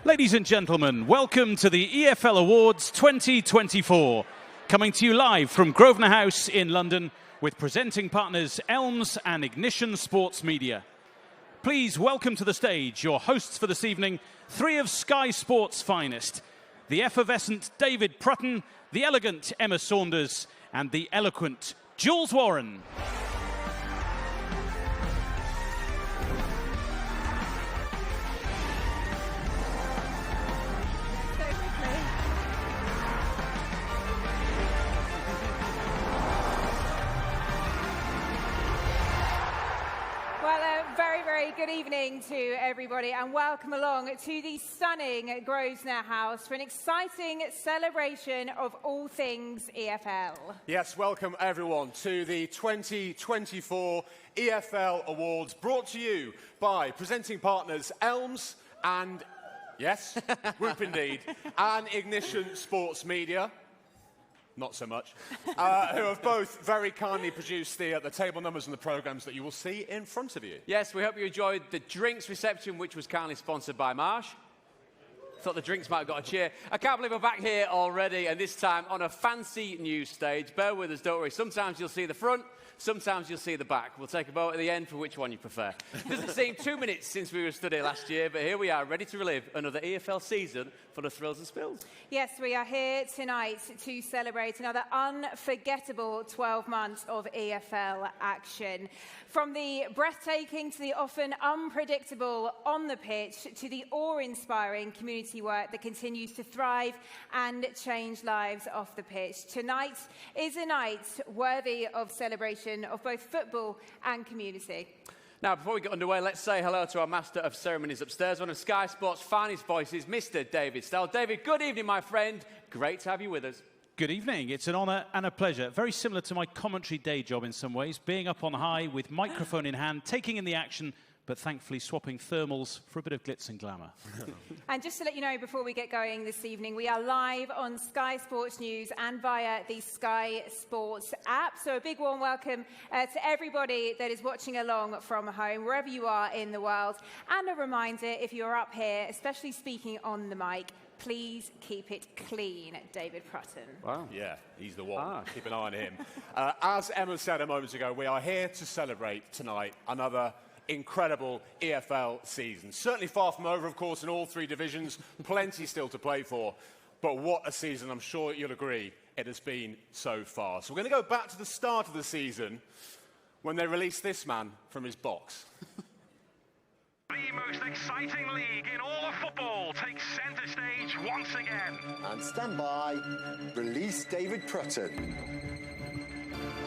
Ladies and gentlemen, welcome to the EFL Awards 2024. Coming to you live from Grosvenor House in London with presenting partners Elms and Ignition Sports Media. Please welcome to the stage your hosts for this evening, three of Sky Sports' finest. The effervescent David Prutton, the elegant Emma Saunders, and the eloquent Jules Warren. Very good evening to everybody and welcome along to the stunning Grosvenor House for an exciting celebration of all things EFL. Yes, welcome everyone to the 2024 EFL Awards, brought to you by presenting partners Elms and, yes, Whoop indeed, and Ignition Sports Media. Not so much, who have both very kindly produced the table numbers and the programmes that you will see in front of you. Yes, we hope you enjoyed the drinks reception, which was kindly sponsored by Marsh. Thought the drinks might have got a cheer. I can't believe we're back here already, and this time on a fancy new stage. Bear with us, don't worry. Sometimes you'll see the front, sometimes you'll see the back. We'll take a vote at the end for which one you prefer. Doesn't seem 2 minutes since we were stood here last year, but here we are, ready to relive another EFL season full of thrills and spills. Yes, we are here tonight to celebrate another unforgettable 12 months of EFL action. From the breathtaking to the often unpredictable on the pitch to the awe-inspiring community work that continues to thrive and change lives off the pitch. Tonight is a night worthy of celebration of both football and community. Now, before we get underway, let's say hello to our Master of Ceremonies upstairs, one of Sky Sports' finest voices, Mr. David Stell. David, good evening, my friend. Great to have you with us. Good evening. It's an honour and a pleasure. Very similar to my commentary day job in some ways, being up on high with microphone in hand, taking in the action, but thankfully swapping thermals for a bit of glitz and glamour. And just to let you know, before we get going this evening, we are live on Sky Sports News and via the Sky Sports app. So a big warm welcome to everybody that is watching along from home, wherever you are in the world. And a reminder, if you're up here, especially speaking on the mic, please keep it clean, David Prutton. Wow. Yeah, he's the one. Keep an eye on him. As Emma said a moment ago, we are here to celebrate tonight another incredible EFL season. Certainly far from over, of course, in all three divisions. Plenty still to play for. But what a season, I'm sure you'll agree, it has been so far. So we're going to go back to the start of the season when they released this man from his box. The most exciting league in all of football takes centre stage once again. And stand by, release David Prutton.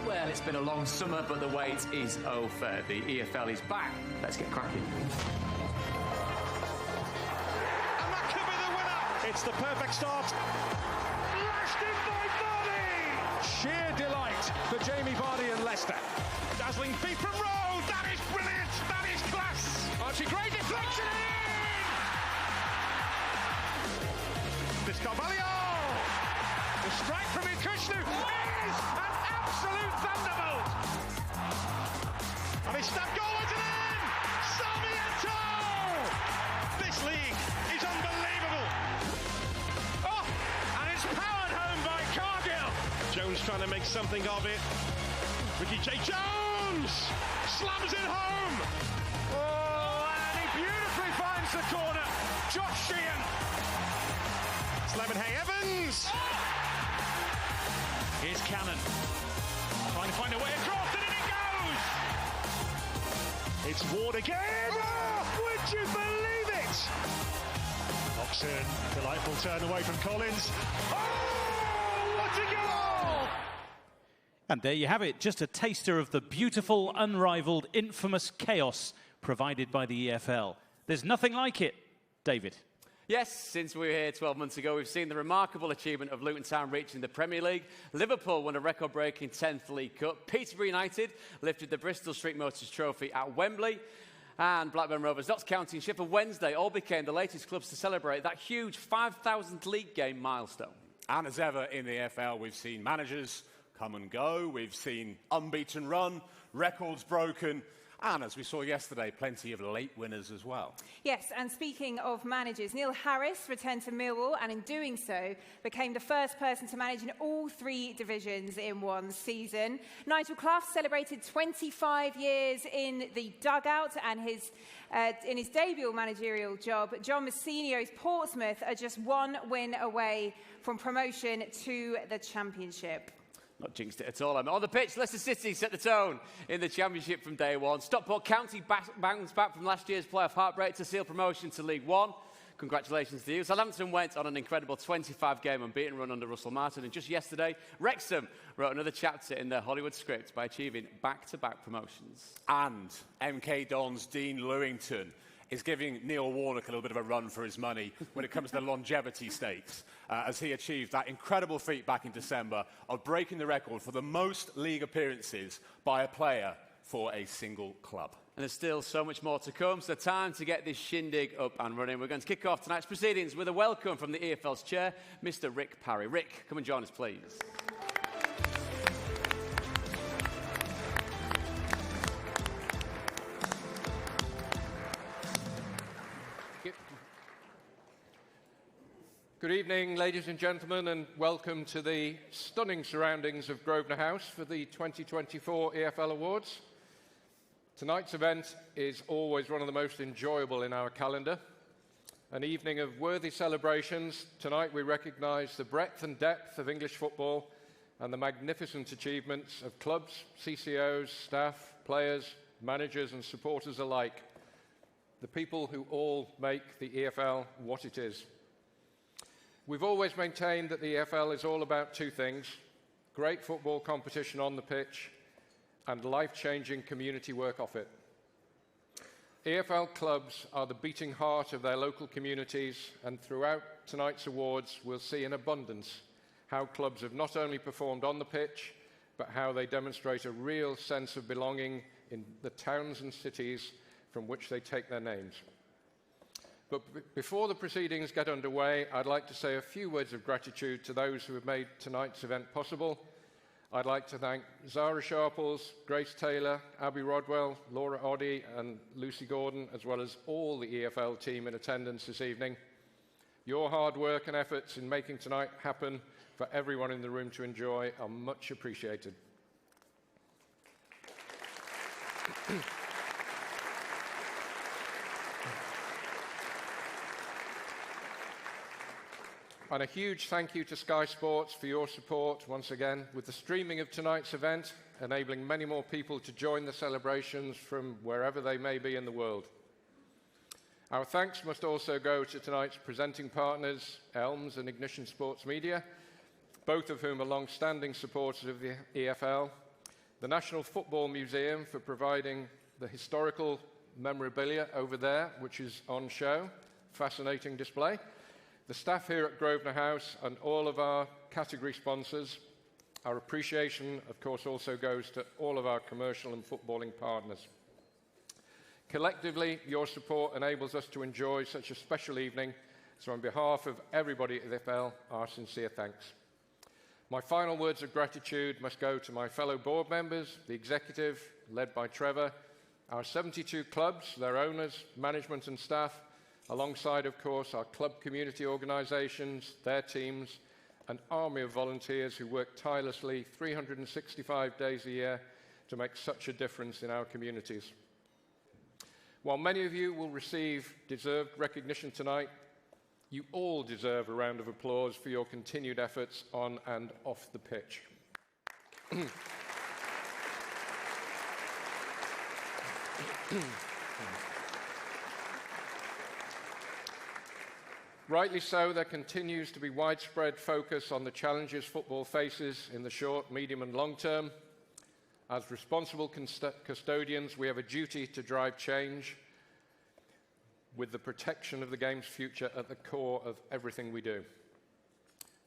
Well, it's been a long summer, but the wait is over. The EFL is back. Let's get cracking. And that could be the winner. It's the perfect start. Lashed in by Vardy. Sheer delight for Jamie Vardy and Leicester. Dazzling feet from Rowe. That is brilliant. That is class. Archie, great deflection in! This Carvalho. The strike from Ikushnu Is an absolute thunderbolt. And he stepped goal into in. Sarmiento. This league is unbelievable. Oh, and it's powered home by Cargill. Jones trying to make something of it. Ricky J. Jones slams it home. Oh, and he beautifully finds the corner. Josh Sheehan. It's Lemonhay Evans. Here's Cannon. Trying to find a way across, and in it goes. It's Ward again. Oh, would you believe it? Oxen, delightful turn away from Collins. Oh, what a goal! And there you have it, just a taster of the beautiful, unrivaled, infamous chaos provided by the EFL. There's nothing like it, David. Yes, since we were here 12 months ago, we've seen the remarkable achievement of Luton Town reaching the Premier League. Liverpool won a record-breaking 10th League Cup. Peterborough United lifted the Bristol Street Motors Trophy at Wembley. And Blackburn Rovers, Notts County and Sheffield Wednesday all became the latest clubs to celebrate that huge 5,000th league game milestone. And as ever in the EFL, we've seen managers come and go. We've seen unbeaten run, records broken, And as we saw yesterday, plenty of late winners as well. Yes, and speaking of managers, Neil Harris returned to Millwall and in doing so became the first person to manage in all 3 divisions in one season. Nigel Clough celebrated 25 years in the dugout and in his debut managerial job. John Messinio's Portsmouth are just 1 win away from promotion to the Championship. Not jinxed it at all. On the pitch, Leicester City set the tone in the Championship from day one. Stockport County bounced back from last year's playoff heartbreak to seal promotion to League One. Congratulations to you. Southampton went on an incredible 25-game unbeaten run under Russell Martin. And just yesterday, Wrexham wrote another chapter in their Hollywood script by achieving back-to-back promotions. And MK Dons Dean Lewington is giving Neil Warnock a little bit of a run for his money when it comes to the longevity stakes, as he achieved that incredible feat back in December of breaking the record for the most league appearances by a player for a single club. And there's still so much more to come, so time to get this shindig up and running. We're going to kick off tonight's proceedings with a welcome from the EFL's chair, Mr. Rick Parry. Rick, come and join us, please. Good evening, ladies and gentlemen, and welcome to the stunning surroundings of Grosvenor House for the 2024 EFL Awards. Tonight's event is always one of the most enjoyable in our calendar. An evening of worthy celebrations. Tonight we recognise the breadth and depth of English football and the magnificent achievements of clubs, CCOs, staff, players, managers and supporters alike. The people who all make the EFL what it is. We've always maintained that the EFL is all about 2 things: great football competition on the pitch and life-changing community work off it. EFL clubs are the beating heart of their local communities, and throughout tonight's awards we'll see in abundance how clubs have not only performed on the pitch, but how they demonstrate a real sense of belonging in the towns and cities from which they take their names. But before the proceedings get underway, I'd like to say a few words of gratitude to those who have made tonight's event possible. I'd like to thank Zara Sharples, Grace Taylor, Abby Rodwell, Laura Oddy and Lucy Gordon, as well as all the EFL team in attendance this evening. Your hard work and efforts in making tonight happen for everyone in the room to enjoy are much appreciated. And a huge thank you to Sky Sports for your support once again with the streaming of tonight's event, enabling many more people to join the celebrations from wherever they may be in the world. Our thanks must also go to tonight's presenting partners, Elms and Ignition Sports Media, both of whom are long-standing supporters of the EFL, the National Football Museum for providing the historical memorabilia over there, which is on show, fascinating display, the staff here at Grosvenor House and all of our category sponsors. Our appreciation, of course, also goes to all of our commercial and footballing partners. Collectively, your support enables us to enjoy such a special evening, so on behalf of everybody at the EFL, our sincere thanks. My final words of gratitude must go to my fellow board members, the executive, led by Trevor, our 72 clubs, their owners, management and staff, alongside, of course, our club community organisations, their teams, an army of volunteers who work tirelessly 365 days a year to make such a difference in our communities. While many of you will receive deserved recognition tonight, you all deserve a round of applause for your continued efforts on and off the pitch. Rightly so, there continues to be widespread focus on the challenges football faces in the short, medium and long term. As responsible custodians, we have a duty to drive change with the protection of the game's future at the core of everything we do.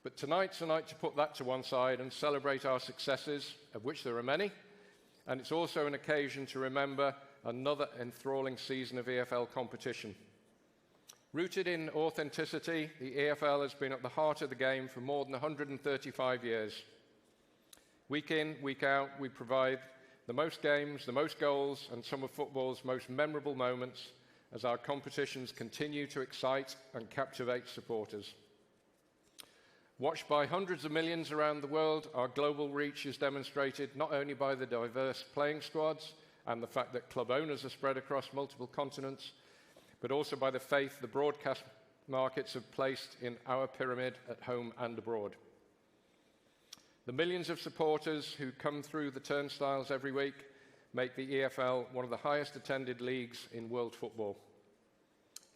But tonight's a night to put that to one side and celebrate our successes, of which there are many, and it's also an occasion to remember another enthralling season of EFL competition. Rooted in authenticity, the EFL has been at the heart of the game for more than 135 years. Week in, week out, we provide the most games, the most goals, and some of football's most memorable moments as our competitions continue to excite and captivate supporters. Watched by hundreds of millions around the world, our global reach is demonstrated not only by the diverse playing squads and the fact that club owners are spread across multiple continents, but also by the faith the broadcast markets have placed in our pyramid at home and abroad. The millions of supporters who come through the turnstiles every week make the EFL one of the highest attended leagues in world football.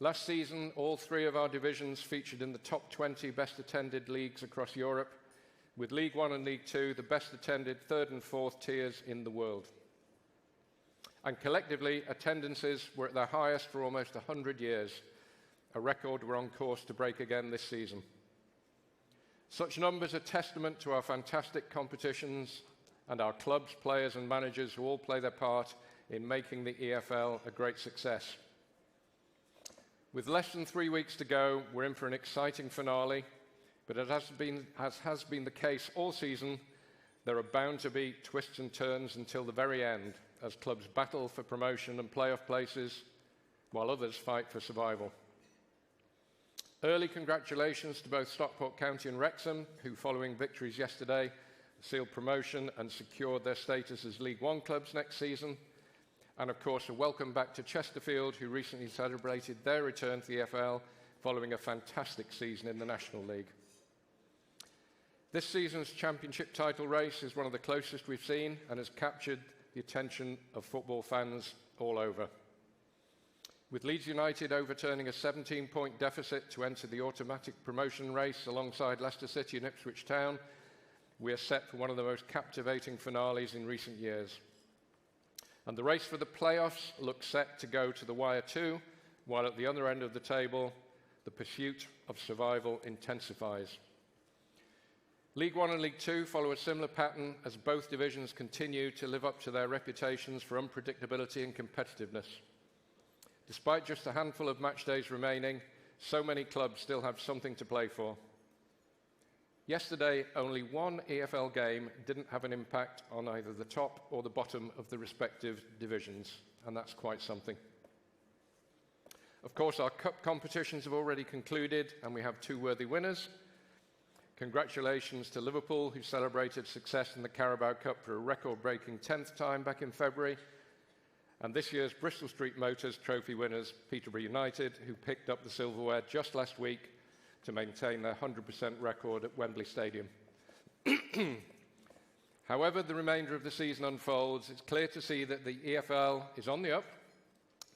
Last season, all 3 of our divisions featured in the top 20 best attended leagues across Europe, with League One and League Two the best attended 3rd and 4th tiers in the world. And collectively, attendances were at their highest for almost 100 years, a record we're on course to break again this season. Such numbers are testament to our fantastic competitions and our clubs, players and managers who all play their part in making the EFL a great success. With less than 3 weeks to go, we're in for an exciting finale, but as has been the case all season, there are bound to be twists and turns until the very end, as clubs battle for promotion and playoff places, while others fight for survival. Early congratulations to both Stockport County and Wrexham, who, following victories yesterday, sealed promotion and secured their status as League One clubs next season. And of course, a welcome back to Chesterfield, who recently celebrated their return to the EFL following a fantastic season in the National League. This season's championship title race is one of the closest we've seen and has captured the attention of football fans all over. With Leeds United overturning a 17-point deficit to enter the automatic promotion race alongside Leicester City and Ipswich Town, we are set for one of the most captivating finales in recent years. And the race for the playoffs looks set to go to the wire too, while at the other end of the table, the pursuit of survival intensifies. League One and League Two follow a similar pattern as both divisions continue to live up to their reputations for unpredictability and competitiveness. Despite just a handful of match days remaining, so many clubs still have something to play for. Yesterday, only one EFL game didn't have an impact on either the top or the bottom of the respective divisions, and that's quite something. Of course, our cup competitions have already concluded, and we have 2 worthy winners. Congratulations to Liverpool, who celebrated success in the Carabao Cup for a record-breaking 10th time back in February, and this year's Bristol Street Motors Trophy winners, Peterborough United, who picked up the silverware just last week to maintain their 100% record at Wembley Stadium. However the remainder of the season unfolds, it's clear to see that the EFL is on the up,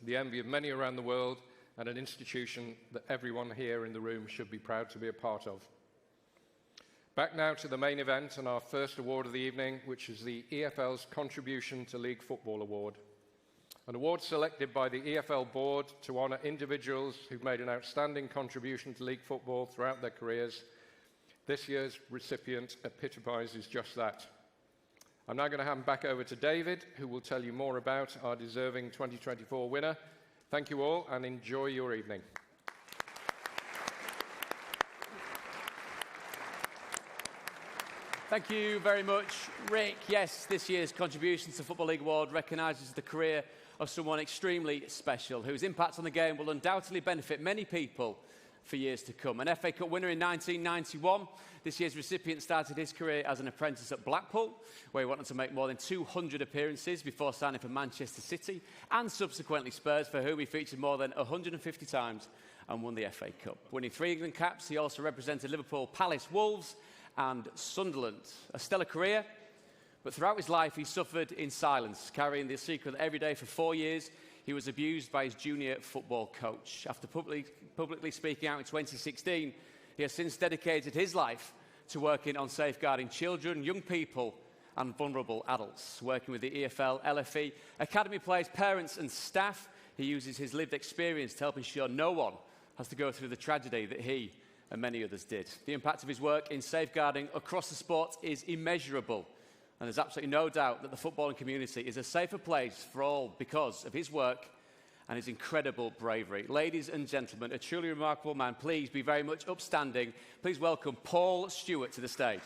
the envy of many around the world, and an institution that everyone here in the room should be proud to be a part of. Back now to the main event and our first award of the evening, which is the EFL's Contribution to League Football Award. An award selected by the EFL board to honour individuals who've made an outstanding contribution to league football throughout their careers. This year's recipient epitomises just that. I'm now going to hand back over to David, who will tell you more about our deserving 2024 winner. Thank you all and enjoy your evening. Thank you very much, Rick. Yes, this year's Contributions to Football League Award recognises the career of someone extremely special, whose impact on the game will undoubtedly benefit many people for years to come. An FA Cup winner in 1991, this year's recipient started his career as an apprentice at Blackpool, where he wanted to make more than 200 appearances before signing for Manchester City, and subsequently Spurs, for whom he featured more than 150 times and won the FA Cup. Winning 3 England caps, he also represented Liverpool, Palace, Wolves and Sunderland. A stellar career, but throughout his life he suffered in silence, carrying the secret that every day for 4 years he was abused by his junior football coach. After publicly speaking out in 2016, he has since dedicated his life to working on safeguarding children, young people and vulnerable adults. Working with the EFL, LFE, academy players, parents and staff, he uses his lived experience to help ensure no one has to go through the tragedy that he and many others did. The impact of his work in safeguarding across the sport is immeasurable. And there's absolutely no doubt that the footballing community is a safer place for all because of his work and his incredible bravery. Ladies and gentlemen, a truly remarkable man. Please be very much upstanding. Please welcome Paul Stewart to the stage.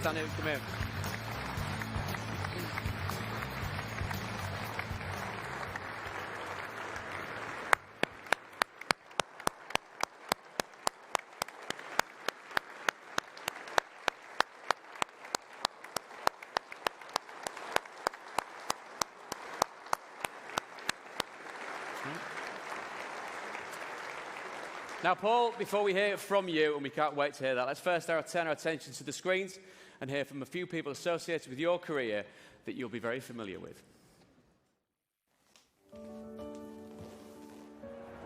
I knew it would come in. Now, Paul, before we hear from you, and we can't wait to hear that, let's first turn our attention to the screens and hear from a few people associated with your career that you'll be very familiar with.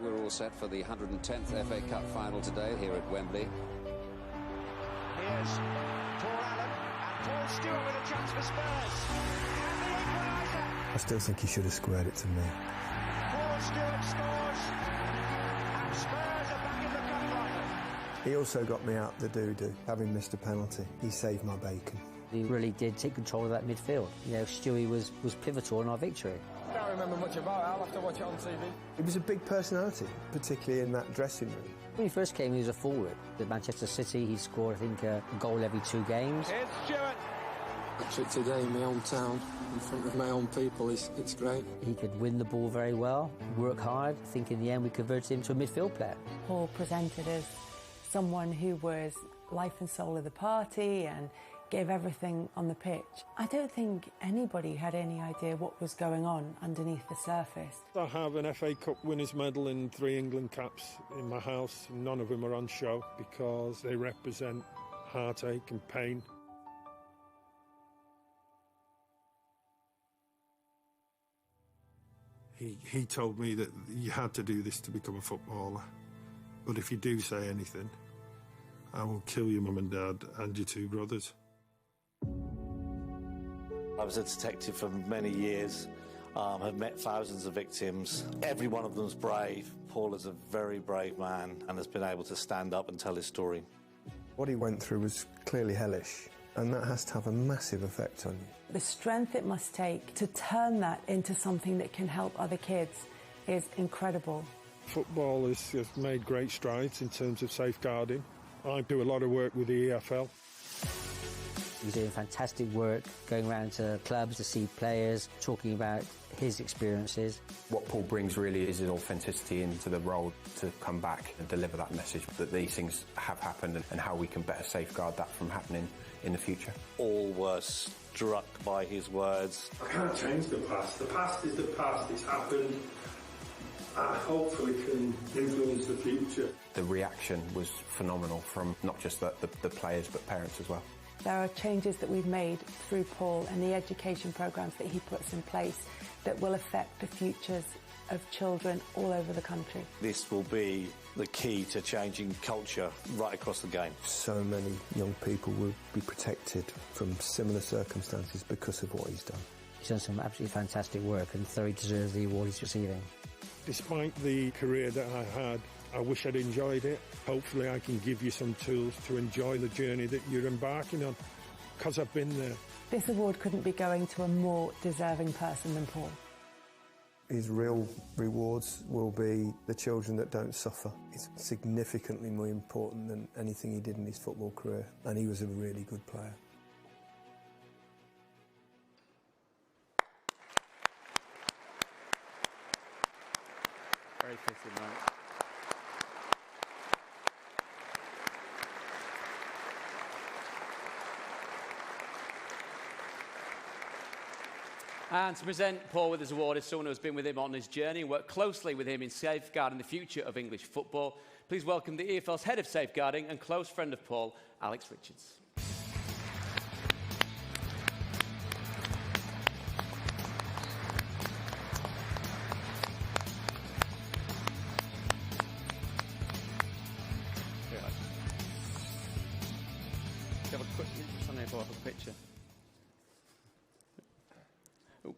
We're all set for the 110th FA Cup final today here at Wembley. Here's Paul Allen and Paul Stewart with a chance for Spurs. And the equaliser. I still think he should have squared it to me. Paul Stewart scores. And Spurs are back in the cup final. He also got me out the doo-doo, having missed a penalty. He saved my bacon. He really did take control of that midfield. You know, Stewie was pivotal in our victory. I don't remember much about it. I'll have to watch it on TV. He was a big personality, particularly in that dressing room. When he first came, he was a forward. At Manchester City, he scored, I think, a goal every 2 games. Here's Stewart. Actually, today in my hometown, in front of my own people, it's great. He could win the ball very well, work hard. I think in the end we converted him to a midfield player. Paul presented as someone who was life and soul of the party and gave everything on the pitch. I don't think anybody had any idea what was going on underneath the surface. I have an FA Cup winners' medal and 3 England caps in my house. None of them are on show because they represent heartache and pain. He told me that you had to do this to become a footballer. But if you do say anything, I will kill your mum and dad and your 2 brothers. I was a detective for many years, have met thousands of victims. Every one of them's brave. Paul is a very brave man and has been able to stand up and tell his story. What he went through was clearly hellish, and that has to have a massive effect on you. The strength it must take to turn that into something that can help other kids is incredible. Football has made great strides in terms of safeguarding. I do a lot of work with the EFL. He's doing fantastic work, going around to clubs to see players, talking about his experiences. What Paul brings really is his authenticity into the role to come back and deliver that message that these things have happened and how we can better safeguard that from happening in the future. All were struck by his words. I can't change the past. The past is the past. It's happened. I hopefully can influence the future. The reaction was phenomenal from not just the players but parents as well. There are changes that we've made through Paul and the education programmes that he puts in place that will affect the futures of children all over the country. This will be the key to changing culture right across the game. So many young people will be protected from similar circumstances because of what he's done. He's done some absolutely fantastic work and thoroughly deserves the award he's receiving. Despite the career that I had, I wish I'd enjoyed it. Hopefully I can give you some tools to enjoy the journey that you're embarking on, because I've been there. This award couldn't be going to a more deserving person than Paul. His real rewards will be the children that don't suffer. It's significantly more important than anything he did in his football career, and he was a really good player. Very fitting, mate. And to present Paul with his award is someone who has been with him on his journey and worked closely with him in safeguarding the future of English football. Please welcome the EFL's head of safeguarding and close friend of Paul, Alex Richards. Have a quick picture. Oh.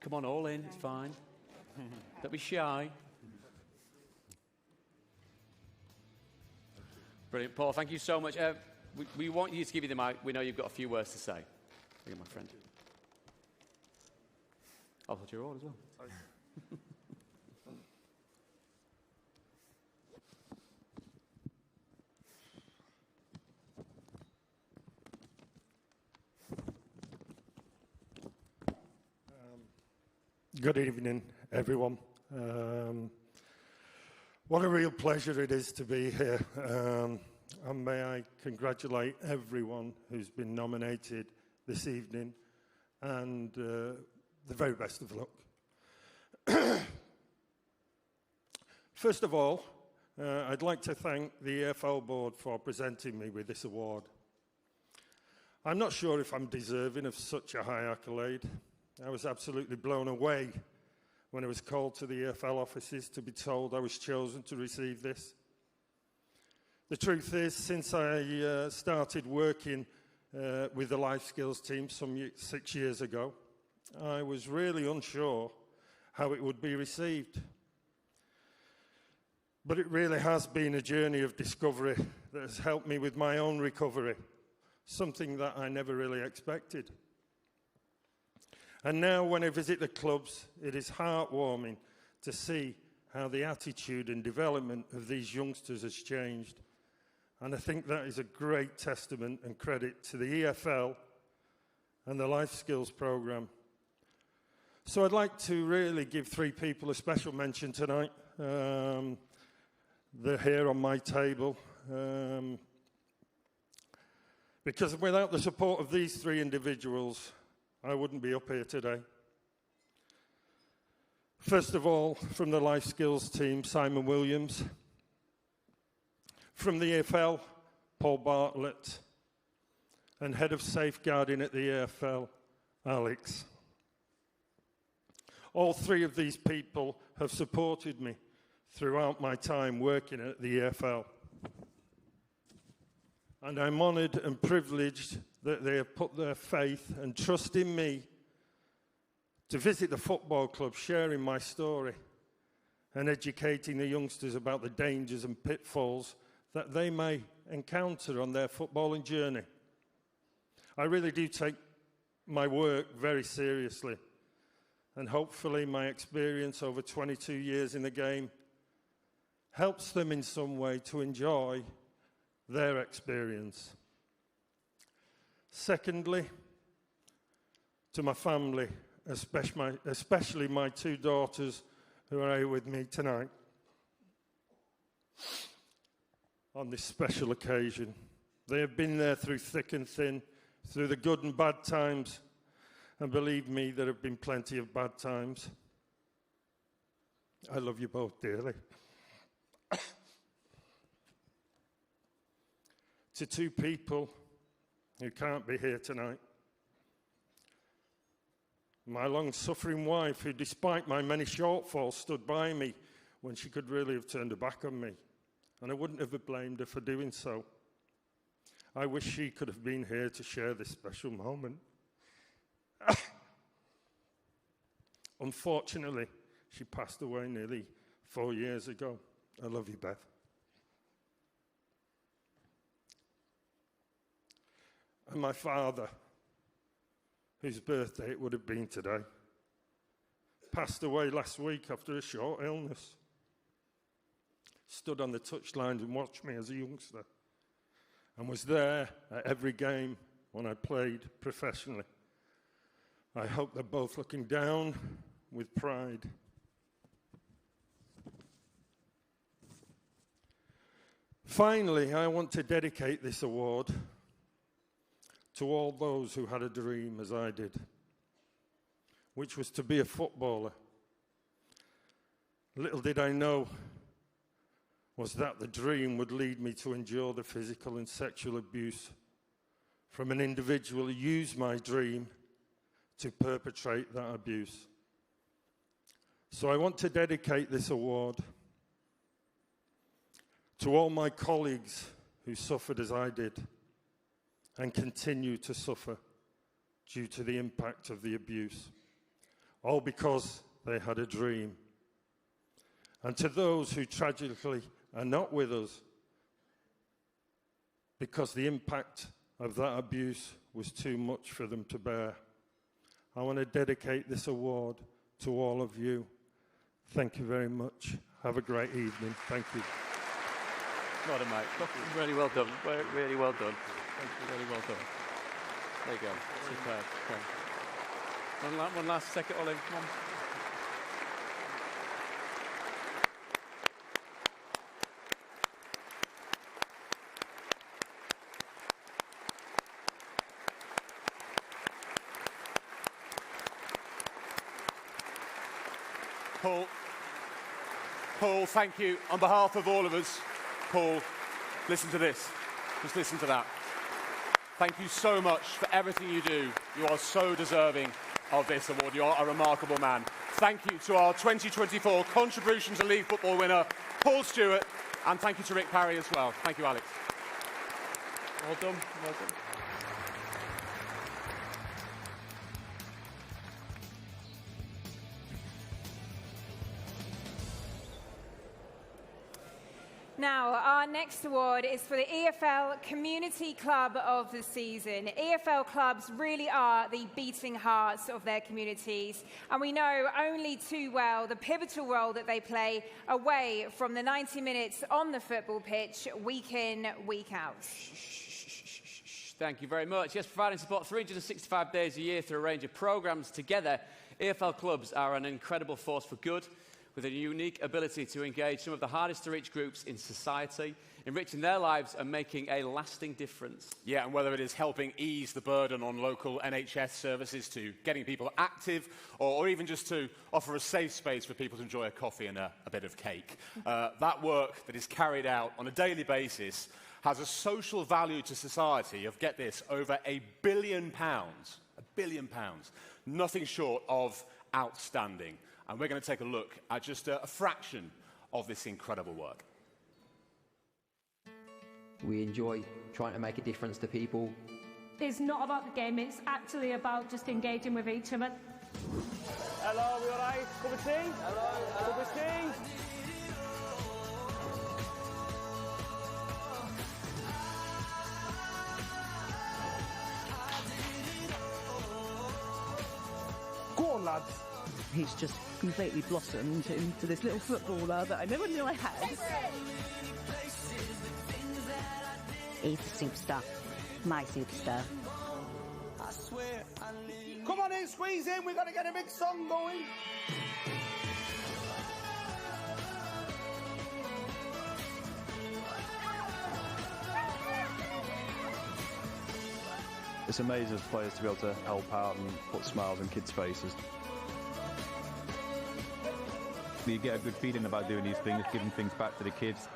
Come on, all in, it's fine. Don't be shy. Brilliant, Paul, thank you so much. We want you to give you the mic. We know you've got a few words to say. Here, my friend. I'll hold your award as well. Sorry. Good evening, everyone. What a real pleasure it is to be here. And may I congratulate everyone who's been nominated this evening, and the very best of luck. First of all, I'd like to thank the EFL board for presenting me with this award. I'm not sure if I'm deserving of such a high accolade. I was absolutely blown away when I was called to the EFL offices to be told I was chosen to receive this. The truth is, since I started working with the life skills team some 6 years ago, I was really unsure how it would be received. But it really has been a journey of discovery that has helped me with my own recovery, something that I never really expected. And now when I visit the clubs, it is heartwarming to see how the attitude and development of these youngsters has changed. And I think that is a great testament and credit to the EFL and the Life Skills programme. So I'd like to really give 3 people a special mention tonight. They're here on my table. Because without the support of these 3 individuals, I wouldn't be up here today. First of all, from the Life Skills team, Simon Williams. From the EFL, Paul Bartlett. And Head of Safeguarding at the EFL, Alex. All 3 of these people have supported me throughout my time working at the EFL. And I'm honoured and privileged that they have put their faith and trust in me to visit the football club, sharing my story and educating the youngsters about the dangers and pitfalls that they may encounter on their footballing journey. I really do take my work very seriously, and hopefully my experience over 22 years in the game helps them in some way to enjoy their experience. Secondly, to my family, especially my 2 daughters who are here with me tonight on this special occasion. They have been there through thick and thin, through the good and bad times, and believe me, there have been plenty of bad times. I love you both dearly. To 2 people who can't be here tonight. My long-suffering wife, who despite my many shortfalls stood by me when she could really have turned her back on me, and I wouldn't have blamed her for doing so. I wish she could have been here to share this special moment. Unfortunately, she passed away nearly 4 years ago. I love you, Beth. And my father, whose birthday it would have been today, passed away last week after a short illness. Stood on the touchline and watched me as a youngster, and was there at every game when I played professionally. I hope they're both looking down with pride. Finally, I want to dedicate this award to all those who had a dream as I did, which was to be a footballer. Little did I know was that the dream would lead me to endure the physical and sexual abuse from an individual who used my dream to perpetrate that abuse. So I want to dedicate this award to all my colleagues who suffered as I did and continue to suffer due to the impact of the abuse, all because they had a dream. And to those who tragically are not with us because the impact of that abuse was too much for them to bear, I want to dedicate this award to all of you. Thank you very much. Have a great evening. Thank you. Well done, mate. Really well done. Really well done. Really well done. There you go. Superb. Okay. One last second, Olive. Come on. Paul, thank you. On behalf of all of us, Paul, listen to this. Just listen to that. Thank you so much for everything you do. You are so deserving of this award. You are a remarkable man. Thank you to our 2024 Contribution to League Football winner, Paul Stewart, and thank you to Rick Parry as well. Thank you, Alex. Well done. Well done. Now, our next award is for the EFL Community Club of the Season. EFL clubs really are the beating hearts of their communities, and we know only too well the pivotal role that they play away from the 90 minutes on the football pitch, week in, week out. Thank you very much. Yes, providing support 365 days a year through a range of programmes. Together, EFL clubs are an incredible force for good, with a unique ability to engage some of the hardest to reach groups in society, enriching their lives and making a lasting difference. Yeah, and whether it is helping ease the burden on local NHS services, to getting people active, or even just to offer a safe space for people to enjoy a coffee and a bit of cake. That work that is carried out on a daily basis has a social value to society of, get this, over £1 billion. £1 billion. Nothing short of outstanding. And we're going to take a look at just a fraction of this incredible work. We enjoy trying to make a difference to people. It's not about the game, it's actually about just engaging with each other. Hello, we all right? Cup of tea? Hello. Cup of tea? Go on, lads. He's just completely blossomed into this little footballer that I never knew I had. He's a superstar. My superstar. Come on in, squeeze in. We've got to get a big song going. It's amazing as players to be able to help out and put smiles on kids' faces. You get a good feeling about doing these things, giving things back to the kids.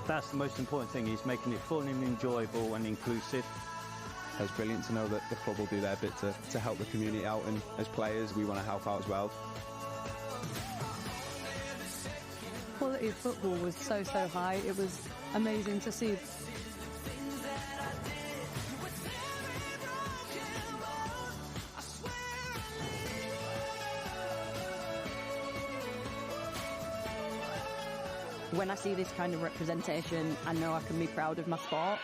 That's the most important thing, is making it fun and enjoyable and inclusive. It's brilliant to know that the club will do their bit to help the community out, and as players we want to help out as well. Quality of football was so high, it was amazing to see. When I see this kind of representation, I know I can be proud of my sport.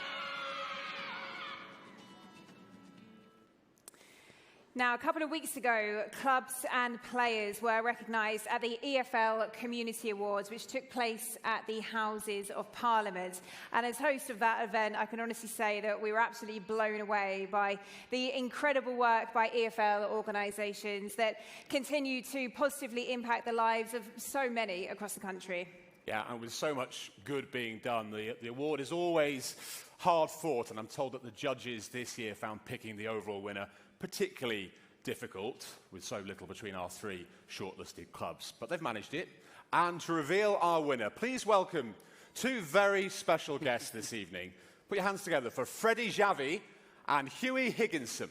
Now, a couple of weeks ago, clubs and players were recognised at the EFL Community Awards, which took place at the Houses of Parliament. And as host of that event, I can honestly say that we were absolutely blown away by the incredible work by EFL organisations that continue to positively impact the lives of so many across the country. Yeah, and with so much good being done, the award is always hard fought, and I'm told that the judges this year found picking the overall winner particularly difficult, with so little between our three shortlisted clubs. But they've managed it. And to reveal our winner, please welcome two very special guests this evening. Put your hands together for Freddie Javi and Hughie Higginson.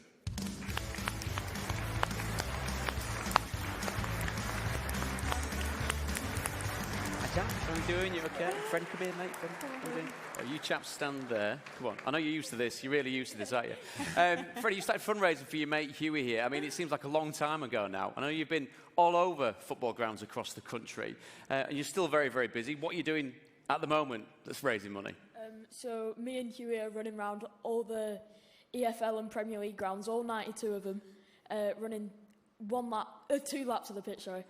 How are you doing? You okay? Freddie, come here, mate. Freddie, how are you doing? Oh, you chaps stand there. Come on. I know you're used to this. You're really used to this, aren't you? Freddie, you started fundraising for your mate Hughie here. I mean, it seems like a long time ago now. I know you've been all over football grounds across the country. And you're still very, very busy. What are you doing at the moment that's raising money? So me and Hughie are running around all the EFL and Premier League grounds, all 92 of them, running 2 laps of the pitch, sorry.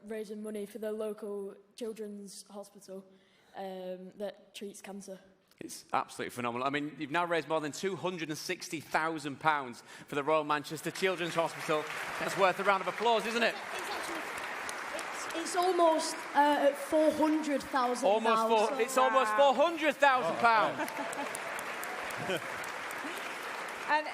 Raising money for the local children's hospital that treats cancer. It's absolutely phenomenal. I mean, you've now raised more than £260,000 for the Royal Manchester Children's Hospital. That's worth a round of applause, isn't it? It's almost at 400,000 now. It's almost £400,000. And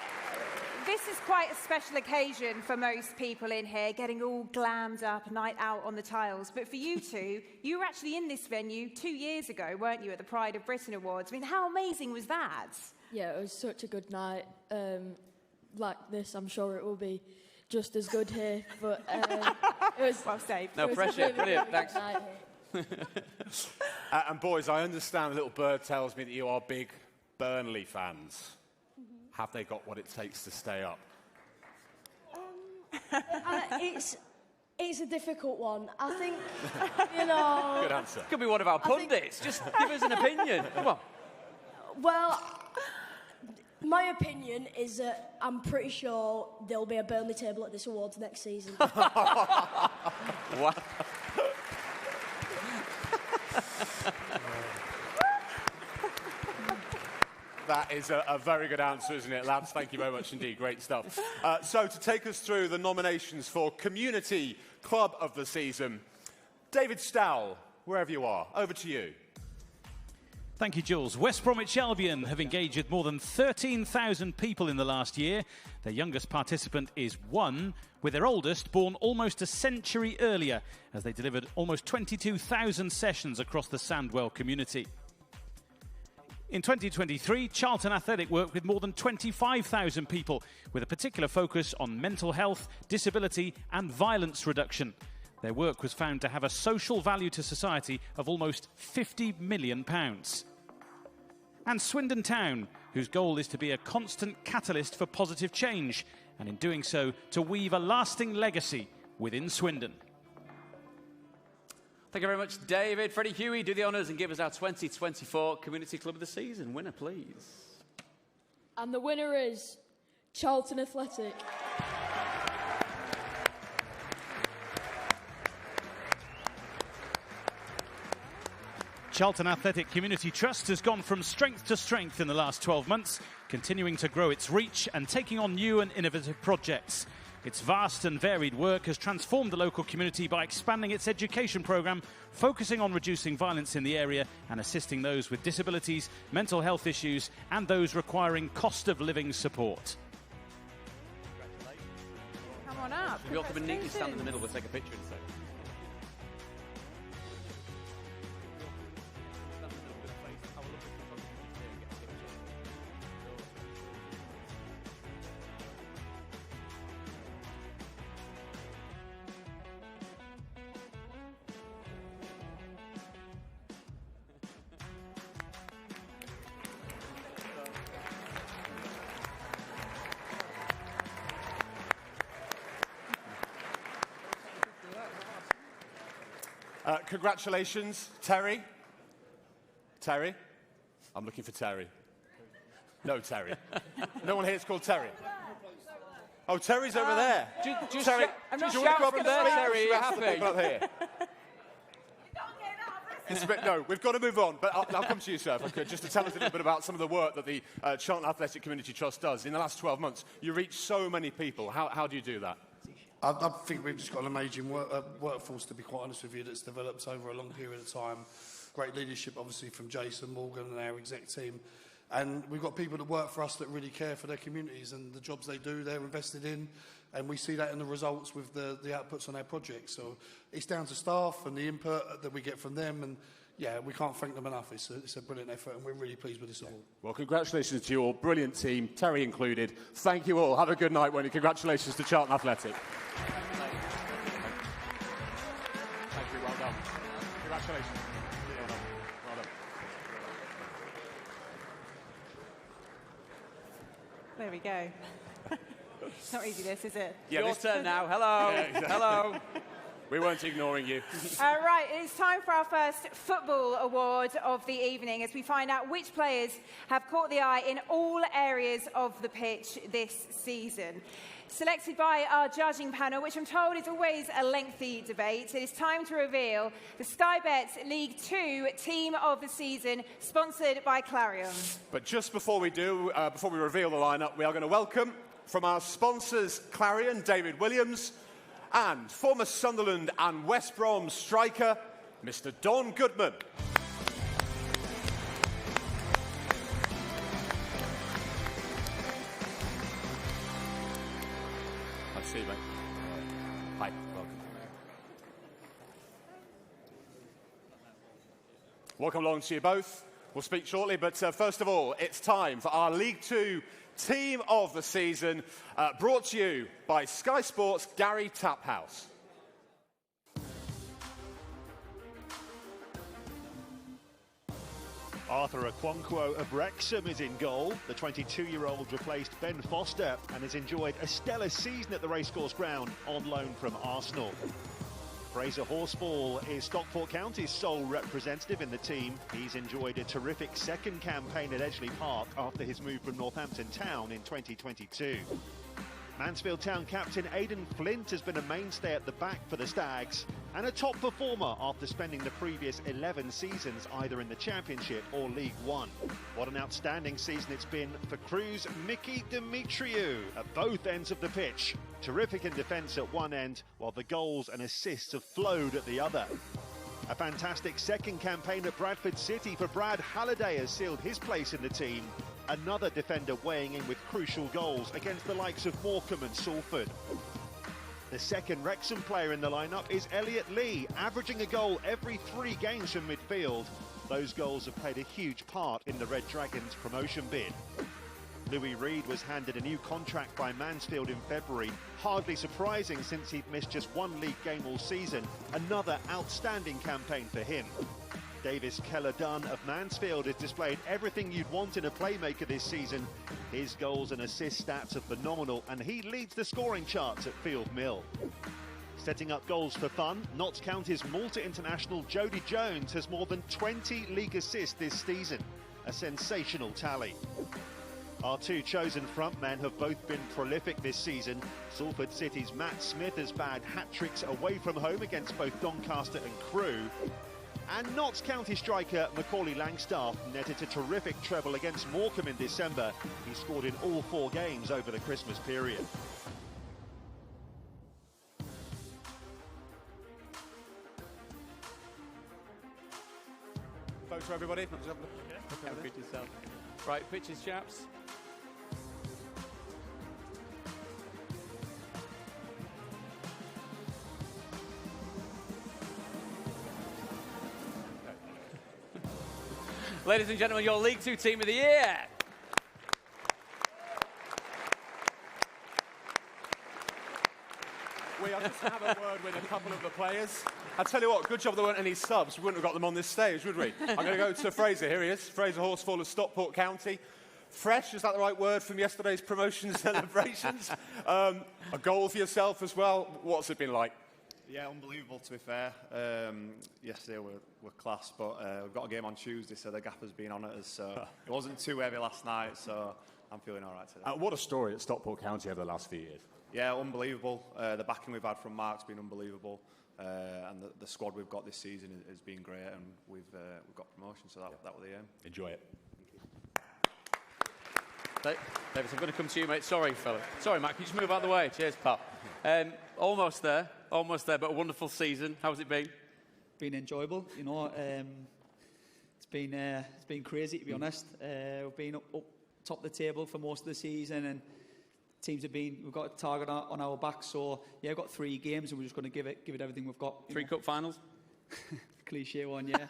this is quite a special occasion for most people in here, getting all glammed up, night out on the tiles. But for you two, you were actually in this venue 2 years ago, weren't you, at the Pride of Britain Awards? I mean, how amazing was that? Yeah, it was such a good night. Like this, I'm sure it will be just as good here. But it was well saved. No pressure. Really, Brilliant. really Thanks. And boys, I understand the little bird tells me that you are big Burnley fans. Have they got what it takes to stay up? It's a difficult one. I think, you know... Good answer. Could be one of our pundits. Just give us an opinion. Come on. Well, my opinion is that I'm pretty sure there'll be a Burnley table at this awards next season. What? That is a very good answer, isn't it, lads? Thank you very much indeed. Great stuff. So, to take us through the nominations for Community Club of the Season, David Stowell, wherever you are, over to you. Thank you, Jules. West Bromwich Albion have engaged with more than 13,000 people in the last year. Their youngest participant is 1, with their oldest born almost a century earlier, as they delivered almost 22,000 sessions across the Sandwell community. In 2023, Charlton Athletic worked with more than 25,000 people, with a particular focus on mental health, disability and violence reduction. Their work was found to have a social value to society of almost £50 million. And Swindon Town, whose goal is to be a constant catalyst for positive change, and in doing so, to weave a lasting legacy within Swindon. Thank you very much, David. Freddie Huey, do the honours and give us our 2024 Community Club of the Season winner, please. And the winner is Charlton Athletic. Charlton Athletic Community Trust has gone from strength to strength in the last 12 months, continuing to grow its reach and taking on new and innovative projects. Its vast and varied work has transformed the local community by expanding its education programme, focusing on reducing violence in the area and assisting those with disabilities, mental health issues and those requiring cost of living support. Come on up. We'll come and neatly stand in the middle. We'll take a picture instead. Congratulations, Terry. Terry? I'm looking for Terry. No, Terry. No one here is called Terry. Oh, Terry's over there. Terry, I'm not do you want to go up shouting and there, speak? Terry. You're happy. People up here. No, we've got to move on, but I'll come to you, sir, if I could, just to tell us a little bit about some of the work that the Charlton Athletic Community Trust does. In the last 12 months, you reach so many people. How do you do that? I think we've just got an amazing workforce, to be quite honest with you, that's developed over a long period of time. Great leadership, obviously, from Jason Morgan and our exec team. And we've got people that work for us that really care for their communities and the jobs they do, they're invested in. And we see that in the results with the outputs on our projects. So it's down to staff and the input that we get from them. And yeah, we can't thank them enough. It's a brilliant effort and we're really pleased with this award. Well, congratulations to you all. Brilliant team, Terry included. Thank you all. Have a good night, Wendy. Congratulations to Charlton Athletic. Thank you. Well done. Congratulations. Well done. Well done. There we go. It's not easy, this, is it? Yeah, Your turn now. Hello. Yeah, exactly. Hello. We weren't ignoring you. Right, it's time for our first football award of the evening as we find out which players have caught the eye in all areas of the pitch this season. Selected by our judging panel, which I'm told is always a lengthy debate, it is time to reveal the Sky Bet League 2 Team of the Season, sponsored by Clarion. But just before we do, before we reveal the lineup, we are going to welcome from our sponsors, Clarion, David Williams, and former Sunderland and West Brom striker, Mr. Don Goodman. Nice to see you, mate. Hi, welcome. Welcome along to you both. We'll speak shortly, but first of all, it's time for our League Two Team of the Season, brought to you by Sky Sports' Gary Taphouse. Arthur Okonkwo of Wrexham is in goal. The 22-year-old replaced Ben Foster and has enjoyed a stellar season at the Racecourse Ground on loan from Arsenal. Fraser Horsfall is Stockport County's sole representative in the team. He's enjoyed a terrific second campaign at Edgeley Park after his move from Northampton Town in 2022. Mansfield Town captain Aidan Flint has been a mainstay at the back for the Stags and a top performer after spending the previous 11 seasons either in the Championship or League One. What an outstanding season it's been for Crewe's Mickey Demetriou at both ends of the pitch. Terrific in defence at one end, while the goals and assists have flowed at the other. A fantastic second campaign at Bradford City for Brad Halliday has sealed his place in the team. Another defender weighing in with crucial goals against the likes of Morecambe and Salford. The second Wrexham player in the lineup is Elliot Lee, averaging a goal every 3 games from midfield. Those goals have played a huge part in the Red Dragons' promotion bid. Louis Reed was handed a new contract by Mansfield in February. Hardly surprising since he'd missed just 1 league game all season. Another outstanding campaign for him. Davis Keller-Dunn of Mansfield has displayed everything you'd want in a playmaker this season. His goals and assist stats are phenomenal and he leads the scoring charts at Field Mill. Setting up goals for fun, Notts County's Malta international Jody Jones has more than 20 league assists this season. A sensational tally. Our 2 chosen frontmen have both been prolific this season. Salford City's Matt Smith has bagged hat-tricks away from home against both Doncaster and Crewe. And Notts County striker Macaulay Langstaff netted a terrific treble against Morecambe in December. He scored in all 4 games over the Christmas period. Thanks for everybody. Right, pitches, chaps. Ladies and gentlemen, your League Two Team of the Year. I'll just have a word with a couple of the players. I'll tell you what, good job there weren't any subs. We wouldn't have got them on this stage, would we? I'm going to go to Fraser. Here he is. Fraser Horsfall of Stockport County. Fresh, is that the right word from yesterday's promotion celebrations? A goal for yourself as well. What's it been like? Yeah, unbelievable to be fair. Yesterday were class, but we've got a game on Tuesday, so the gaffer's been on at us. So it wasn't too heavy last night, so I'm feeling all right today. What a story at Stockport County over the last few years. Yeah, unbelievable. The backing we've had from Mark's been unbelievable, and the squad we've got this season has been great, and we've got promotion, so that was the aim. Enjoy it. Davis, I'm going to come to you, mate. Sorry, fella. Sorry, Matt. Can you just move out of the way? Cheers, pal. Almost there, but a wonderful season. How's it been? Been enjoyable. You know, it's been crazy to be honest. We've been up top of the table for most of the season, and teams we've got a target on our back. So yeah, we've got 3 games, and we're just going to give it everything we've got. 3 cup finals. Cliche one, yeah.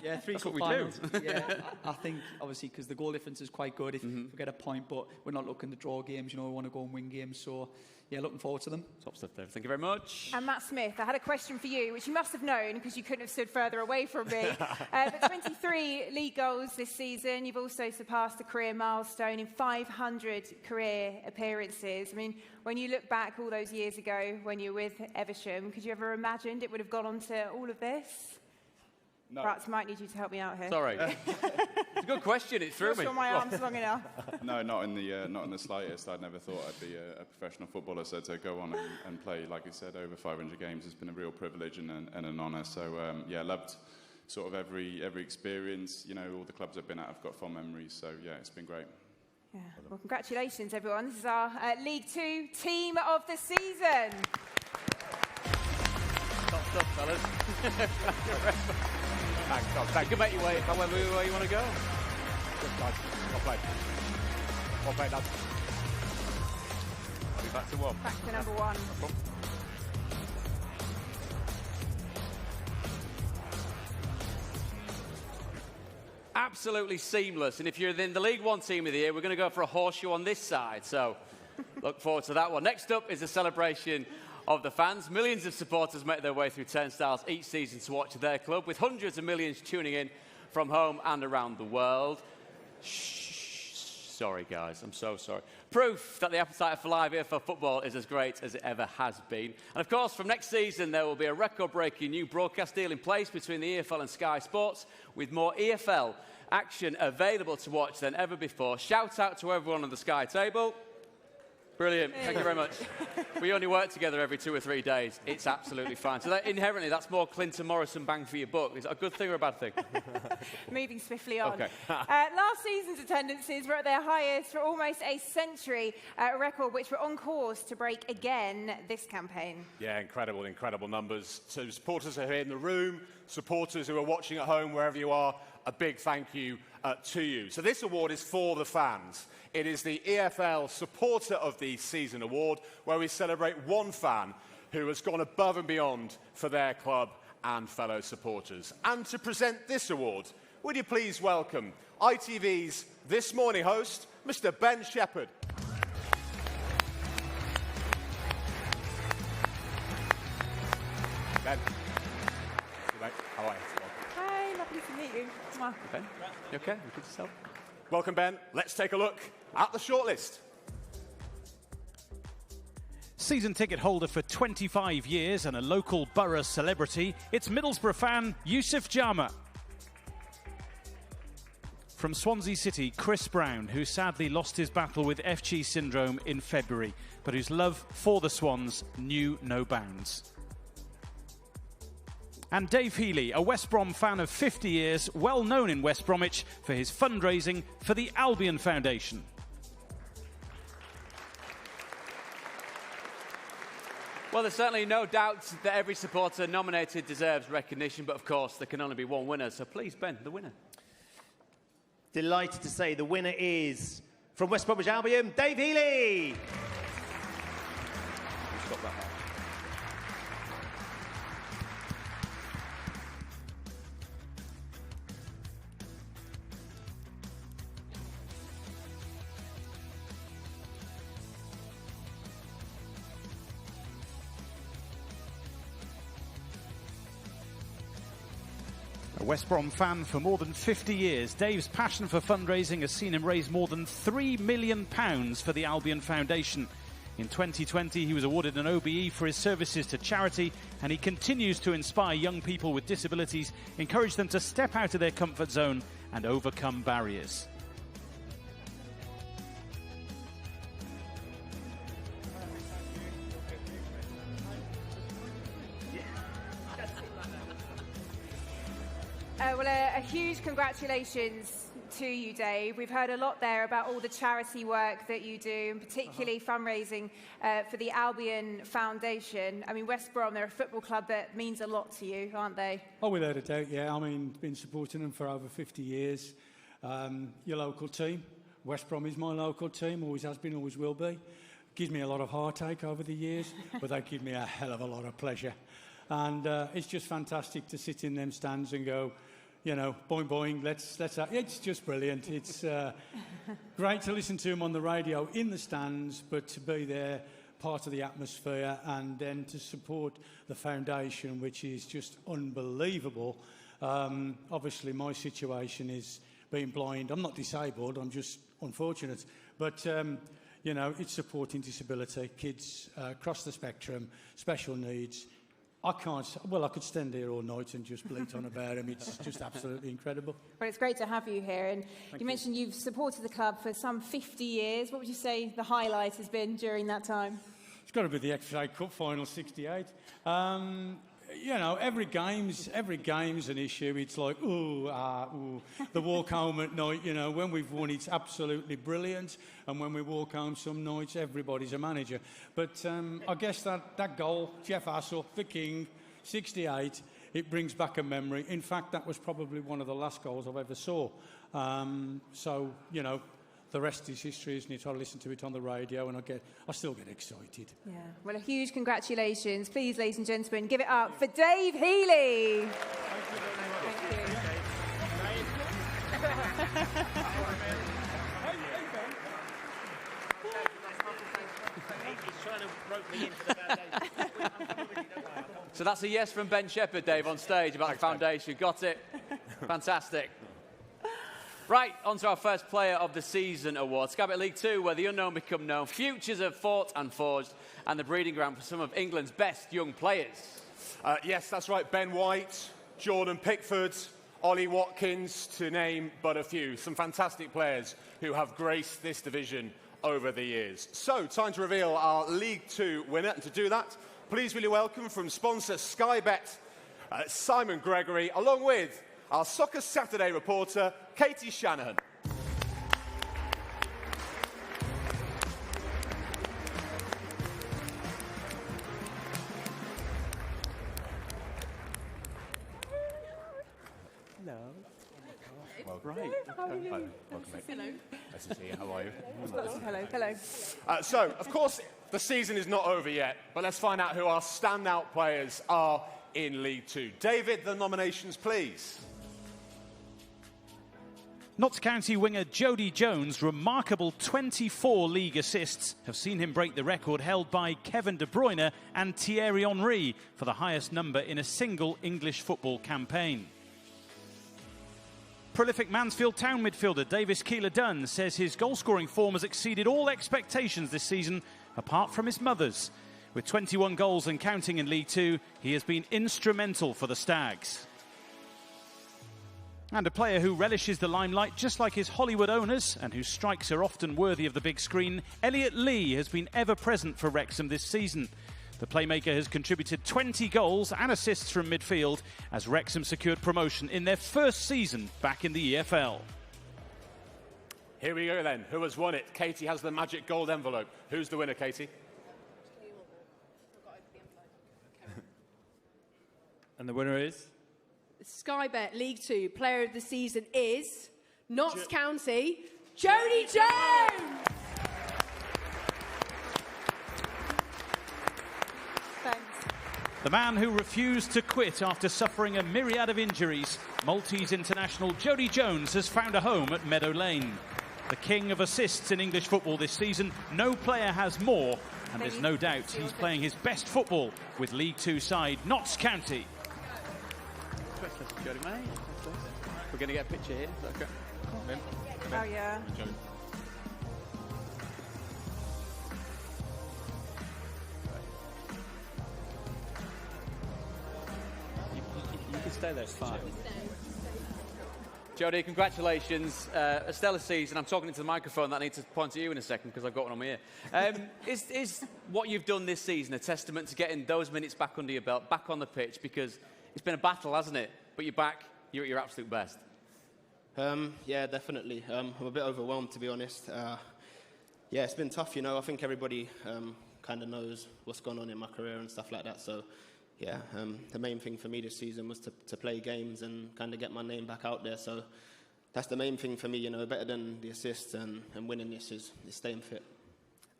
Yeah, 3 cup finals. Yeah, I think obviously because the goal difference is quite good if we get a point, but we're not looking to draw games. You know, we want to go and win games. So yeah, looking forward to them. Top stuff there. Thank you very much. And Matt Smith, I had a question for you, which you must have known because you couldn't have stood further away from me. But 23 league goals this season. You've also surpassed the career milestone in 500 career appearances. I mean, when you look back all those years ago when you were with Eversham, could you ever imagined it would have gone on to all of this? No. Perhaps I might need you to help me out here. Sorry. It's a good question. It threw me. Not sure my arm's long enough. No, not in the slightest. I'd never thought I'd be a professional footballer. So to go on and play, like you said, over 500 games has been a real privilege and an honour. So yeah, loved sort of every experience. You know, all the clubs I've been at, I've got fond memories. So yeah, it's been great. Yeah. Well, congratulations, everyone. This is our League Two Team of the Season. stuff, fellas. Thanks, Tom. Thank you. Make your way however way you want to go. Good, guys. Well played. Well played, lads. I'll be back to one. Back to number one. Absolutely seamless. And if you're in the League One team of the year, we're going to go for a horseshoe on this side. So look forward to that one. Next up is a celebration of the fans. Millions of supporters make their way through turnstiles each season to watch their club, with hundreds of millions tuning in from home and around the world. Sorry, guys. I'm so sorry. Proof that the appetite for live EFL football is as great as it ever has been. And of course, from next season, there will be a record-breaking new broadcast deal in place between the EFL and Sky Sports, with more EFL action available to watch than ever before. Shout out to everyone on the Sky table. Brilliant. Thank you very much. We only work together every 2 or 3 days. It's absolutely fine. So inherently, that's more Clinton Morrison bang for your buck. Is that a good thing or a bad thing? Moving swiftly on. Okay. Last season's attendances were at their highest for almost a century, a record which we're on course to break again this campaign. Yeah, incredible numbers. So supporters who are here in the room, supporters who are watching at home, wherever you are, a big thank you to you. So this award is for the fans. It is the EFL Supporter of the Season Award, where we celebrate one fan who has gone above and beyond for their club and fellow supporters. And to present this award, would you please welcome ITV's This Morning host, Mr. Ben Shepherd. Ben. How are you? Hi, lovely to meet you. Ben, you okay? You good yourself? Welcome, Ben. Let's take a look at the shortlist. Season ticket holder for 25 years and a local borough celebrity, it's Middlesbrough fan Yusuf Jama. From Swansea City, Chris Brown, who sadly lost his battle with FG syndrome in February, but whose love for the Swans knew no bounds. And Dave Healy, a West Brom fan of 50 years, well known in West Bromwich for his fundraising for the Albion Foundation. Well, there's certainly no doubt that every supporter nominated deserves recognition, but of course there can only be one winner. So please, Ben, the winner. Delighted to say the winner is, from West Bromwich Albion, Dave Healy. Stop that. A West Brom fan for more than 50 years, Dave's passion for fundraising has seen him raise more than £3 million for the Albion Foundation. In 2020, he was awarded an OBE for his services to charity, and he continues to inspire young people with disabilities, encourage them to step out of their comfort zone and overcome barriers. Well, a huge congratulations to you, Dave. We've heard a lot there about all the charity work that you do, and particularly fundraising for the Albion Foundation. I mean, West Brom, they're a football club that means a lot to you, aren't they? Oh, without a doubt, yeah. I mean, been supporting them for over 50 years. Your local team, West Brom is my local team, always has been, always will be. Gives me a lot of heartache over the years, but they give me a hell of a lot of pleasure. And it's just fantastic to sit in them stands and go, you know, boing, boing, let's it's just brilliant. It's great to listen to them on the radio in the stands, but to be there, part of the atmosphere, and then to support the foundation, which is just unbelievable. Obviously, my situation is being blind. I'm not disabled, I'm just unfortunate. But, you know, it's supporting disability, kids across the spectrum, special needs. I could stand here all night and just bleat on about them. It's just absolutely incredible. Well, it's great to have you here. And you mentioned you've supported the club for some 50 years. What would you say the highlight has been during that time? It's got to be the FA Cup final, 68. You know, every game's an issue. It's like, the walk home at night, you know, when we've won, it's absolutely brilliant. And when we walk home some nights, everybody's a manager. But I guess that goal, Jeff Hassel, the king, 68, it brings back a memory. In fact, that was probably one of the last goals I've ever saw. So, you know, the rest is history, isn't it? I listen to it on the radio and I still get excited. Yeah. Well, a huge congratulations. Please, ladies and gentlemen, give it up for Dave Healy. So that's a yes from Ben Shepherd, Dave, on stage about the foundation. Got it? Fantastic. Right, on to our first Player of the Season award. Sky Bet League 2, where the unknown become known. Futures are fought and forged, and the breeding ground for some of England's best young players. Yes, that's right. Ben White, Jordan Pickford, Ollie Watkins, to name but a few. Some fantastic players who have graced this division over the years. So, time to reveal our League 2 winner. And to do that, please really welcome from sponsor Sky Bet, Simon Gregory, along with our Soccer Saturday reporter, Katie Shanahan. Hello. Well, right. How are you? Hi. Welcome, mate. Hello. Nice to see you. How are you? Hello, hello. So, of course, the season is not over yet, but let's find out who our standout players are in League 2. David, the nominations, please. Notts County winger Jody Jones' remarkable 24 league assists have seen him break the record held by Kevin De Bruyne and Thierry Henry for the highest number in a single English football campaign. Prolific Mansfield Town midfielder Davis Keeler-Dunn says his goal-scoring form has exceeded all expectations this season, apart from his mother's. With 21 goals and counting in League 2, he has been instrumental for the Stags. And a player who relishes the limelight just like his Hollywood owners and whose strikes are often worthy of the big screen, Elliot Lee has been ever present for Wrexham this season. The playmaker has contributed 20 goals and assists from midfield as Wrexham secured promotion in their first season back in the EFL. Here we go then. Who has won it? Katie has the magic gold envelope. Who's the winner, Katie? And the winner is? Sky Bet League 2 Player of the Season is Notts County, Jody Jones! Thanks. The man who refused to quit after suffering a myriad of injuries, Maltese international Jody Jones has found a home at Meadow Lane. The king of assists in English football this season, no player has more, and there's no doubt he's playing his best football with League 2 side Notts County. Jody, mate. We're going to get a picture here. Is that okay? Come in. Oh, yeah. You can stay there, it's fine. Jody, congratulations. A stellar season. I'm talking into the microphone that I need to point to you in a second because I've got one on my ear. Is what you've done this season a testament to getting those minutes back under your belt, back on the pitch? Because it's been a battle, hasn't it? But you're back, you're at your absolute best. Yeah, definitely. I'm a bit overwhelmed, to be honest. Yeah, it's been tough, you know. I think everybody kind of knows what's gone on in my career and stuff like that. So, yeah, the main thing for me this season was to play games and kind of get my name back out there. So that's the main thing for me, you know. Better than the assists and winning this is staying fit.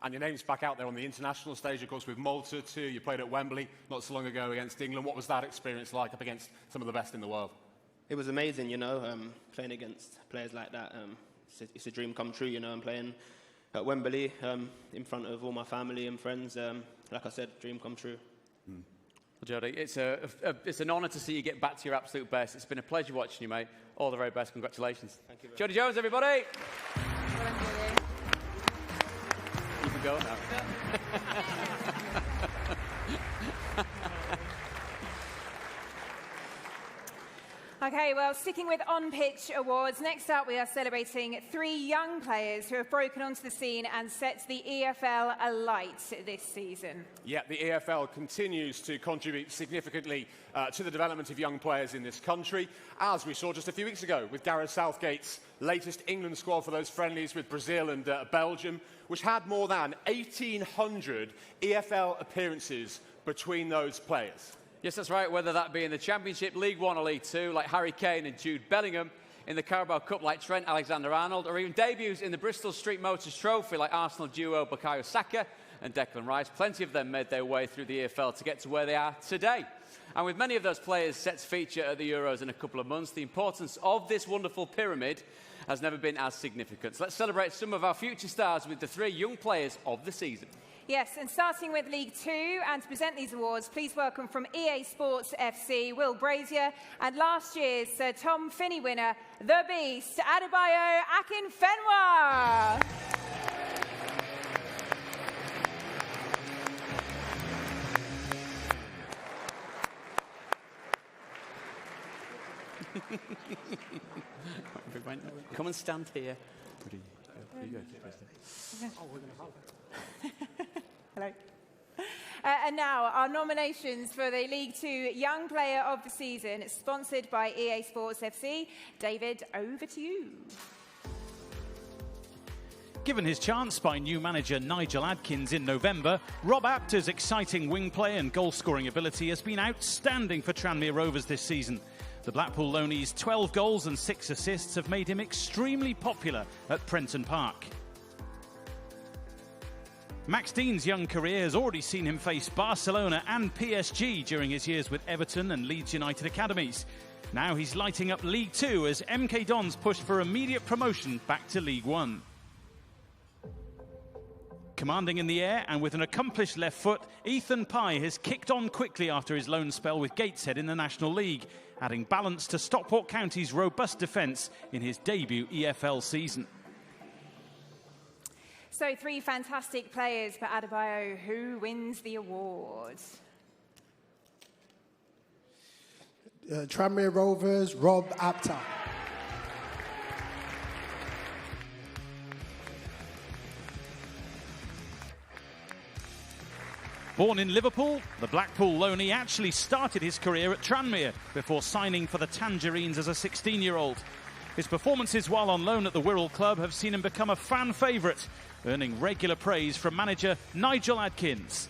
And your name's back out there on the international stage, of course, with Malta too. You played at Wembley not so long ago against England. What was that experience like up against some of the best in the world? It was amazing, you know, playing against players like that. It's a dream come true, you know. I'm playing at Wembley in front of all my family and friends. Like I said, dream come true. Well, Jody, it's an honour to see you get back to your absolute best. It's been a pleasure watching you, mate. All the very best. Congratulations. Thank you. Jody Jones, everybody. You can go now. Okay, well, sticking with on-pitch awards, next up we are celebrating 3 young players who have broken onto the scene and set the EFL alight this season. Yeah, the EFL continues to contribute significantly to the development of young players in this country, as we saw just a few weeks ago with Gareth Southgate's latest England squad for those friendlies with Brazil and Belgium, which had more than 1,800 EFL appearances between those players. Yes, that's right, whether that be in the Championship, League One or League Two, like Harry Kane and Jude Bellingham, in the Carabao Cup like Trent Alexander-Arnold, or even debuts in the Bristol Street Motors Trophy like Arsenal duo Bukayo Saka and Declan Rice. Plenty of them made their way through the EFL to get to where they are today. And with many of those players set to feature at the Euros in a couple of months, the importance of this wonderful pyramid has never been as significant. So let's celebrate some of our future stars with the 3 young players of the season. Yes, and starting with League Two, and to present these awards, please welcome from EA Sports FC, Will Brazier, and last year's Sir Tom Finney winner, the Beast, Adebayo Akinfenwa. Come and stand here. Hello. And now, our nominations for the League Two Young Player of the Season, sponsored by EA Sports FC. David, over to you. Given his chance by new manager Nigel Adkins in November, Rob Apter's exciting wing play and goal-scoring ability has been outstanding for Tranmere Rovers this season. The Blackpool loanee's 12 goals and 6 assists have made him extremely popular at Prenton Park. Max Dean's young career has already seen him face Barcelona and PSG during his years with Everton and Leeds United academies. Now he's lighting up League Two as MK Dons push for immediate promotion back to League One. Commanding in the air and with an accomplished left foot, Ethan Pye has kicked on quickly after his loan spell with Gateshead in the National League, adding balance to Stockport County's robust defence in his debut EFL season. So 3 fantastic players for Adebayo. Who wins the award? Tranmere Rovers, Rob Apter. Born in Liverpool, the Blackpool loanee actually started his career at Tranmere before signing for the Tangerines as a 16-year-old. His performances while on loan at the Wirral club have seen him become a fan favourite, earning regular praise from manager Nigel Adkins.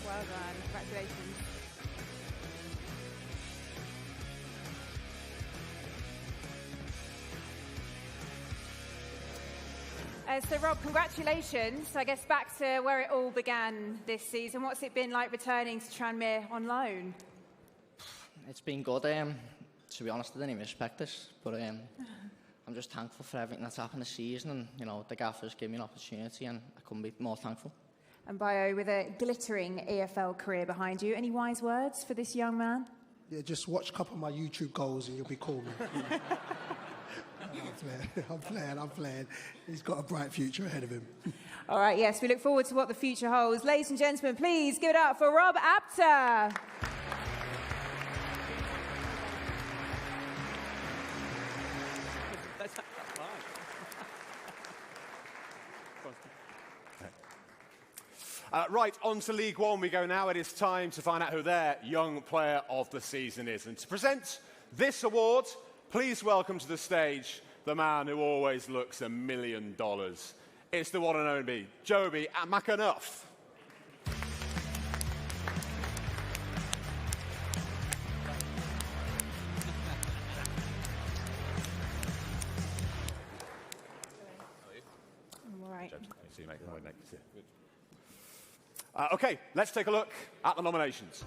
Well done, congratulations. So Rob, congratulations. I guess back to where it all began this season. What's it been like returning to Tranmere on loan? It's been good. To be honest, I didn't even expect this, but I'm just thankful for everything that's happened this season, and you know the gaffers gave me an opportunity, and I couldn't be more thankful. And Bio, with a glittering EFL career behind you, any wise words for this young man? Yeah, just watch a couple of my YouTube goals and you'll be cool, man. I'm playing. He's got a bright future ahead of him. All right, yes, we look forward to what the future holds. Ladies and gentlemen, please give it up for Rob Apter. Right, on to League One we go now. It is time to find out who their young player of the season is. And to present this award, please welcome to the stage the man who always looks $1 million. It's the one and only Joby McAnuff. All right. OK, let's take a look at the nominations.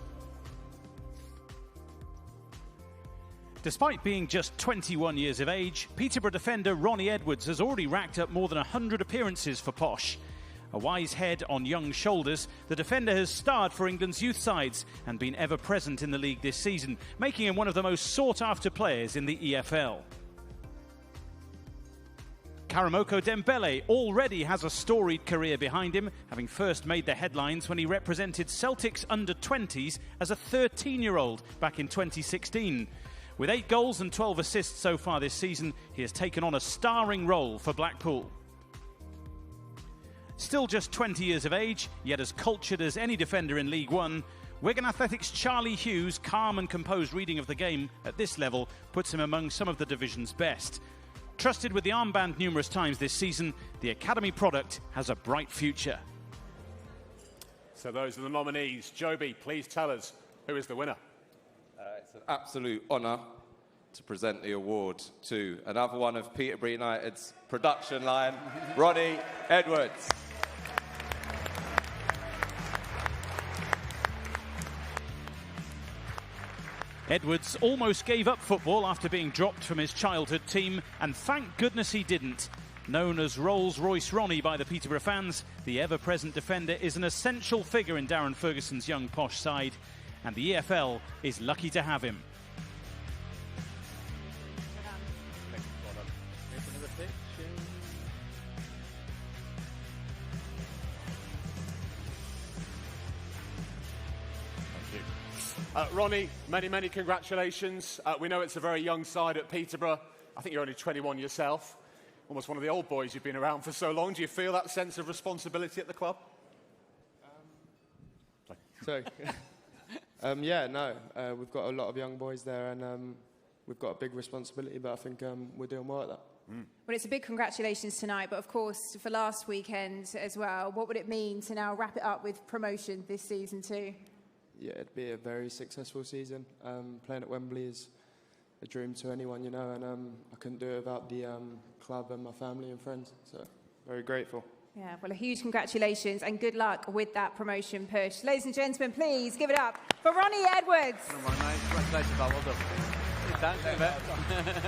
Despite being just 21 years of age, Peterborough defender Ronnie Edwards has already racked up more than 100 appearances for Posh. A wise head on young shoulders, the defender has starred for England's youth sides and been ever present in the league this season, making him one of the most sought-after players in the EFL. Karamoko Dembele already has a storied career behind him, having first made the headlines when he represented Celtic's under-20s as a 13-year-old back in 2016. With 8 goals and 12 assists so far this season, he has taken on a starring role for Blackpool. Still just 20 years of age, yet as cultured as any defender in League One, Wigan Athletic's Charlie Hughes' calm and composed reading of the game at this level puts him among some of the division's best. Trusted with the armband numerous times this season, the Academy product has a bright future. So those are the nominees. Joby, please tell us who is the winner. It's an absolute honour to present the award to another one of Peterborough United's production line, Ronnie Edwards. Edwards almost gave up football after being dropped from his childhood team, and thank goodness he didn't. Known as Rolls-Royce Ronnie by the Peterborough fans, the ever-present defender is an essential figure in Darren Ferguson's young posh side, and the EFL is lucky to have him. Ronnie, many congratulations. We know it's a very young side at Peterborough. I think you're only 21 yourself. Almost one of the old boys. You've been around for so long. Do you feel that sense of responsibility at the club? Yeah, no. We've got a lot of young boys there, and we've got a big responsibility, but I think we're doing well at that. Well, it's a big congratulations tonight, but of course, for last weekend as well, what would it mean to now wrap it up with promotion this season too? Yeah, it'd be a very successful season. Playing at Wembley is a dream to anyone, you know, and I couldn't do it without the club and my family and friends, so very grateful. Yeah, well, a huge congratulations and good luck with that promotion push. Ladies and gentlemen, please give it up for Ronnie Edwards. Congratulations, pal. Well done. Thanks,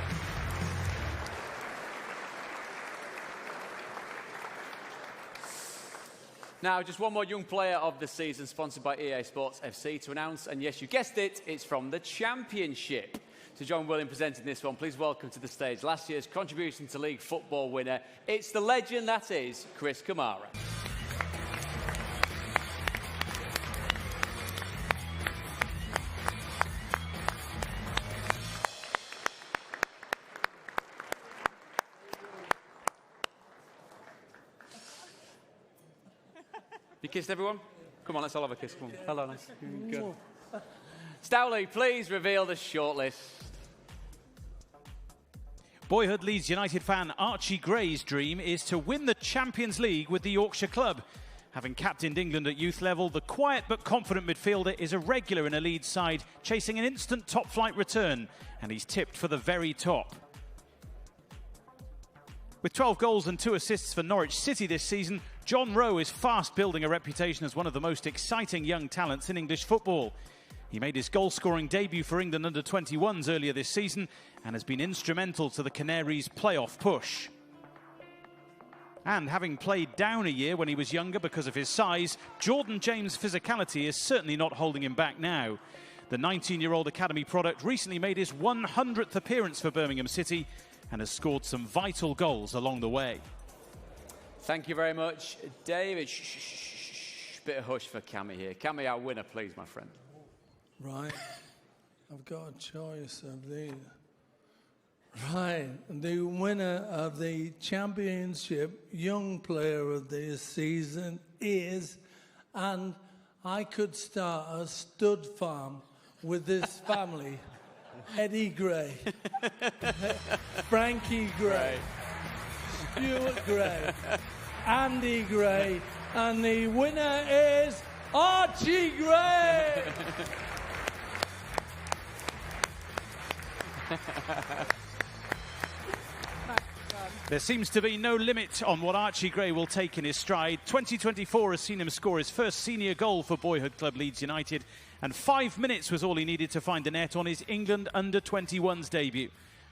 Now, just one more young player of the season, sponsored by EA Sports FC, to announce. And yes, you guessed it, it's from the Championship. So John William presenting this one. Please welcome to the stage last year's contribution to league football winner. It's the legend that is Chris Kamara. You kissed everyone? Come on, let's all have a kiss. Come on. Hello, nice. Good. Stowley, please reveal the shortlist. Boyhood Leeds United fan Archie Gray's dream is to win the Champions League with the Yorkshire club. Having captained England at youth level, the quiet but confident midfielder is a regular in a Leeds side, chasing an instant top-flight return, and he's tipped for the very top. With 12 goals and 2 assists for Norwich City this season, John Rowe is fast building a reputation as one of the most exciting young talents in English football. He made his goal-scoring debut for England under-21s earlier this season and has been instrumental to the Canaries' playoff push. And having played down a year when he was younger because of his size, Jordan James' physicality is certainly not holding him back now. The 19-year-old Academy product recently made his 100th appearance for Birmingham City and has scored some vital goals along the way. Thank you very much, David. Bit of hush for Cammy here. Cammy, our winner, please, my friend. Right. I've got a choice of these. Right. The winner of the Championship Young Player of this season is, and I could start a stud farm with this family. Eddie Gray, Frankie Gray, Stuart Gray, Andy Gray, and the winner is Archie Gray! There seems to be no limit on what Archie Gray will take in his stride. 2024 has seen him score his first senior goal for boyhood club Leeds United, and 5 minutes was all he needed to find the net on his England under-21s debut.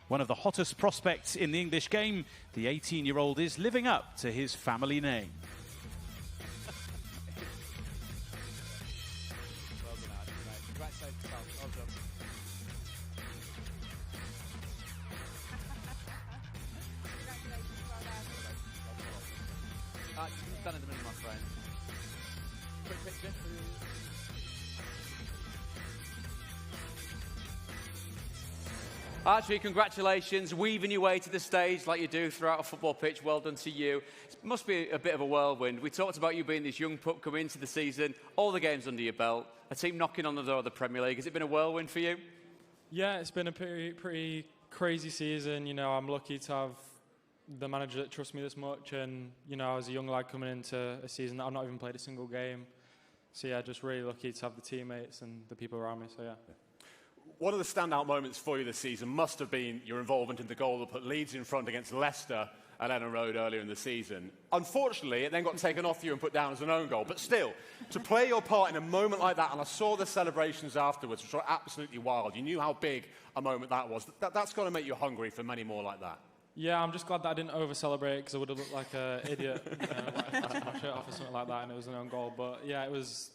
One of the hottest prospects in the English game, the 18-year-old is living up to his family name. Stand in the middle, my friend. Quick picture. Archie, congratulations, weaving your way to the stage like you do throughout a football pitch. Well done to you. It must be a bit of a whirlwind. We talked about you being this young pup coming into the season, all the games under your belt, a team knocking on the door of the Premier League. Has it been a whirlwind for you? Yeah, it's been a pretty crazy season. You know, I'm lucky to have the manager that trusts me this much, and you know, I was a young lad coming into a season that I've not even played a single game. So yeah, just really lucky to have the teammates and the people around me. So yeah. One of the standout moments for you this season must have been your involvement in the goal that put Leeds in front against Leicester at Ellen Road earlier in the season. Unfortunately, it then got taken off you and put down as an own goal. But still, to play your part in a moment like that, and I saw the celebrations afterwards, which were absolutely wild. You knew how big a moment that was. That's got to make you hungry for many more like that. Yeah, I'm just glad that I didn't over-celebrate because I would have looked like an idiot if I took my shirt off or something like that and it was an own goal. But yeah, it was,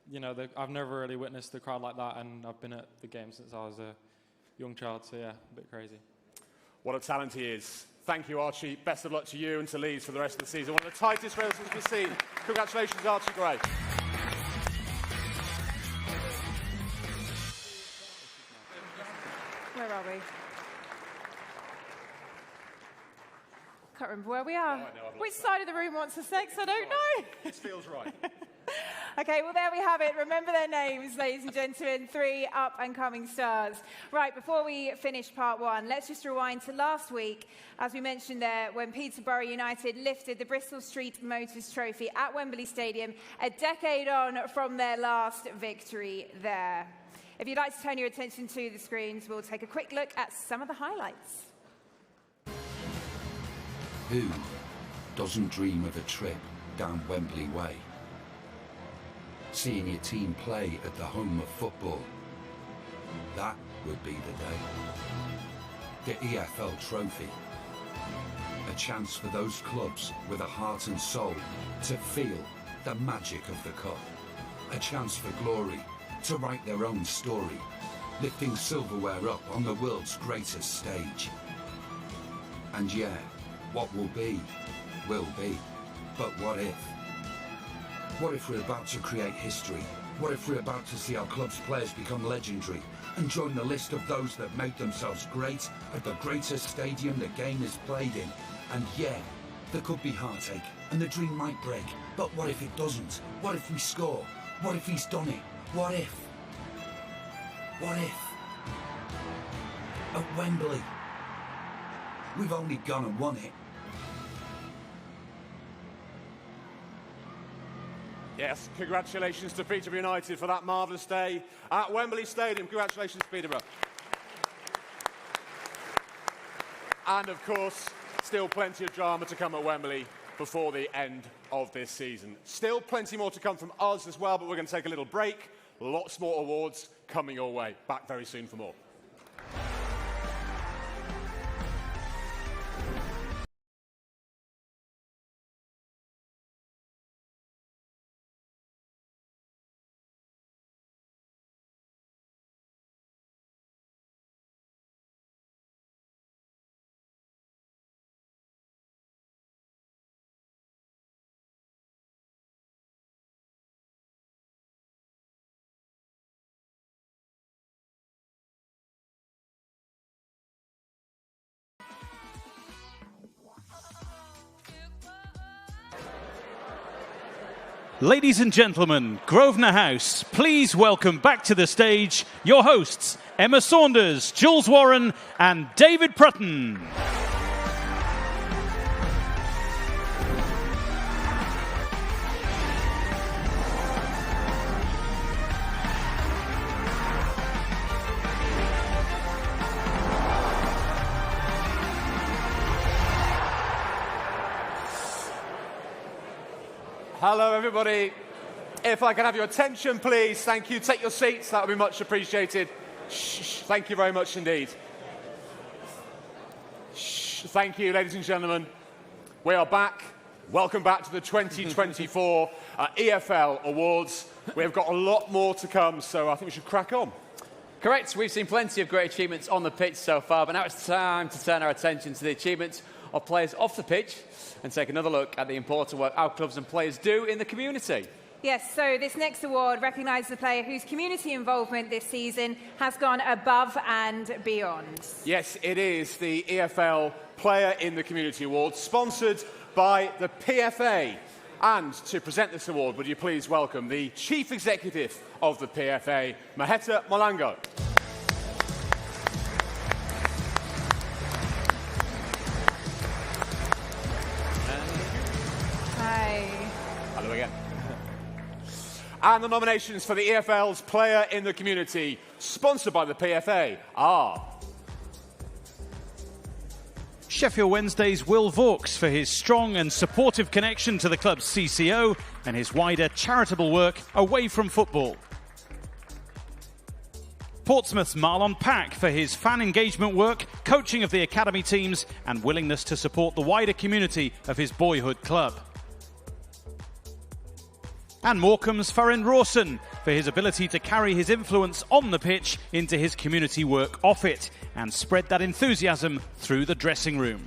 you know, I've never really witnessed the crowd like that, and I've been at the game since I was a young child, so yeah, a bit crazy. What a talent he is. Thank you, Archie. Best of luck to you and to Leeds for the rest of the season. One of the tightest races we've seen. Congratulations, Archie Gray. Where are we? Can't remember where we are. Which side of the room wants a sex? I don't know. This feels right. Okay, well, there we have it. Remember their names, ladies and gentlemen, 3 up-and-coming stars. Right, before we finish part 1, let's just rewind to last week, as we mentioned there, when Peterborough United lifted the Bristol Street Motors Trophy at Wembley Stadium, a decade on from their last victory there. If you'd like to turn your attention to the screens, we'll take a quick look at some of the highlights. Who doesn't dream of a trip down Wembley Way? Seeing your team play at the home of football, that would be the day. The EFL Trophy, a chance for those clubs with a heart and soul to feel the magic of the cup, a chance for glory to write their own story, lifting silverware up on the world's greatest stage. And yeah, what will be, but what if? What if we're about to create history? What if we're about to see our club's players become legendary and join the list of those that made themselves great at the greatest stadium the game is played in? And yeah, there could be heartache and the dream might break, but what if it doesn't? What if we score? What if he's done it? What if? What if? At Wembley, we've only gone and won it. Yes, congratulations to Peterborough United for that marvellous day at Wembley Stadium. Congratulations to Peterborough. And of course, still plenty of drama to come at Wembley before the end of this season. Still plenty more to come from us as well, but we're going to take a little break. Lots more awards coming your way. Back very soon for more. Ladies and gentlemen, Grosvenor House, please welcome back to the stage your hosts, Emma Saunders, Jules Warren and David Prutton. Hello, everybody. If I can have your attention, please. Thank you. Take your seats. That would be much appreciated. Shh. Thank you very much indeed. Shh. Thank you, ladies and gentlemen. We are back. Welcome back to the 2024 EFL Awards. We have got a lot more to come, so I think we should crack on. Correct. We've seen plenty of great achievements on the pitch so far, but now it's time to turn our attention to the achievements of players off the pitch and take another look at the important work our clubs and players do in the community. Yes, so this next award recognises a player whose community involvement this season has gone above and beyond. Yes, it is the EFL Player in the Community Award, sponsored by the PFA. And to present this award, would you please welcome the Chief Executive of the PFA, Maheta Molango. Hello again. And the nominations for the EFL's Player in the Community, sponsored by the PFA, are... Sheffield Wednesday's Will Vaux for his strong and supportive connection to the club's CCO and his wider charitable work away from football. Portsmouth's Marlon Pack for his fan engagement work, coaching of the academy teams and willingness to support the wider community of his boyhood club. And Morecambe's Farren Rawson for his ability to carry his influence on the pitch into his community work off it and spread that enthusiasm through the dressing room.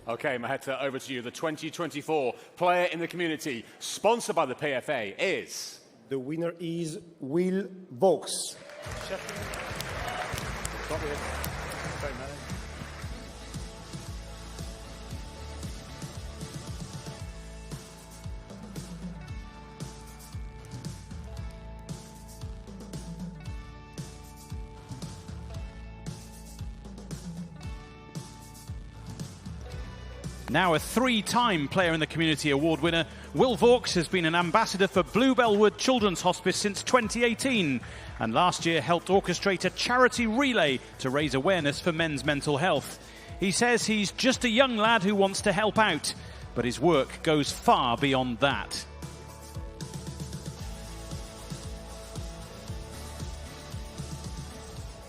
OK, Maheta, over to you. The 2024 Player in the Community, sponsored by the PFA, is... The winner is Will Vaux. Now a three-time Player in the Community Award winner, Will Vaux has been an ambassador for Bluebellwood Children's Hospice since 2018 and last year helped orchestrate a charity relay to raise awareness for men's mental health. He says he's just a young lad who wants to help out, but his work goes far beyond that.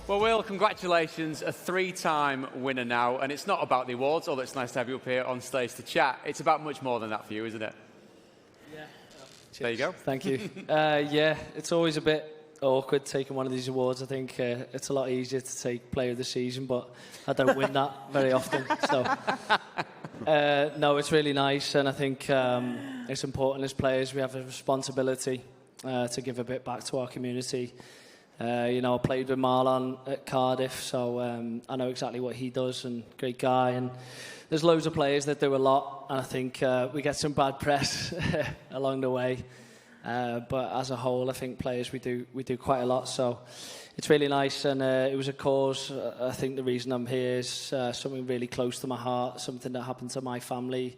Well, Will, congratulations, a three-time winner now. And it's not about the awards, although it's nice to have you up here on stage to chat. It's about much more than that for you, isn't it? Yeah. There you go. Thank you. Yeah, it's always a bit awkward taking one of these awards. I think it's a lot easier to take Player of the Season, but I don't win that very often. So, no, it's really nice. And I think it's important as players we have a responsibility to give a bit back to our community. You know, I played with Marlon at Cardiff, so I know exactly what he does, and great guy. And there's loads of players that do a lot, and I think we get some bad press along the way. But as a whole, I think players we do quite a lot. So it's really nice, and it was a cause. I think the reason I'm here is something really close to my heart, something that happened to my family.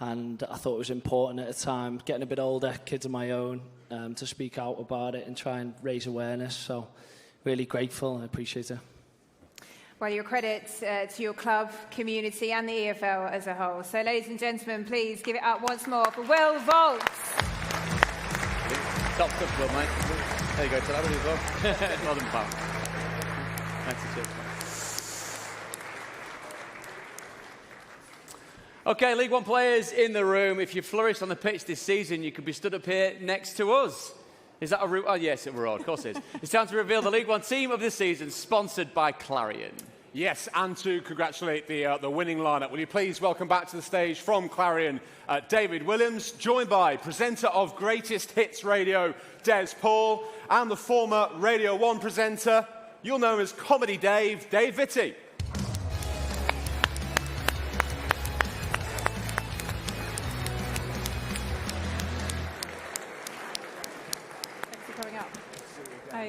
And I thought it was important at the time, getting a bit older, kids of my own, to speak out about it and try and raise awareness. So really grateful and appreciate it. Well, your credit to your club, community and the EFL as a whole. So ladies and gentlemen, please give it up once more for Will Vaux. Top stuff, Will, mate. There you go, celebrity as well. Well done, pal. Thanks for it. OK, League One players in the room. If you flourished on the pitch this season, you could be stood up here next to us. Is that a route? Oh, yes, we're on. Of course it is. It's time to reveal the League One team of the season, sponsored by Clarion. Yes, and to congratulate the winning lineup. Will you please welcome back to the stage from Clarion, David Williams, joined by presenter of Greatest Hits Radio, Des Paul, and the former Radio 1 presenter, you'll know as Comedy Dave, Dave Vitti.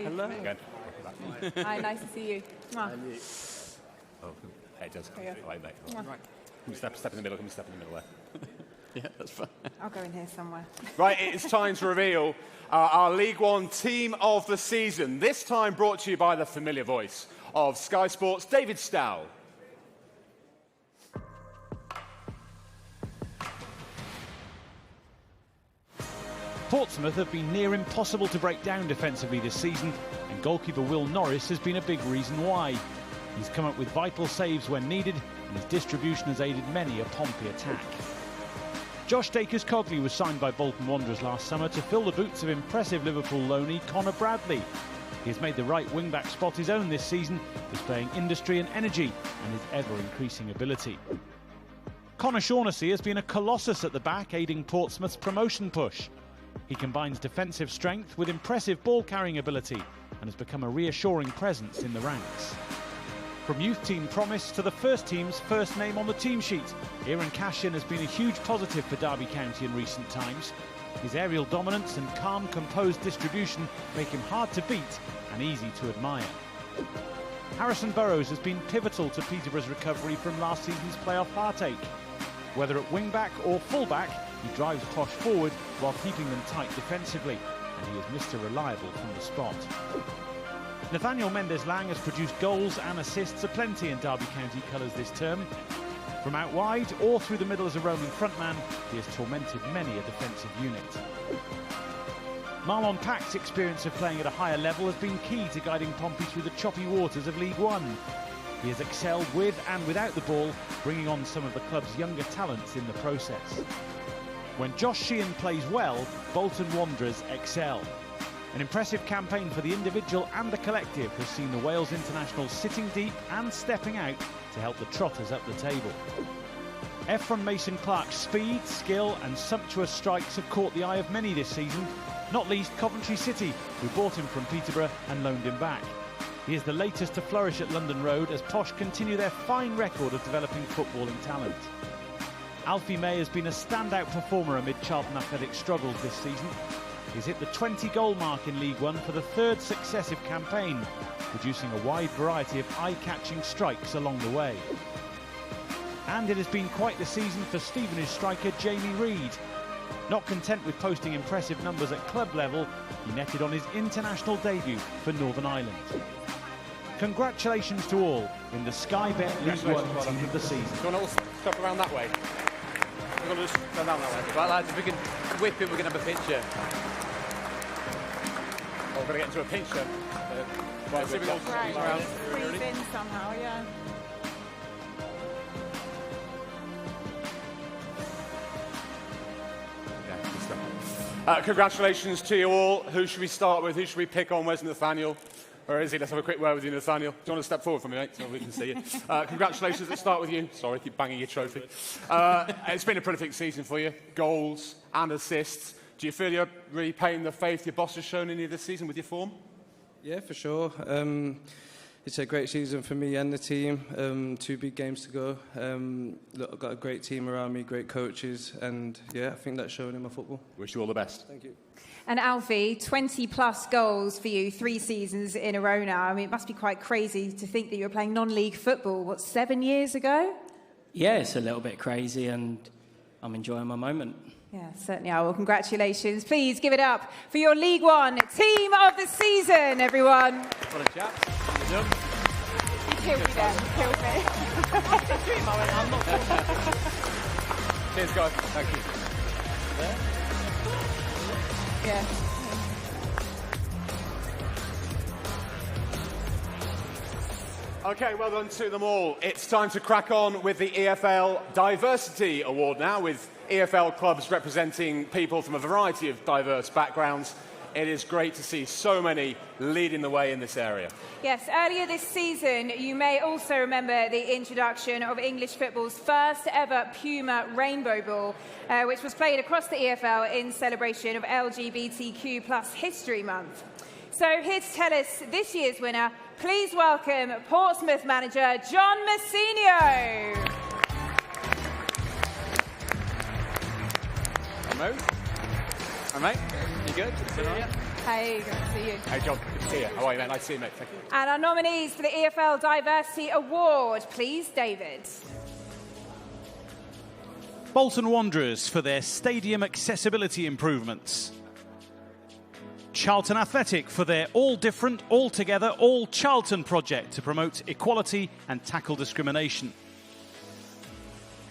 Hello. Good. Hi, nice to see you. Oh, hey, Des. Right, mate. Right. Step in the middle. Come step in the middle there. Yeah, that's fine. I'll go in here somewhere. Right, it's time to reveal our League One team of the season. This time brought to you by the familiar voice of Sky Sports, David Stow. Portsmouth have been near impossible to break down defensively this season, and goalkeeper Will Norris has been a big reason why. He's come up with vital saves when needed, and his distribution has aided many a Pompey attack. Josh Dakers-Cogley was signed by Bolton Wanderers last summer to fill the boots of impressive Liverpool loanee Connor Bradley. He has made the right wing-back spot his own this season, displaying industry and energy and his ever-increasing ability. Connor Shaughnessy has been a colossus at the back, aiding Portsmouth's promotion push. He combines defensive strength with impressive ball-carrying ability and has become a reassuring presence in the ranks. From youth team promise to the first team's first name on the team sheet, Aaron Cashin has been a huge positive for Derby County in recent times. His aerial dominance and calm, composed distribution make him hard to beat and easy to admire. Harrison Burrows has been pivotal to Peterborough's recovery from last season's playoff heartache. Whether at wing-back or full-back, he drives Posh forward while keeping them tight defensively, and he is Mr. Reliable from the spot. Nathaniel Mendes-Lang has produced goals and assists aplenty in Derby County colours this term. From out wide or through the middle as a roaming frontman, he has tormented many a defensive unit. Marlon Pack's experience of playing at a higher level has been key to guiding Pompey through the choppy waters of League One. He has excelled with and without the ball, bringing on some of the club's younger talents in the process. When Josh Sheehan plays well, Bolton Wanderers excel. An impressive campaign for the individual and the collective has seen the Wales international sitting deep and stepping out to help the Trotters up the table. Efron Mason-Clark's speed, skill and sumptuous strikes have caught the eye of many this season, not least Coventry City, who bought him from Peterborough and loaned him back. He is the latest to flourish at London Road as Posh continue their fine record of developing footballing talent. Alfie May has been a standout performer amid Charlton Athletic's struggles this season. He's hit the 20-goal mark in League One for the third successive campaign, producing a wide variety of eye-catching strikes along the way. And it has been quite the season for Stevenage striker Jamie Reid. Not content with posting impressive numbers at club level, he netted on his international debut for Northern Ireland. Congratulations to all in the Sky Bet League One team of the season. Do you want to all step around that way? We're going to just go down that way. Right, lads, if we can whip him, we're going to have a picture. Oh, we're going to get into a picture. Right, squeeze in somehow, yeah. Congratulations to you all. Who should we start with? Who should we pick on? Where's Nathaniel? Where is he? Let's have a quick word with you, Nathaniel. Do you want to step forward for me, mate, so we can see you? Congratulations. Let's start with you. Sorry, I keep banging your trophy. It's been a prolific season for you. Goals and assists. Do you feel you're repaying the faith your boss has shown in you this season with your form? Yeah, for sure. It's a great season for me and the team. 2 big games to go. Look, I've got a great team around me, great coaches, and yeah, I think that's shown in my football. Wish you all the best. Thank you. And Alfie, 20-plus goals for you, 3 seasons in a row now. I mean, it must be quite crazy to think that you were playing non-league football, 7 years ago? Yeah, it's a little bit crazy, and I'm enjoying my moment. Yeah, certainly are. Well, congratulations. Please give it up for your League One Team of the Season, everyone. What a chap. You done? You killed me then. You killed me. I'm not Cheers, guys. Thank you. Yeah. OK, well done to them all. It's time to crack on with the EFL Diversity Award now, with EFL clubs representing people from a variety of diverse backgrounds. It is great to see so many leading the way in this area. Yes, earlier this season, you may also remember the introduction of English football's first ever Puma Rainbow Ball, which was played across the EFL in celebration of LGBTQ+ History Month. So here to tell us this year's winner, please welcome Portsmouth manager John Massinio. Hello. Hi, mate. You good? Hey, good to see you. Hey, John. Good to see you. How are you, mate? Nice to see you, mate. Thank you. And our nominees for the EFL Diversity Award, please, David. Bolton Wanderers for their stadium accessibility improvements. Charlton Athletic for their All Different, All Together, All Charlton project to promote equality and tackle discrimination.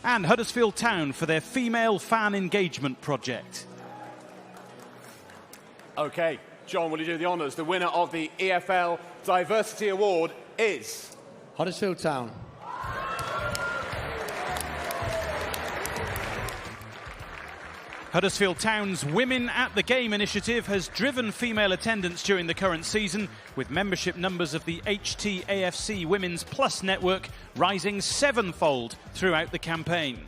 And Huddersfield Town for their Female Fan Engagement project. OK, John, will you do the honours? The winner of the EFL Diversity Award is... Huddersfield Town. Huddersfield Town's Women at the Game initiative has driven female attendance during the current season, with membership numbers of the HTAFC Women's Plus network rising 7-fold throughout the campaign.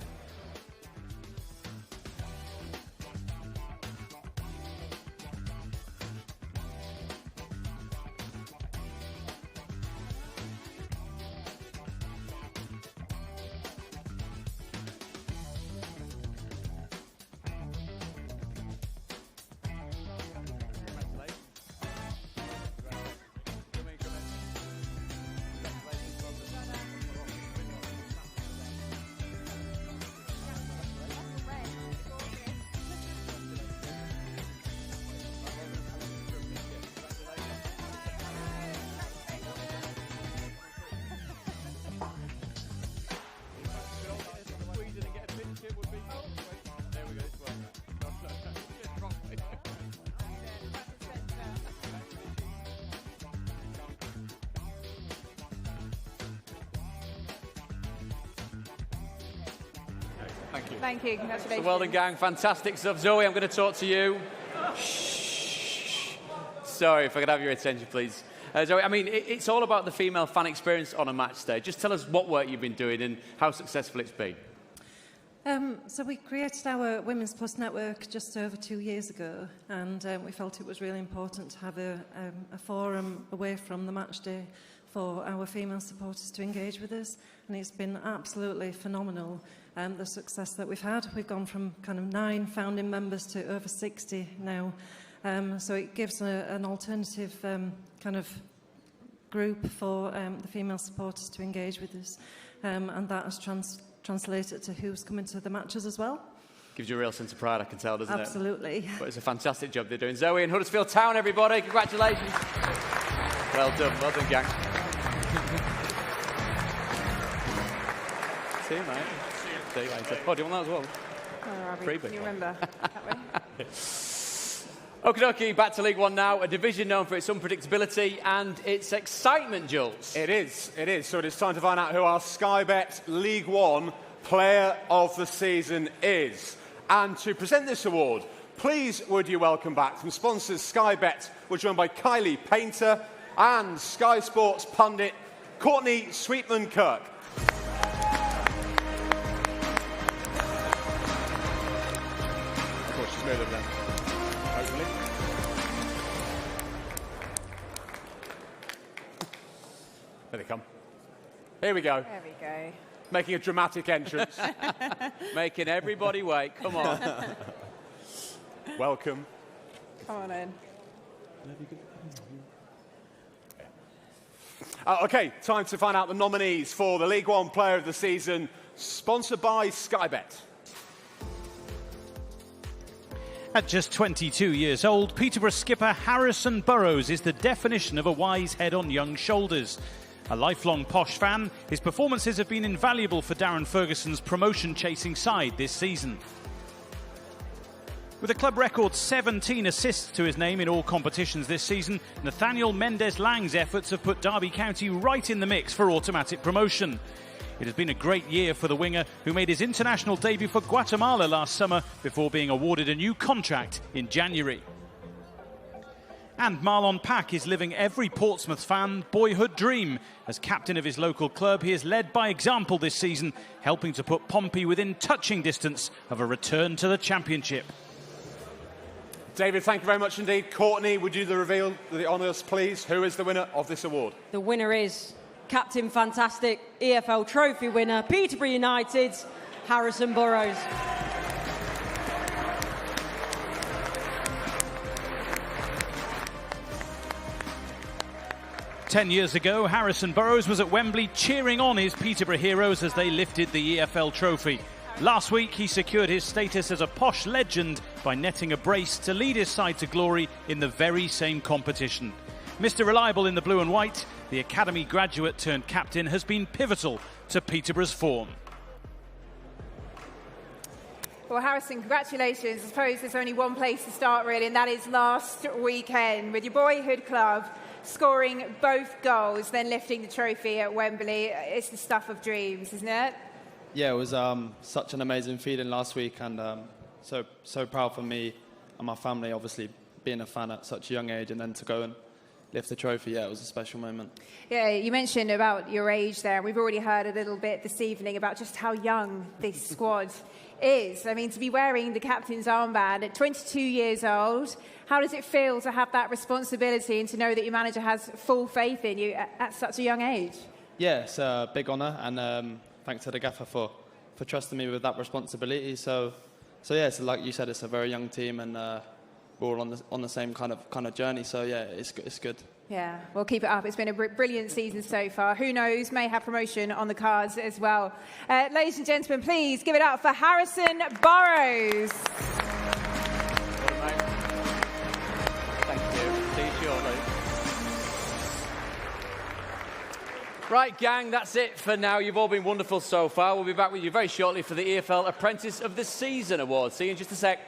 Thank you. Thank you. Congratulations. So well done, gang. Fantastic stuff. Zoe, I'm going to talk to you. Shh. Sorry, if I could have your attention, please. Zoe, I mean, it's all about the female fan experience on a match day. Just tell us what work you've been doing and how successful it's been. So we created our Women's Plus network just over 2 years ago, and we felt it was really important to have a forum away from the match day for our female supporters to engage with us, and it's been absolutely phenomenal, the success that we've had. We've gone from kind of 9 founding members to over 60 now, so it gives an alternative kind of group for the female supporters to engage with us, and that has translated to who's coming to the matches as well. Gives you a real sense of pride, I can tell, doesn't it? Absolutely. But it's a fantastic job they're doing. Zoe in Huddersfield Town, everybody. Congratulations. Well done, gang. See you, mate. See you later. Oh, do you want that as well? Freebie. You remember that way? Okie dokie, back to League One now. A division known for its unpredictability and its excitement, Jules. It is. So it is time to find out who our Sky Bet League One Player of the Season is. And to present this award, please would you welcome back from sponsors Sky Bet, we're joined by Kylie Painter and Sky Sports pundit Courtney Sweetman-Kirk. Of course, she's moved over there. Hopefully. There they come. Here we go. There we go. Making a dramatic entrance. Making everybody wait. Come on. Welcome. Come on in. OK, time to find out the nominees for the League One Player of the Season, sponsored by Sky Bet. At just 22 years old, Peterborough skipper Harrison Burrows is the definition of a wise head on young shoulders. A lifelong Posh fan, his performances have been invaluable for Darren Ferguson's promotion-chasing side this season. With a club record 17 assists to his name in all competitions this season, Nathaniel Mendes-Lang's efforts have put Derby County right in the mix for automatic promotion. It has been a great year for the winger, who made his international debut for Guatemala last summer before being awarded a new contract in January. And Marlon Pack is living every Portsmouth fan boyhood dream. As captain of his local club, he has led by example this season, helping to put Pompey within touching distance of a return to the Championship. David, thank you very much indeed. Courtney, would you reveal the honours, please? Who is the winner of this award? The winner is Captain Fantastic, EFL Trophy winner, Peterborough United, Harrison Burrows. Ten years ago, Harrison Burrows was at Wembley cheering on his Peterborough heroes as they lifted the EFL Trophy. Last week, he secured his status as a Posh legend by netting a brace to lead his side to glory in the very same competition. Mr. Reliable in the blue and white, the academy graduate turned captain, has been pivotal to Peterborough's form. Well, Harrison, congratulations. I suppose there's only one place to start, really, and that is last weekend with your boyhood club scoring both goals, then lifting the trophy at Wembley. It's the stuff of dreams, isn't it? Yeah, it was such an amazing feeling last week, and so proud for me and my family, obviously, being a fan at such a young age, and then to go and lift the trophy. Yeah, it was a special moment. Yeah, you mentioned about your age there. We've already heard a little bit this evening about just how young this squad is. I mean, to be wearing the captain's armband at 22 years old, how does it feel to have that responsibility and to know that your manager has full faith in you at such a young age? Yeah, it's a big honour, and thanks to the gaffer for trusting me with that responsibility. So yeah, so like you said, it's a very young team, and we're all on the same kind of journey. So yeah, it's good. Yeah, well, keep it up. It's been a brilliant season so far. Who knows, may have promotion on the cards as well. Ladies and gentlemen, please give it up for Harrison Burrows. Thank you. See you shortly. Right, gang, that's it for now. You've all been wonderful so far. We'll be back with you very shortly for the EFL Apprentice of the Season Award. See you in just a sec.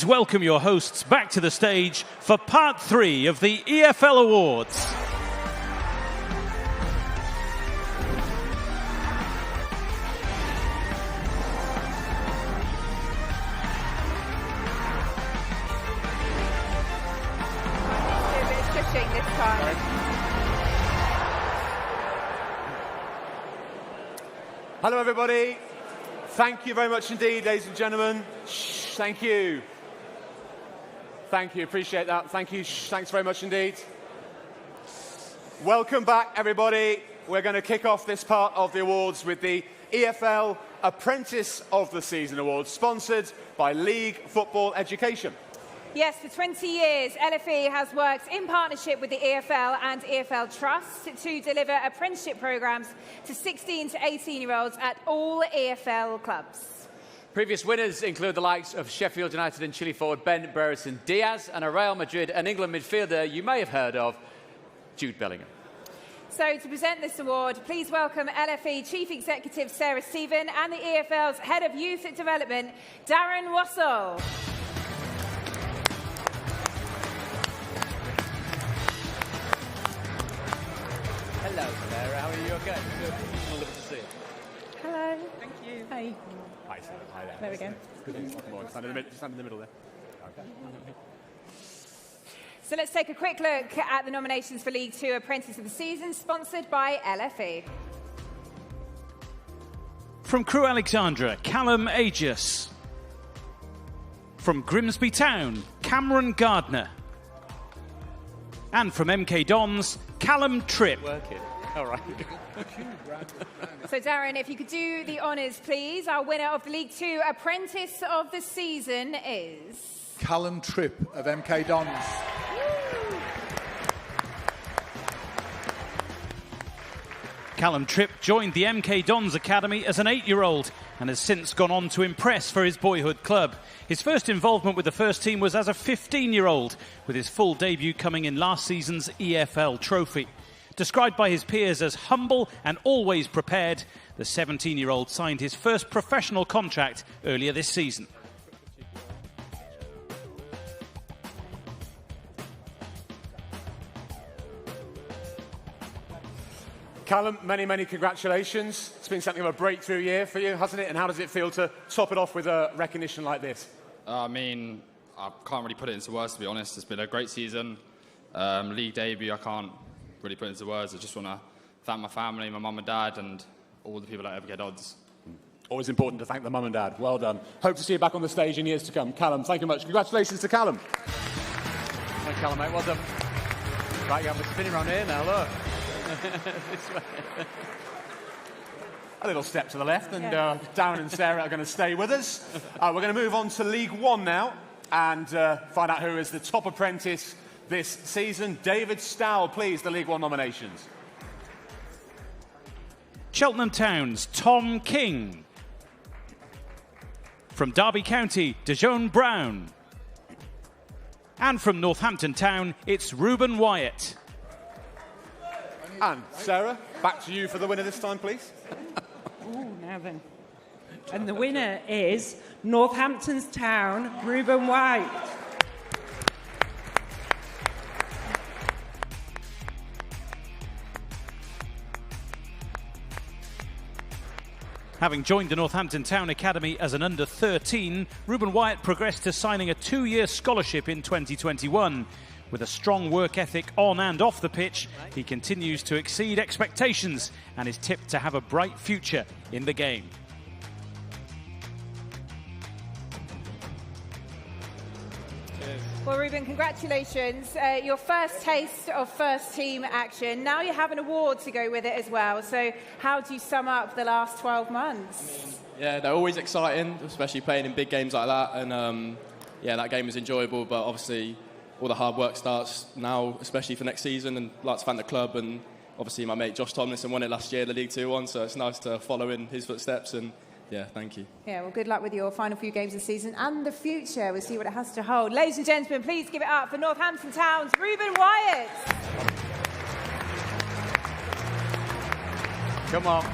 welcome your hosts back to the stage for part 3 of the EFL Awards. This time. Hello, everybody. Thank you very much indeed, ladies and gentlemen. Thank you. Thank you. Appreciate that. Thank you. Thanks very much indeed. Welcome back, everybody. We're going to kick off this part of the awards with the EFL Apprentice of the Season Awards, sponsored by League Football Education. Yes, for 20 years, LFE has worked in partnership with the EFL and EFL Trust to deliver apprenticeship programmes to 16 to 18-year-olds at all EFL clubs. Previous winners include the likes of Sheffield United and Chile forward Ben Brereton Diaz and a Real Madrid and England midfielder you may have heard of, Jude Bellingham. So to present this award, please welcome LFE Chief Executive Sarah Stephen and the EFL's Head of Youth Development, Darren Wassell. Hello, Sarah. How are you? Okay? Good. Lovely to see you. Hello. Thank you. Hi. Hi, Sarah. Hi there. There we go. Good. Stand in the middle there. Okay. So let's take a quick look at the nominations for League 2 Apprentice of the Season, sponsored by LFE. From Crewe Alexandra, Callum Aegis. From Grimsby Town, Cameron Gardner. And from MK Dons, Callum Tripp. Working. All right. So, Darren, if you could do the honours, please. Our winner of the League 2 Apprentice of the Season is... Callum Tripp of MK Dons. Callum Tripp joined the MK Dons Academy as an 8-year-old and has since gone on to impress for his boyhood club. His first involvement with the first team was as a 15-year-old, with his full debut coming in last season's EFL Trophy. Described by his peers as humble and always prepared, the 17-year-old signed his first professional contract earlier this season. Callum, many, many congratulations. It's been something of a breakthrough year for you, hasn't it? And how does it feel to top it off with a recognition like this? I mean, I can't really put it into words, to be honest. It's been a great season. League debut, I can't really put it into words. I just want to thank my family, my mum and dad, and all the people at MK Dons. Always important to thank the mum and dad. Well done. Hope to see you back on the stage in years to come. Callum, thank you much. Congratulations to Callum. Hi, Callum, mate. Well done. Right, you have a spinning around here now, look. This way. A little step to the left, and Darren and Sarah are going to stay with us. We're going to move on to League 1 now and find out who is the top apprentice this season. David Stowell, please, the League 1 nominations. Cheltenham Town's Tom King. From Derby County, DeJohn Brown. And from Northampton Town, it's Reuben Wyatt. And Sarah, back to you for the winner this time, please. Ooh, now then. And the winner is Northampton's Town, Reuben White. Having joined the Northampton Town Academy as an under-13, Reuben Wyatt progressed to signing a 2-year scholarship in 2021. With a strong work ethic on and off the pitch, he continues to exceed expectations and is tipped to have a bright future in the game. Well, Reuben, congratulations. Your first taste of first team action. Now you have an award to go with it as well. So how do you sum up the last 12 months? Yeah, they're always exciting, especially playing in big games like that. And yeah, that game is enjoyable, but obviously all the hard work starts now, especially for next season. And I'd like to thank the club, and obviously my mate Josh Tomlinson won it last year, the League 2 one, so it's nice to follow in his footsteps. And yeah, thank you. Yeah, well, good luck with your final few games this season and the future. We'll see what it has to hold. Ladies and gentlemen, please give it up for Northampton Town's Reuben Wyatt. Come on.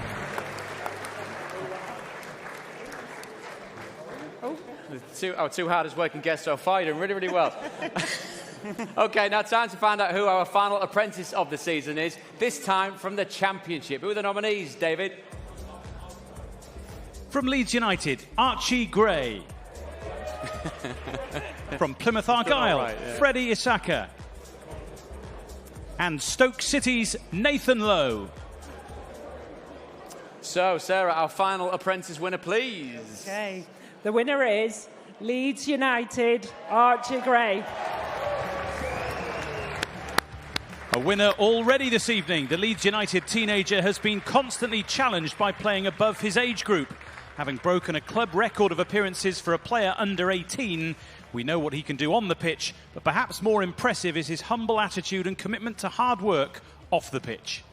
Our two hardest working guests so far, you're doing really, really well. OK, now time to find out who our final apprentice of the season is, this time from the Championship. Who are the nominees, David? From Leeds United, Archie Gray. From Plymouth Argyle, right, yeah. Freddie Isaka. And Stoke City's Nathan Lowe. So, Sarah, our final apprentice winner, please. Okay. The winner is Leeds United, Archie Gray. A winner already this evening. The Leeds United teenager has been constantly challenged by playing above his age group. Having broken a club record of appearances for a player under 18, we know what he can do on the pitch, but perhaps more impressive is his humble attitude and commitment to hard work off the pitch.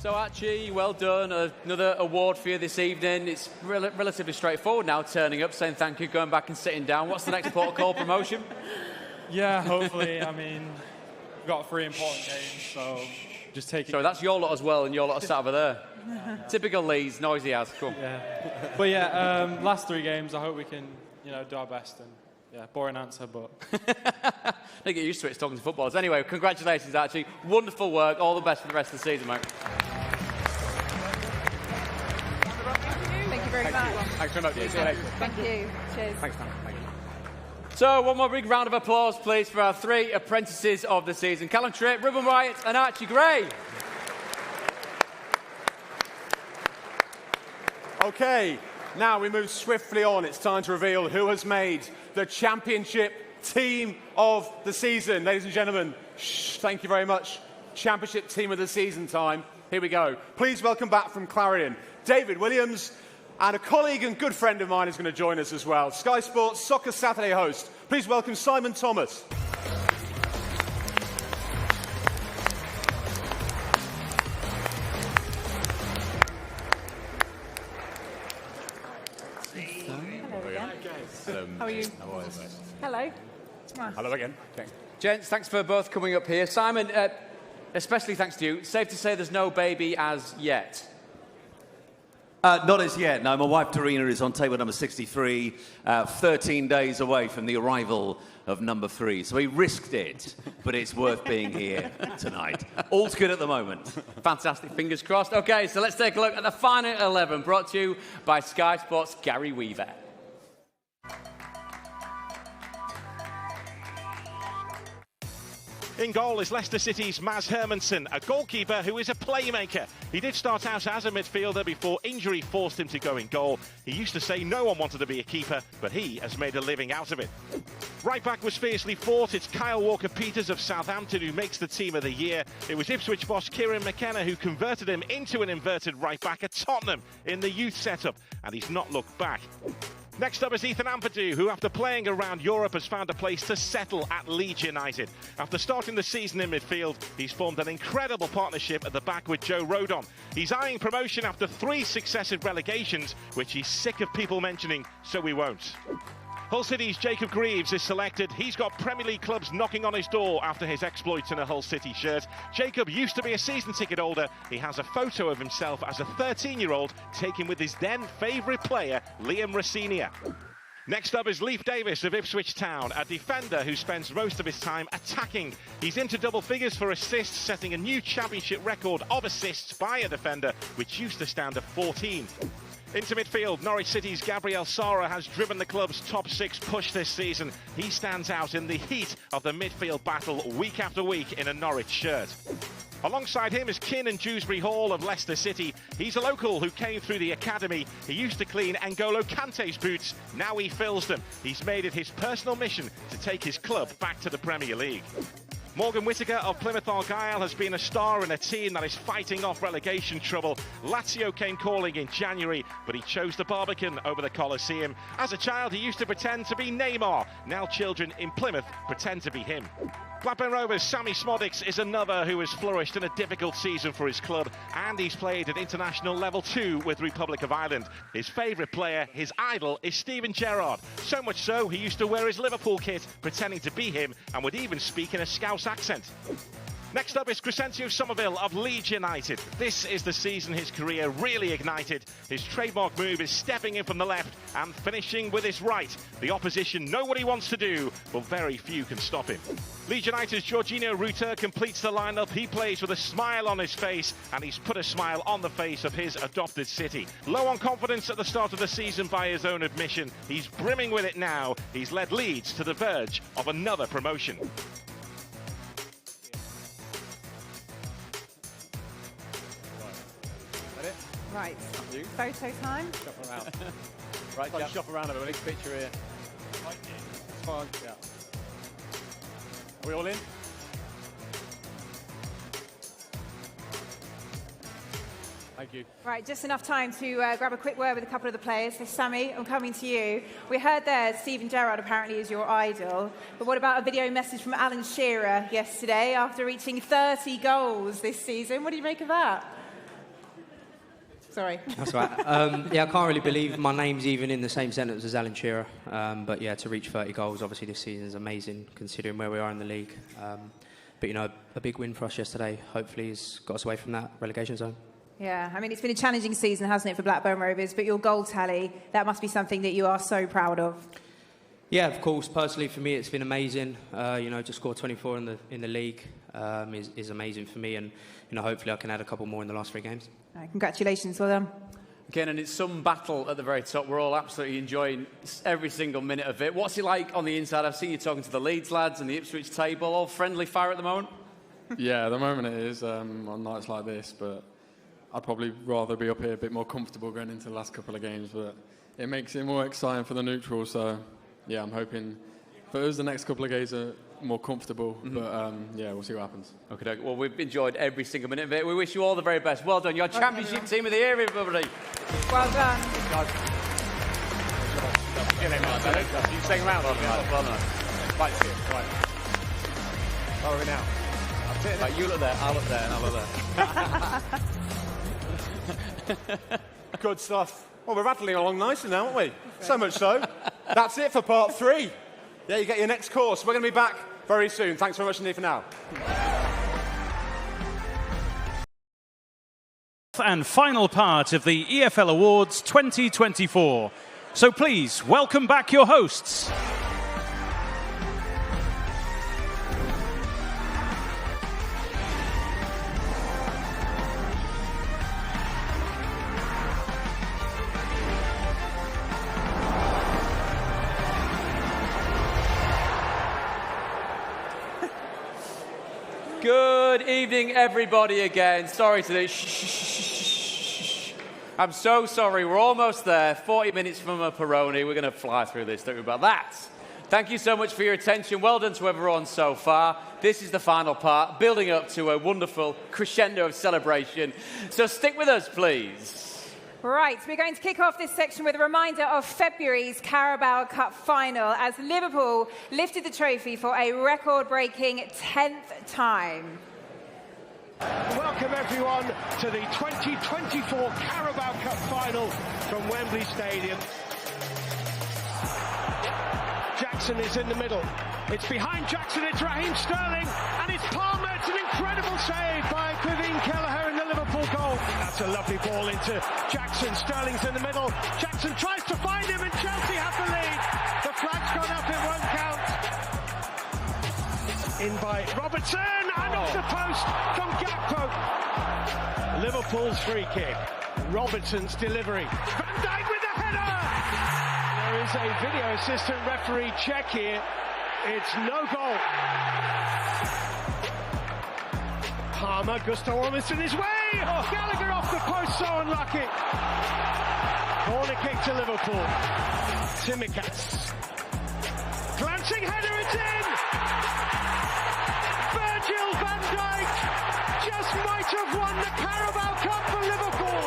So, Archie, well done. Another award for you this evening. It's relatively straightforward now, turning up, saying thank you, going back and sitting down. What's the next protocol promotion? Yeah, hopefully. I mean, we've got 3 important games, so just take it. Sorry, that's your lot as well, and your lot are sat over there. Typical Leeds, noisy as. Cool. Yeah. But yeah, last 3 games, I hope we can, do our best. And yeah, boring answer, but... They get used to it, it's talking to footballers. Anyway, congratulations, Archie. Wonderful work. All the best for the rest of the season, mate. Thank you very much. Thanks very much. Thank you. Cheers. Thanks, man. Thank you. So, one more big round of applause, please, for our 3 apprentices of the season. Callum Tripp, Ruben Wyatt and Archie Gray. OK, now we move swiftly on. It's time to reveal who has made the Championship Team of the Season. Ladies and gentlemen, thank you very much. Championship Team of the Season time. Here we go. Please welcome back from Clarion, David Williams, and a colleague and good friend of mine is going to join us as well. Sky Sports Soccer Saturday host. Please welcome Simon Thomas. How are you? Hello. Hello again. Okay. Gents, thanks for both coming up here. Simon, especially thanks to you. Safe to say there's no baby as yet. Not as yet. No, my wife Tarina is on table number 63, 13 days away from the arrival of number 3. So we risked it, but it's worth being here tonight. All's good at the moment. Fantastic. Fingers crossed. OK, so let's take a look at the final 11, brought to you by Sky Sports' Gary Weaver. In goal is Leicester City's Maz Hermansen, a goalkeeper who is a playmaker. He did start out as a midfielder before injury forced him to go in goal. He used to say no one wanted to be a keeper, but he has made a living out of it. Right back was fiercely fought. It's Kyle Walker-Peters of Southampton who makes the Team of the Year. It was Ipswich boss Kieran McKenna who converted him into an inverted right back at Tottenham in the youth setup, and he's not looked back. Next up is Ethan Ampadu, who after playing around Europe has found a place to settle at Leeds United. After starting the season in midfield, he's formed an incredible partnership at the back with Joe Rodon. He's eyeing promotion after 3 successive relegations, which he's sick of people mentioning, so we won't. Hull City's Jacob Greaves is selected. He's got Premier League clubs knocking on his door after his exploits in a Hull City shirt. Jacob used to be a season ticket holder. He has a photo of himself as a 13-year-old taken with his then favourite player, Liam Rosenia. Next up is Leif Davis of Ipswich Town, a defender who spends most of his time attacking. He's into double figures for assists, setting a new championship record of assists by a defender, which used to stand at 14. Into midfield, Norwich City's Gabriel Sara has driven the club's top 6 push this season. He stands out in the heat of the midfield battle week after week in a Norwich shirt. Alongside him is Kiernan Dewsbury Hall of Leicester City. He's a local who came through the academy. He used to clean N'Golo Kante's boots. Now he fills them. He's made it his personal mission to take his club back to the Premier League. Morgan Whittaker of Plymouth Argyle has been a star in a team that is fighting off relegation trouble. Lazio came calling in January, but he chose the Barbican over the Coliseum. As a child, he used to pretend to be Neymar. Now children in Plymouth pretend to be him. Blackburn Rovers' Sammy Smodics is another who has flourished in a difficult season for his club, and he's played at international level too with Republic of Ireland. His favourite player, his idol, is Steven Gerrard. So much so, he used to wear his Liverpool kit, pretending to be him, and would even speak in a Scouse accent. Next up is Crescencio Somerville of Leeds United. This is the season his career really ignited. His trademark move is stepping in from the left and finishing with his right. The opposition know what he wants to do, but very few can stop him. Leeds United's Jorginho Rutter completes the lineup. He plays with a smile on his face, and he's put a smile on the face of his adopted city. Low on confidence at the start of the season by his own admission, he's brimming with it now. He's led Leeds to the verge of another promotion. Right, photo time. Shop around. Right, Jack. Shop around everybody. Picture here. It's fine. Yeah. Are we all in? Thank you. Right, just enough time to grab a quick word with a couple of the players. So, Sammy, I'm coming to you. We heard there Steven Gerrard apparently is your idol. But what about a video message from Alan Shearer yesterday after reaching 30 goals this season? What do you make of that? Sorry. That's right. Yeah, I can't really believe my name's even in the same sentence as Alan Shearer. But yeah, to reach 30 goals, obviously this season is amazing considering where we are in the league. But you know, a big win for us yesterday. Hopefully, has got us away from that relegation zone. Yeah, I mean, it's been a challenging season, hasn't it, for Blackburn Rovers? But your goal tally, that must be something that you are so proud of. Yeah, of course. Personally, for me, it's been amazing. You know, to score 24 in the league is amazing for me, and you know, hopefully, I can add a couple more in the last 3 games. Congratulations, well done. Again, and it's some battle at the very top. We're all absolutely enjoying every single minute of it. What's it like on the inside? I've seen you talking to the Leeds lads and the Ipswich table. All friendly fire at the moment? Yeah, at the moment it is on nights like this, but I'd probably rather be up here a bit more comfortable going into the last couple of games, but it makes it more exciting for the neutrals. So, yeah, I'm hoping for us the next couple of games are more comfortable, but yeah, we'll see what happens. Okay, well, we've enjoyed every single minute of it. We wish you all the very best. Well done. Your championship team of the year, everybody. Well done. You staying around on that? Well done. Right, where are we now? Right, you look there, I'll look there, and I'll look there. Good stuff. Well, we're rattling along nicely now, aren't we? So much so. That's it for part 3. Yeah, you get your next course. We're going to be back very soon. Thanks very much indeed for now. And final part of the EFL Awards 2024. So please, welcome back your hosts. Good evening, everybody, again. Sorry to this. I'm so sorry. We're almost there. 40 minutes from a Peroni. We're going to fly through this. Don't worry about that. Thank you so much for your attention. Well done to everyone so far. This is the final part, building up to a wonderful crescendo of celebration. So stick with us, please. Right, we're going to kick off this section with a reminder of February's Carabao Cup final as Liverpool lifted the trophy for a record-breaking 10th time. Welcome everyone to the 2024 Carabao Cup final from Wembley Stadium. Jackson is in the middle. It's behind Jackson, it's Raheem Sterling, and it's Palmer. It's an incredible save by Kevin Kelleher in the Liverpool goal. That's a lovely ball into Jackson. Sterling's in the middle. Jackson tries to find him, and Chelsea have the lead. The flag's gone up, it won't count. In by Robertson, and off the post from Gakpo. Liverpool's free kick. Robertson's delivery. Van Dijk with the header! There is a video assistant referee check here. It's no goal. Palmer, Gusto almost in his way. Gallagher off the post, so unlucky. Corner kick to Liverpool. Tsimikas. Glancing header, it's in. Virgil van Dijk just might have won the Carabao Cup for Liverpool.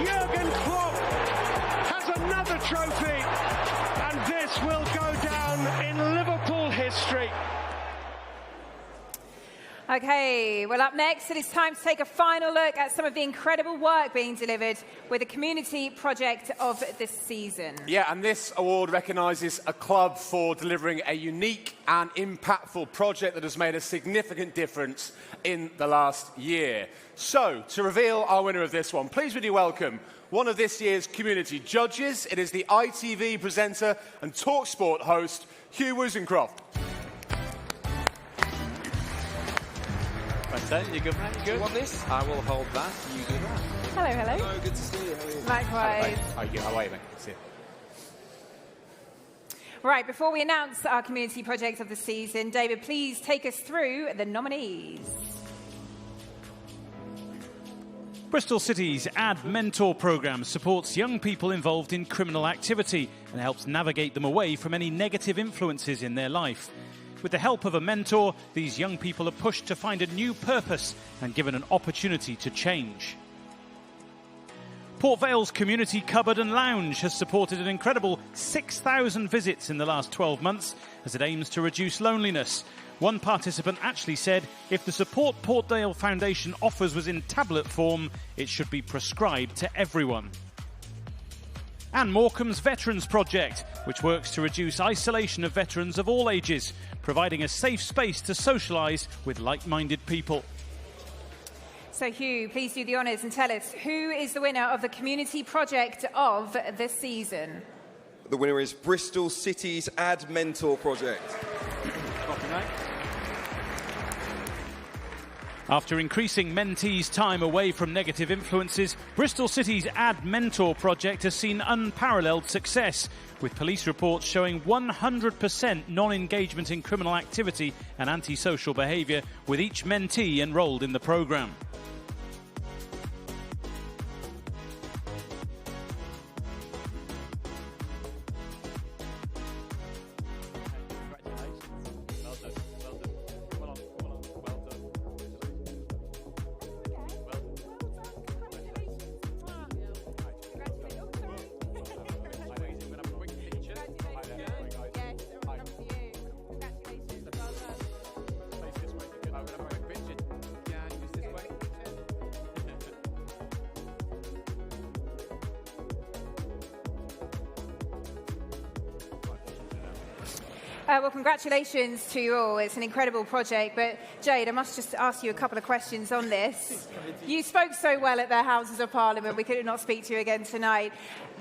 Jurgen Klopp has another trophy, and this will go down in Liverpool history. Okay, well, up next, it is time to take a final look at some of the incredible work being delivered with the community project of this season. Yeah, and this award recognises a club for delivering a unique and impactful project that has made a significant difference in the last year. So, to reveal our winner of this one, please would you welcome one of this year's community judges. It is the ITV presenter and TalkSport host, Hugh Woozencroft. You good, man? You good? You want this? I will hold that. You do that. Hello, hello. Hello, good to see you. How are you? Likewise. How are you, mate? See you. Right, before we announce our community project of the season, David, please take us through the nominees. Bristol City's Ad Mentor programme supports young people involved in criminal activity and helps navigate them away from any negative influences in their life. With the help of a mentor, these young people are pushed to find a new purpose and given an opportunity to change. Port Vale's Community Cupboard and Lounge has supported an incredible 6,000 visits in the last 12 months as it aims to reduce loneliness. One participant actually said if the support Portdale Foundation offers was in tablet form, it should be prescribed to everyone. And Morecambe's Veterans Project, which works to reduce isolation of veterans of all ages, providing a safe space to socialise with like-minded people. So, Hugh, please do the honours and tell us, who is the winner of the community project of this season? The winner is Bristol City's Ad Mentor project. After increasing mentees' time away from negative influences, Bristol City's Ad Mentor project has seen unparalleled success, with police reports showing 100% non-engagement in criminal activity and antisocial behaviour with each mentee enrolled in the programme. Well, congratulations to you all. It's an incredible project. But, Jade, I must just ask you a couple of questions on this. You spoke so well at the Houses of Parliament. We could not speak to you again tonight.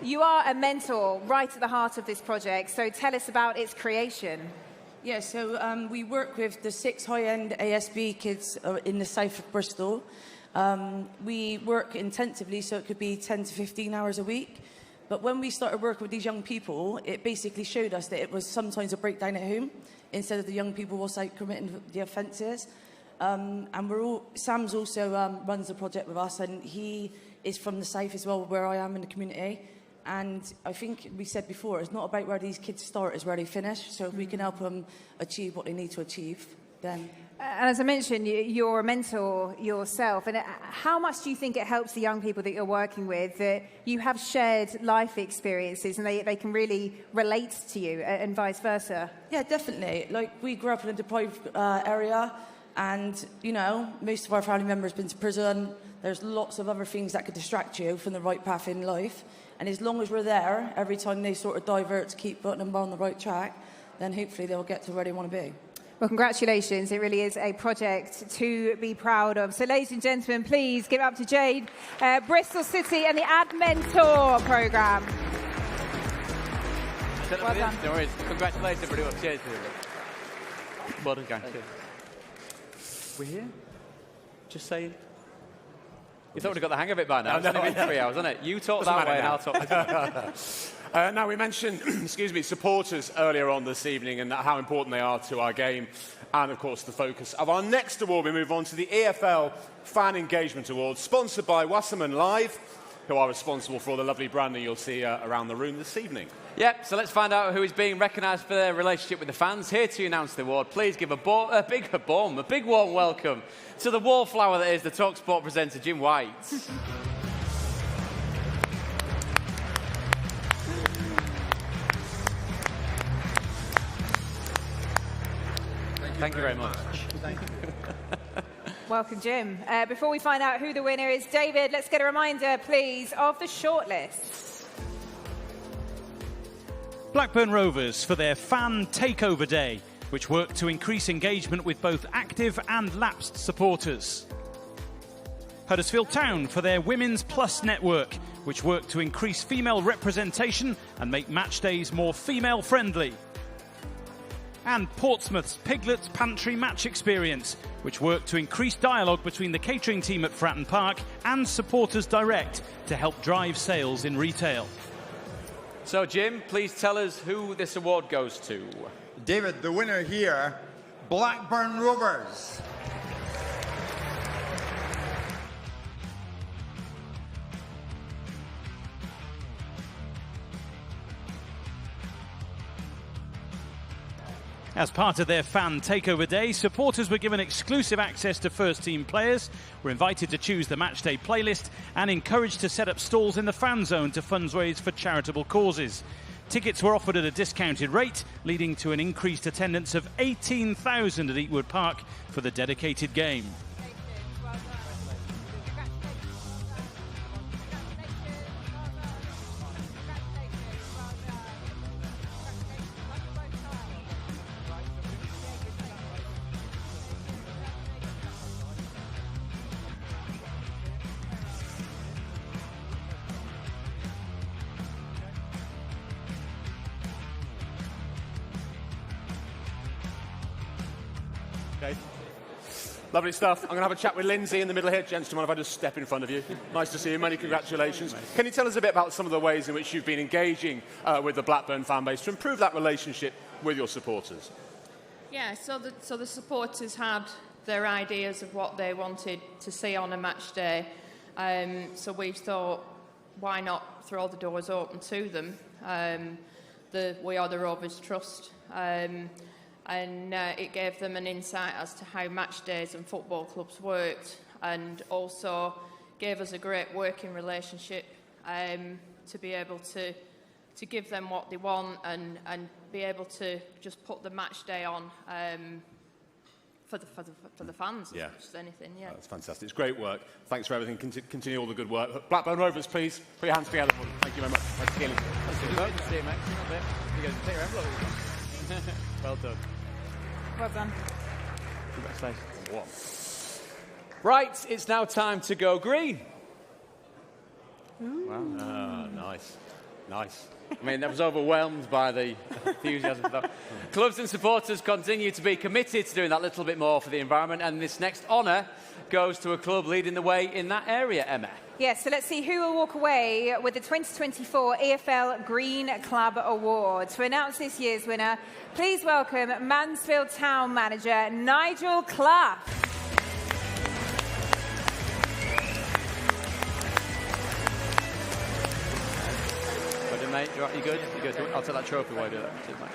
You are a mentor right at the heart of this project. So tell us about its creation. Yeah, so we work with the 6 high-end ASB kids in the south of Bristol. We work intensively, so it could be 10 to 15 hours a week. But when we started working with these young people, it basically showed us that it was sometimes a breakdown at home instead of the young people was out committing the offences. And Sam's also runs the project with us, and he is from the south as well, where I am in the community. And I think we said before, it's not about where these kids start, it's where they finish. So if we can help them achieve what they need to achieve, then... And as I mentioned, you're a mentor yourself. And how much do you think it helps the young people that you're working with that you have shared life experiences and they can really relate to you and vice versa? Yeah, definitely. Like, we grew up in a deprived area and, you know, most of our family members have been to prison. There's lots of other things that could distract you from the right path in life. And as long as we're there, every time they sort of divert to keep putting them on the right track, then hopefully they'll get to where they want to be. Well, congratulations. It really is a project to be proud of. So, ladies and gentlemen, please give it up to Jade, Bristol City and the Ad Mentor programme. Well done. No worries. Congratulations, everybody. Cheers. Well done, gang. We're here? Just saying. You thought we'd got the hang of it by now. It's only been 3 hours, hasn't it? You talk that way and I'll talk this way. Now, we mentioned, supporters earlier on this evening and how important they are to our game and, of course, the focus of our next award. We move on to the EFL Fan Engagement Awards, sponsored by Wasserman Live. who are responsible for all the lovely branding you'll see around the room this evening. Yep, so let's find out who is being recognised for their relationship with the fans. Here to announce the award, please give a big warm welcome to the wallflower that is the TalkSport presenter, Jim White. Thank you very much. Thank you. Welcome, Jim. Before we find out who the winner is, David, let's get a reminder, please, of the shortlist. Blackburn Rovers for their Fan Takeover Day, which worked to increase engagement with both active and lapsed supporters. Huddersfield Town for their Women's Plus network, which worked to increase female representation and make match days more female-friendly. And Portsmouth's Piglets Pantry Match Experience, which worked to increase dialogue between the catering team at Fratton Park and Supporters Direct to help drive sales in retail. So, Jim, please tell us who this award goes to. David, the winner here, Blackburn Rovers. As part of their Fan Takeover Day, supporters were given exclusive access to first-team players, were invited to choose the matchday playlist and encouraged to set up stalls in the fan zone to fundraise for charitable causes. Tickets were offered at a discounted rate, leading to an increased attendance of 18,000 at Eatwood Park for the dedicated game. Okay. Lovely stuff. I'm going to have a chat with Lindsay in the middle here. Gents, do you mind if I just step in front of you? Nice to see you. Many congratulations. Can you tell us a bit about some of the ways in which you've been engaging with the Blackburn fan base to improve that relationship with your supporters? Yeah, so the supporters had their ideas of what they wanted to see on a match day. So we thought, why not throw the doors open to them? We are the Rovers Trust. And it gave them an insight as to how match days and football clubs worked, and also gave us a great working relationship to be able to give them what they want and be able to just put the match day on for the fans as much as anything. Yeah, that's fantastic. It's great work. Thanks for everything. Continue all the good work. Blackburn Rovers, please put your hands together. Thank you very much. Nice to see you. Nice to see you, mate. You guys take your envelope. Well done. Well done. Congratulations. Right, it's now time to go green. Ooh. Wow. Ah, nice. Nice. I mean, I was overwhelmed by the enthusiasm for that. Clubs and supporters continue to be committed to doing that little bit more for the environment, and this next honour goes to a club leading the way in that area, Emma. Yes, so let's see who will walk away with the 2024 EFL Green Club Award. To announce this year's winner, please welcome Mansfield Town manager Nigel Clough. Mate, you good? You good? I'll take that trophy while I do that. Cheers, mate.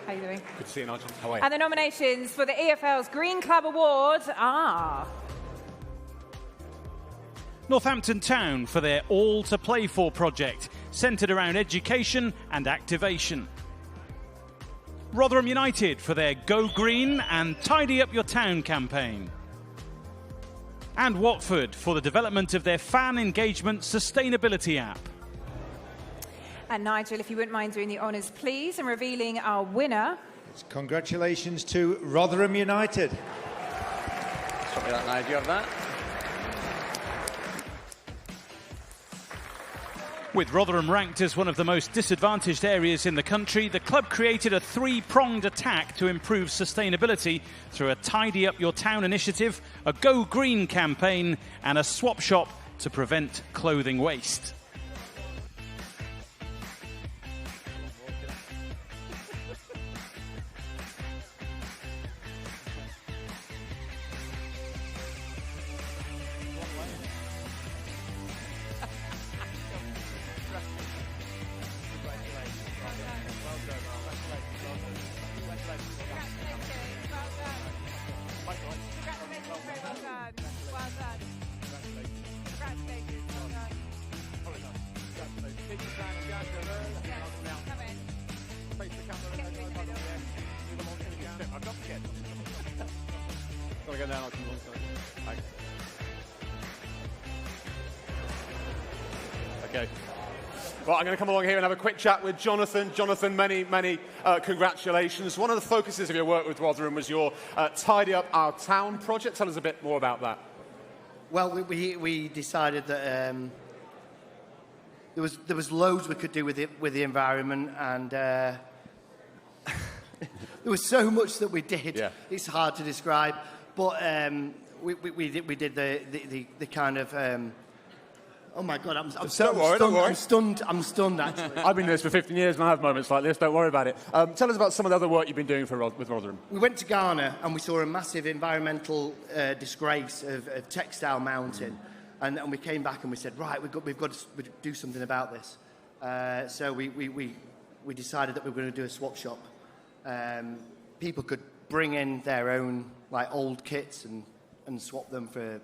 How are you doing? Good to see you, Nigel. How are you? And the nominations for the EFL's Green Club Award are... Northampton Town for their All to Play For project, centred around education and activation. Rotherham United for their Go Green and Tidy Up Your Town campaign. And Watford for the development of their fan engagement sustainability app. And Nigel, if you wouldn't mind doing the honours, please, and revealing our winner. Congratulations to Rotherham United. Copy that, Nigel. You have that? With Rotherham ranked as one of the most disadvantaged areas in the country, the club created a three-pronged attack to improve sustainability through a Tidy Up Your Town initiative, a Go Green campaign, and a swap shop to prevent clothing waste. no, I'll come along. Thanks. Okay. Right, I'm going to come along here and have a quick chat with Jonathan. Jonathan, many congratulations. One of the focuses of your work with Rotherham was your Tidy Up Our Town project. Tell us a bit more about that. Well, we decided that there was loads we could do with the environment, and there was so much that we did. Yeah. It's hard to describe, but we did the kind of. Oh my God! I'm stunned actually. I've been doing this for 15 years and I have moments like this. Don't worry about it. Tell us about some of the other work you've been doing with Rotherham. We went to Ghana and we saw a massive environmental disgrace of Textile Mountain, and we came back and we said, right, we've got to do something about this. So we decided that we were going to do a swap shop. People could bring in their own old kits and swap them for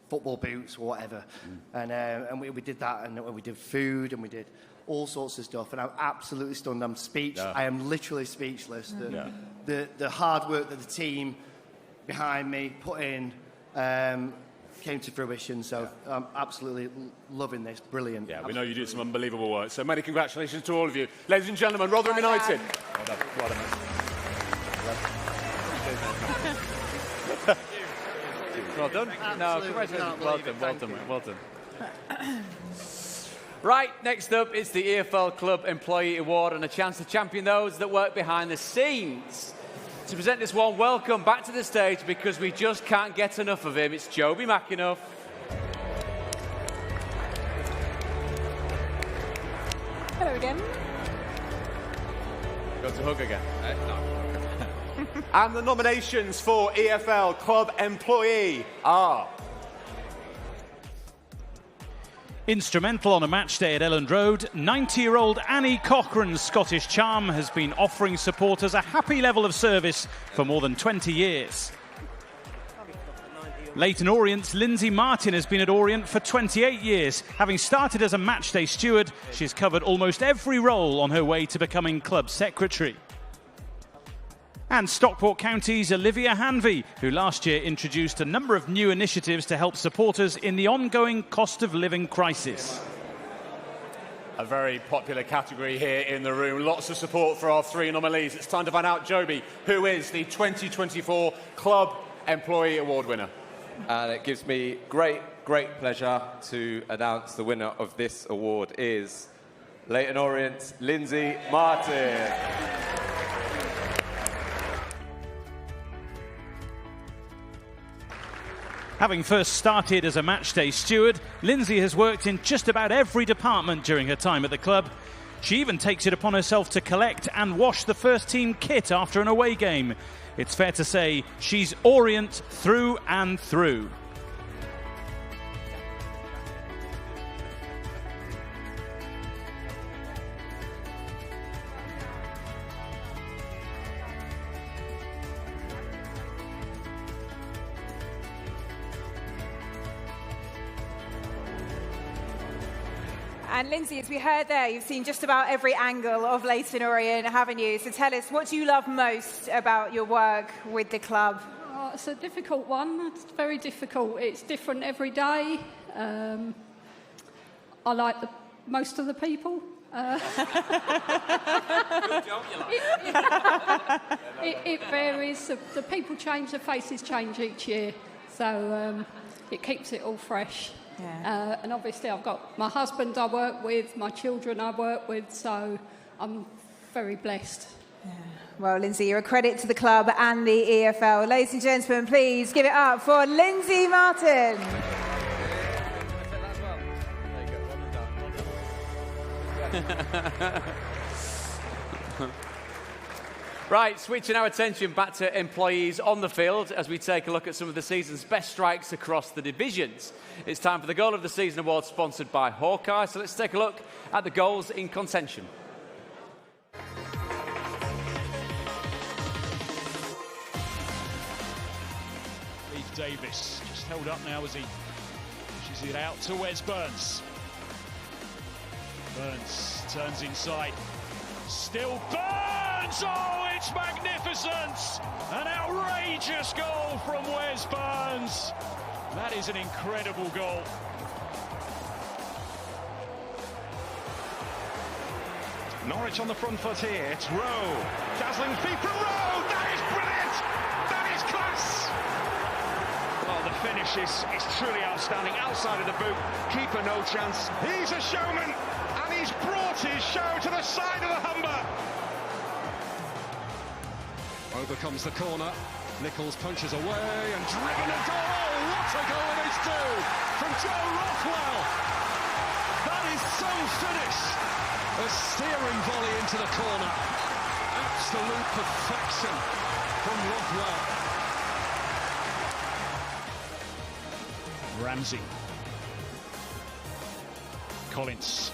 football boots or whatever, and we did that, and we did food, and we did all sorts of stuff, and I'm absolutely stunned. I'm speechless. Yeah. I am literally speechless. The hard work that the team behind me put in came to fruition, so I'm absolutely loving this. Brilliant. Yeah, we know you do some unbelievable work, so many congratulations to all of you. Ladies and gentlemen, Rotherham United. Well done. Well done. Well done. Absolutely. Well done. Right, next up, it's the EFL Club Employee Award and a chance to champion those that work behind the scenes. To present this one, welcome back to the stage, because we just can't get enough of him. It's Joby McEnough. Hello again. Got to hug again. No. And the nominations for EFL Club Employee are... Instrumental on a match day at Elland Road, 90-year-old Annie Cochrane's Scottish charm has been offering supporters a happy level of service for more than 20 years. Leyton Orient's Lindsay Martin has been at Orient for 28 years. Having started as a matchday steward, she's covered almost every role on her way to becoming club secretary. And Stockport County's Olivia Hanvey, who last year introduced a number of new initiatives to help supporters in the ongoing cost of living crisis. A very popular category here in the room. Lots of support for our three nominees. It's time to find out, Joby, who is the 2024 Club Employee Award winner. And it gives me great pleasure to announce the winner of this award is Leyton Orient's Lindsay Martin. Having first started as a matchday steward, Lindsay has worked in just about every department during her time at the club. She even takes it upon herself to collect and wash the first team kit after an away game. It's fair to say she's Orient through and through. And Lindsay, as we heard there, you've seen just about every angle of Leyton Orient, haven't you? So tell us, what do you love most about your work with the club? Oh, it's a difficult one. It's very difficult. It's different every day. I like most of the people. It varies. The people change, the faces change each year. So it keeps it all fresh. Yeah. And obviously I've got my husband I work with, my children I work with, so I'm very blessed. Yeah. Well, Lindsay, you're a credit to the club and the EFL. Ladies and gentlemen, please give it up for Lindsay Martin. Right, switching our attention back to employees on the field as we take a look at some of the season's best strikes across the divisions. It's time for the Goal of the Season Award, sponsored by Hawkeye. So let's take a look at the goals in contention. Leif Davis just held up now as he pushes it out to Wes Burns. Burns turns inside, Still Burns! Oh, it's magnificent! An outrageous goal from Wes Burns. That is an incredible goal. Norwich on the front foot here. It's Rowe. Dazzling feet from Rowe. That is brilliant. That is class. Oh, the finish is truly outstanding. Outside of the boot. Keeper no chance. He's a showman. And he's brought his show to the side of the Humber. Over comes the corner. Nichols punches away and driven a goal. What a goal it is too from Joe Rothwell. That is some finish. A steering volley into the corner. Absolute perfection from Rothwell. Ramsey. Collins.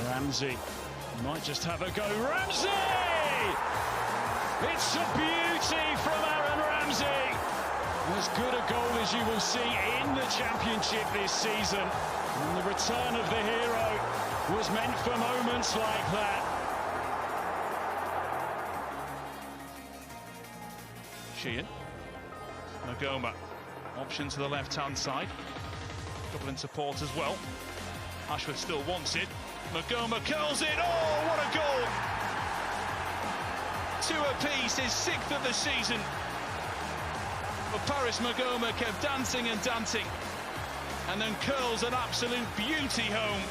Ramsey might just have a go. Ramsey! It's a beauty from Aaron Ramsey. As good a goal as you will see in the Championship this season. And the return of the hero was meant for moments like that. Sheehan. Magoma. Option to the left-hand side. Couple in support as well. Ashworth still wants it. Magoma curls it. Oh, what a goal! 2 apiece, his 6th of the season. But Paris Magoma kept dancing and dancing, and then curls an absolute beauty home.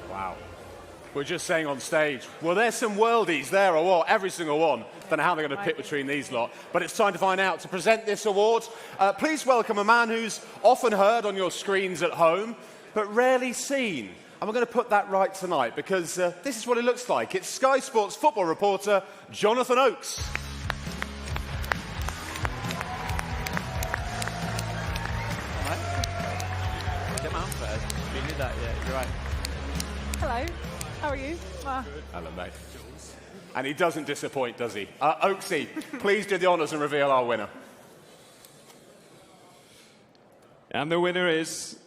Wow. We're just saying on stage, well, there's some worldies there or what? Every single one. Don't know how they're going to pick between these lot. But it's time to find out. To present this award, please welcome a man who's often heard on your screens at home, but rarely seen. And we're going to put that right tonight, because this is what it looks like. It's Sky Sports football reporter Jonathan Oakes. Come on first. We did that, yeah, you're right. Hello, how are you? Hello, mate. And he doesn't disappoint, does he? Oaksy, please do the honours and reveal our winner. And the winner is,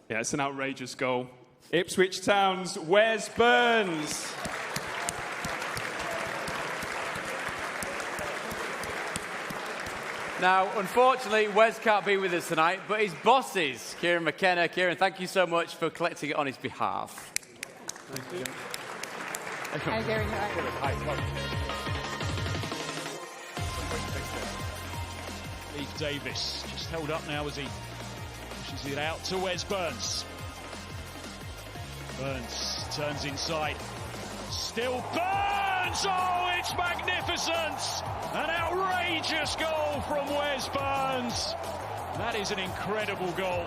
it's an outrageous goal. Ipswich Town's Wes Burns. Now, unfortunately, Wes can't be with us tonight, but his boss is, Kieran McKenna. Kieran, thank you so much for collecting it on his behalf. Thank you. Hi, Gary. Leif Davis just held up now as he pushes it out to Wes Burns. Burns turns inside. Still Burns! Oh, it's magnificent! An outrageous goal from Wes Burns. That is an incredible goal.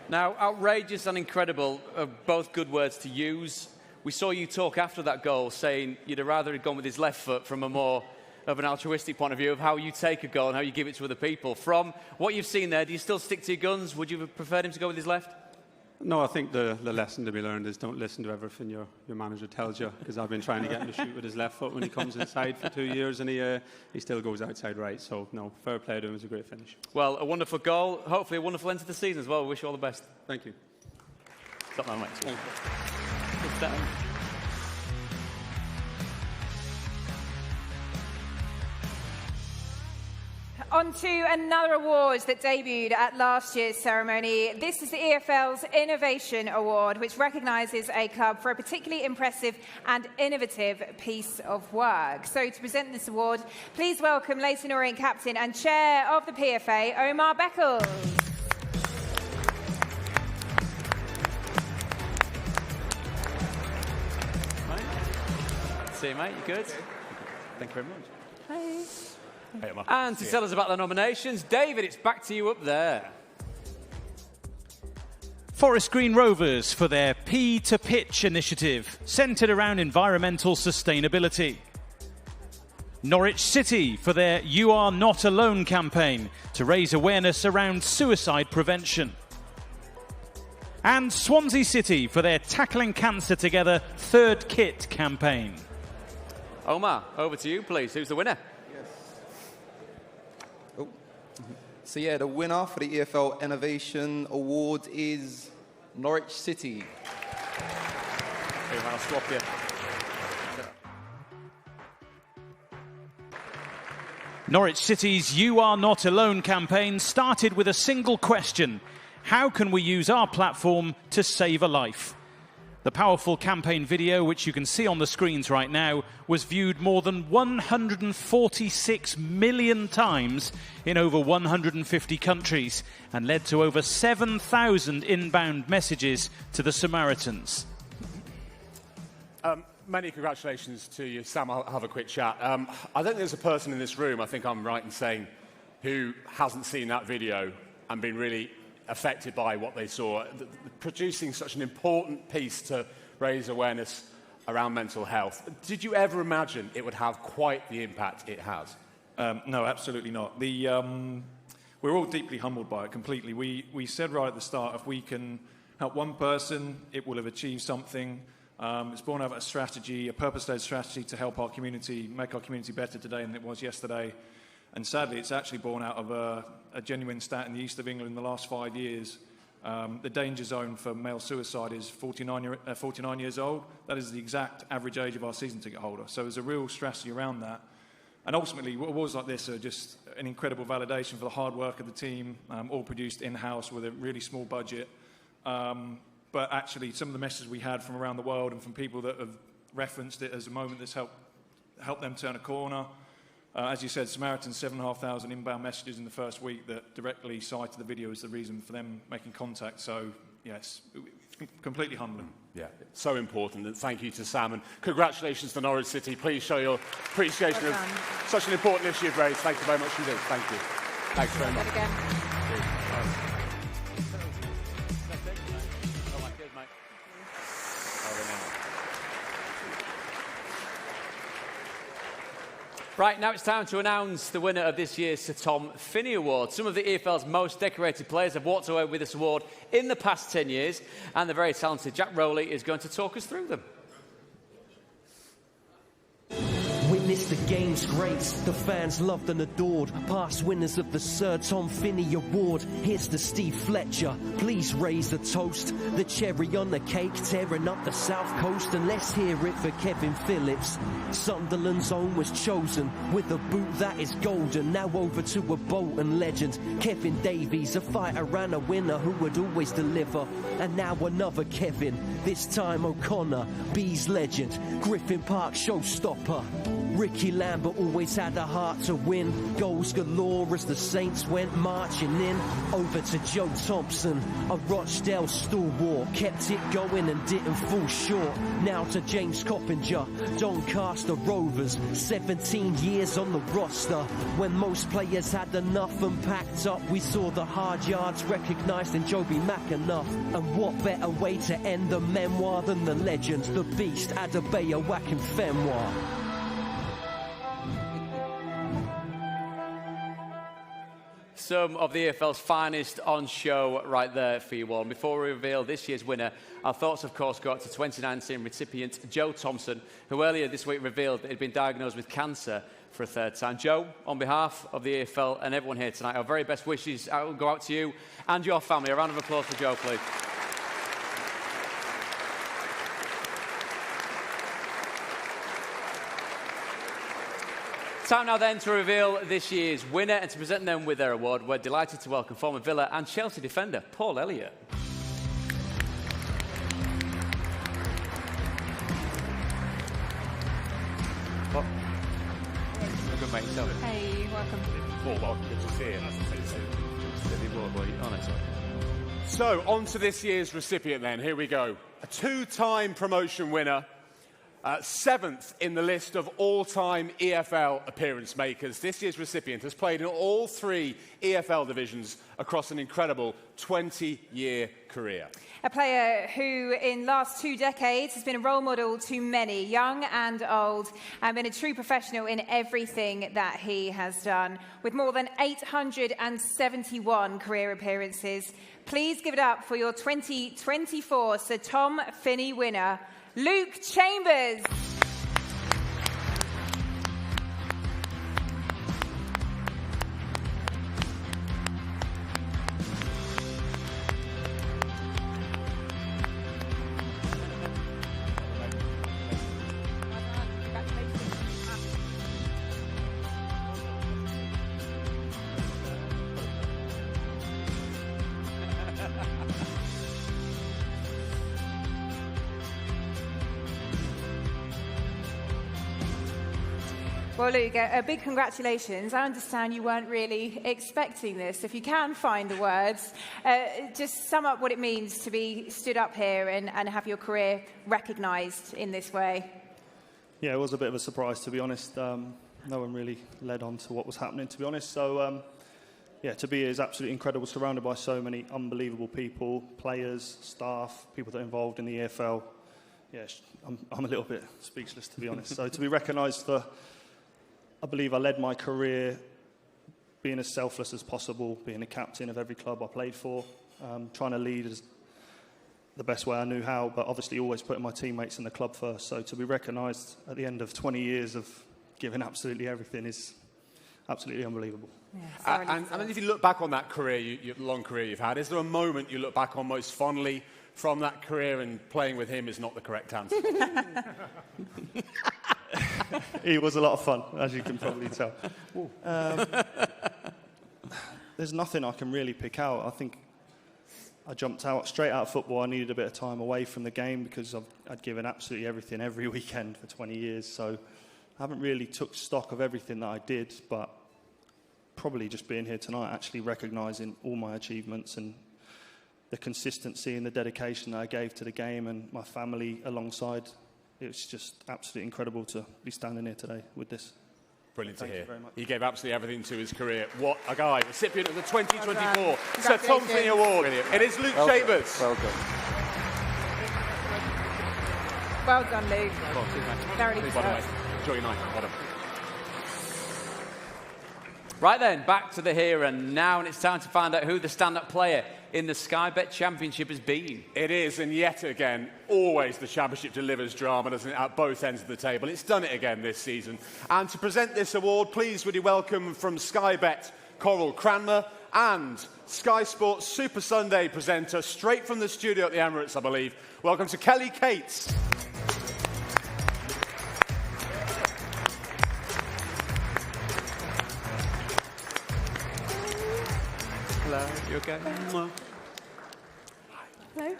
Now, outrageous and incredible are both good words to use. We saw you talk after that goal saying you'd have rather have gone with his left foot from a more of an altruistic point of view of how you take a goal and how you give it to other people. From what you've seen there, do you still stick to your guns? Would you have preferred him to go with his left? No, I think the lesson to be learned is don't listen to everything your manager tells you, because I've been trying to get him to shoot with his left foot when he comes inside for 2 years, and he still goes outside right. So, no, fair play to him. It was a great finish. Well, a wonderful goal. Hopefully a wonderful end to the season as well. We wish you all the best. Thank you. Stop that, mate. Thank you. It's down. On to another award that debuted at last year's ceremony. This is the EFL's Innovation Award, which recognises a club for a particularly impressive and innovative piece of work. So to present this award, please welcome Leyton Orient captain and chair of the PFA, Omar Beckles. See you, mate. You good? Thank you very much. Hi. Hey, and to tell us about the nominations, David, it's back to you up there. Forest Green Rovers for their P to Pitch initiative, centred around environmental sustainability. Norwich City for their You Are Not Alone campaign to raise awareness around suicide prevention. And Swansea City for their Tackling Cancer Together Third Kit campaign. Omar, over to you, please. Who's the winner? So yeah, the winner for the EFL Innovation Award is Norwich City. I'll swap you. Norwich City's You Are Not Alone campaign started with a single question: how can we use our platform to save a life? The powerful campaign video, which you can see on the screens right now, was viewed more than 146 million times in over 150 countries and led to over 7,000 inbound messages to the Samaritans. Many congratulations to you, Sam. I'll have a quick chat. I don't think there's a person in this room, I think I'm right in saying, who hasn't seen that video and been really affected by what they saw. Producing such an important piece to raise awareness around mental health. Did you ever imagine it would have quite the impact it has? No, absolutely not. We're all deeply humbled by it completely. We said right at the start, if we can help one person, it will have achieved something. It's born out of a strategy, a purpose-led strategy to help our community, make our community better today than it was yesterday. And sadly, it's actually born out of a genuine stat in the east of England in the last 5 years. The danger zone for male suicide is 49 years old. That is the exact average age of our season ticket holder. So there's a real strategy around that. And ultimately, awards like this are just an incredible validation for the hard work of the team, all produced in-house with a really small budget. But actually, some of the messages we had from around the world and from people that have referenced it as a moment that's helped them turn a corner. As you said, Samaritans, 7,500 inbound messages in the first week that directly cited the video as the reason for them making contact. So, yes, completely humbling. Yeah, so important. And thank you to Sam. And congratulations to Norwich City. Please show your appreciation of such an important issue you've raised. Thank you very much indeed. Thank you. Thanks very much. Right, now it's time to announce the winner of this year's Sir Tom Finney Award. Some of the EFL's most decorated players have walked away with this award in the past 10 years, and the very talented Jack Rowley is going to talk us through them. Witness the game's greats, the fans loved and adored. Past winners of the Sir Tom Finney Award. Here's to Steve Fletcher, please raise a toast. The cherry on the cake, tearing up the south coast. And let's hear it for Kevin Phillips. Sunderland's own was chosen with a boot that is golden. Now over to a Bolton legend, Kevin Davies, a fighter and a winner who would always deliver. And now another Kevin, this time O'Connor, B's legend, Griffin Park showstopper. Ricky Lambert always had a heart to win. Goals galore as the Saints went marching in. Over to Joe Thompson, a Rochdale stalwart, kept it going and didn't fall short. Now to James Coppinger, Doncaster Rovers, 17 years on the roster. When most players had enough and packed up, we saw the hard yards recognised in Joby McAnuff. And what better way to end the memoir than the legend, the beast, Adebayo Akinfenwa. Some of the EFL's finest on show right there for you all. And before we reveal this year's winner, our thoughts, of course, go out to 2019 recipient Joe Thompson, who earlier this week revealed that he'd been diagnosed with cancer for a third time. Joe, on behalf of the EFL and everyone here tonight, our very best wishes go out to you and your family. A round of applause for Joe, please. Time now then to reveal this year's winner, and to present them with their award, we're delighted to welcome former Villa and Chelsea defender Paul Elliott. Oh. Good mate, yourself. Hey, welcome. Good to see you. So, on to this year's recipient then. Here we go. A two-time promotion winner. 7th in the list of all-time EFL appearance makers. This year's recipient has played in all 3 EFL divisions across an incredible 20-year career. A player who, in last 2 decades, has been a role model to many, young and old, and been a true professional in everything that he has done. With more than 871 career appearances, please give it up for your 2024 Sir Tom Finney winner, Luke Chambers. Well, Luke, a big congratulations. I understand you weren't really expecting this. If you can find the words, just sum up what it means to be stood up here and have your career recognised in this way. Yeah, it was a bit of a surprise, to be honest. No one really led on to what was happening, to be honest. So, yeah, to be here is absolutely incredible, surrounded by so many unbelievable people, players, staff, people that are involved in the EFL. Yeah, I'm a little bit speechless, to be honest. So to be recognised for, I believe I led my career being as selfless as possible, being a captain of every club I played for, trying to lead as the best way I knew how, but obviously always putting my teammates in the club first. So to be recognised at the end of 20 years of giving absolutely everything is absolutely unbelievable. Yeah, and if you look back on that career, your long career you've had, is there a moment you look back on most fondly from that career, and playing with him is not the correct answer? He was a lot of fun, as you can probably tell. There's nothing I can really pick out. I think I jumped straight out of football. I needed a bit of time away from the game because I'd given absolutely everything every weekend for 20 years. So I haven't really took stock of everything that I did, but probably just being here tonight, actually recognising all my achievements and the consistency and the dedication that I gave to the game and my family alongside. It was just absolutely incredible to be standing here today with this. Brilliant Thank to hear. you very much. He gave absolutely everything to his career. What a guy. Recipient of the 2024 Sir Tom Finney Award. It is Luke Chambers. Well done. Well done, Luke. Very Please, by the way, enjoy your night. Well done. Right then, back to the here and now, and it's time to find out who the stand-up player in the Sky Bet Championship has been. It is, and yet again, always the Championship delivers drama, doesn't it, at both ends of the table. It's done it again this season. And to present this award, please would you welcome from Sky Bet, Coral Cranmer, and Sky Sports Super Sunday presenter, straight from the studio at the Emirates, I believe. Welcome to Kelly Cates. Hello, you okay? Hello. Hello,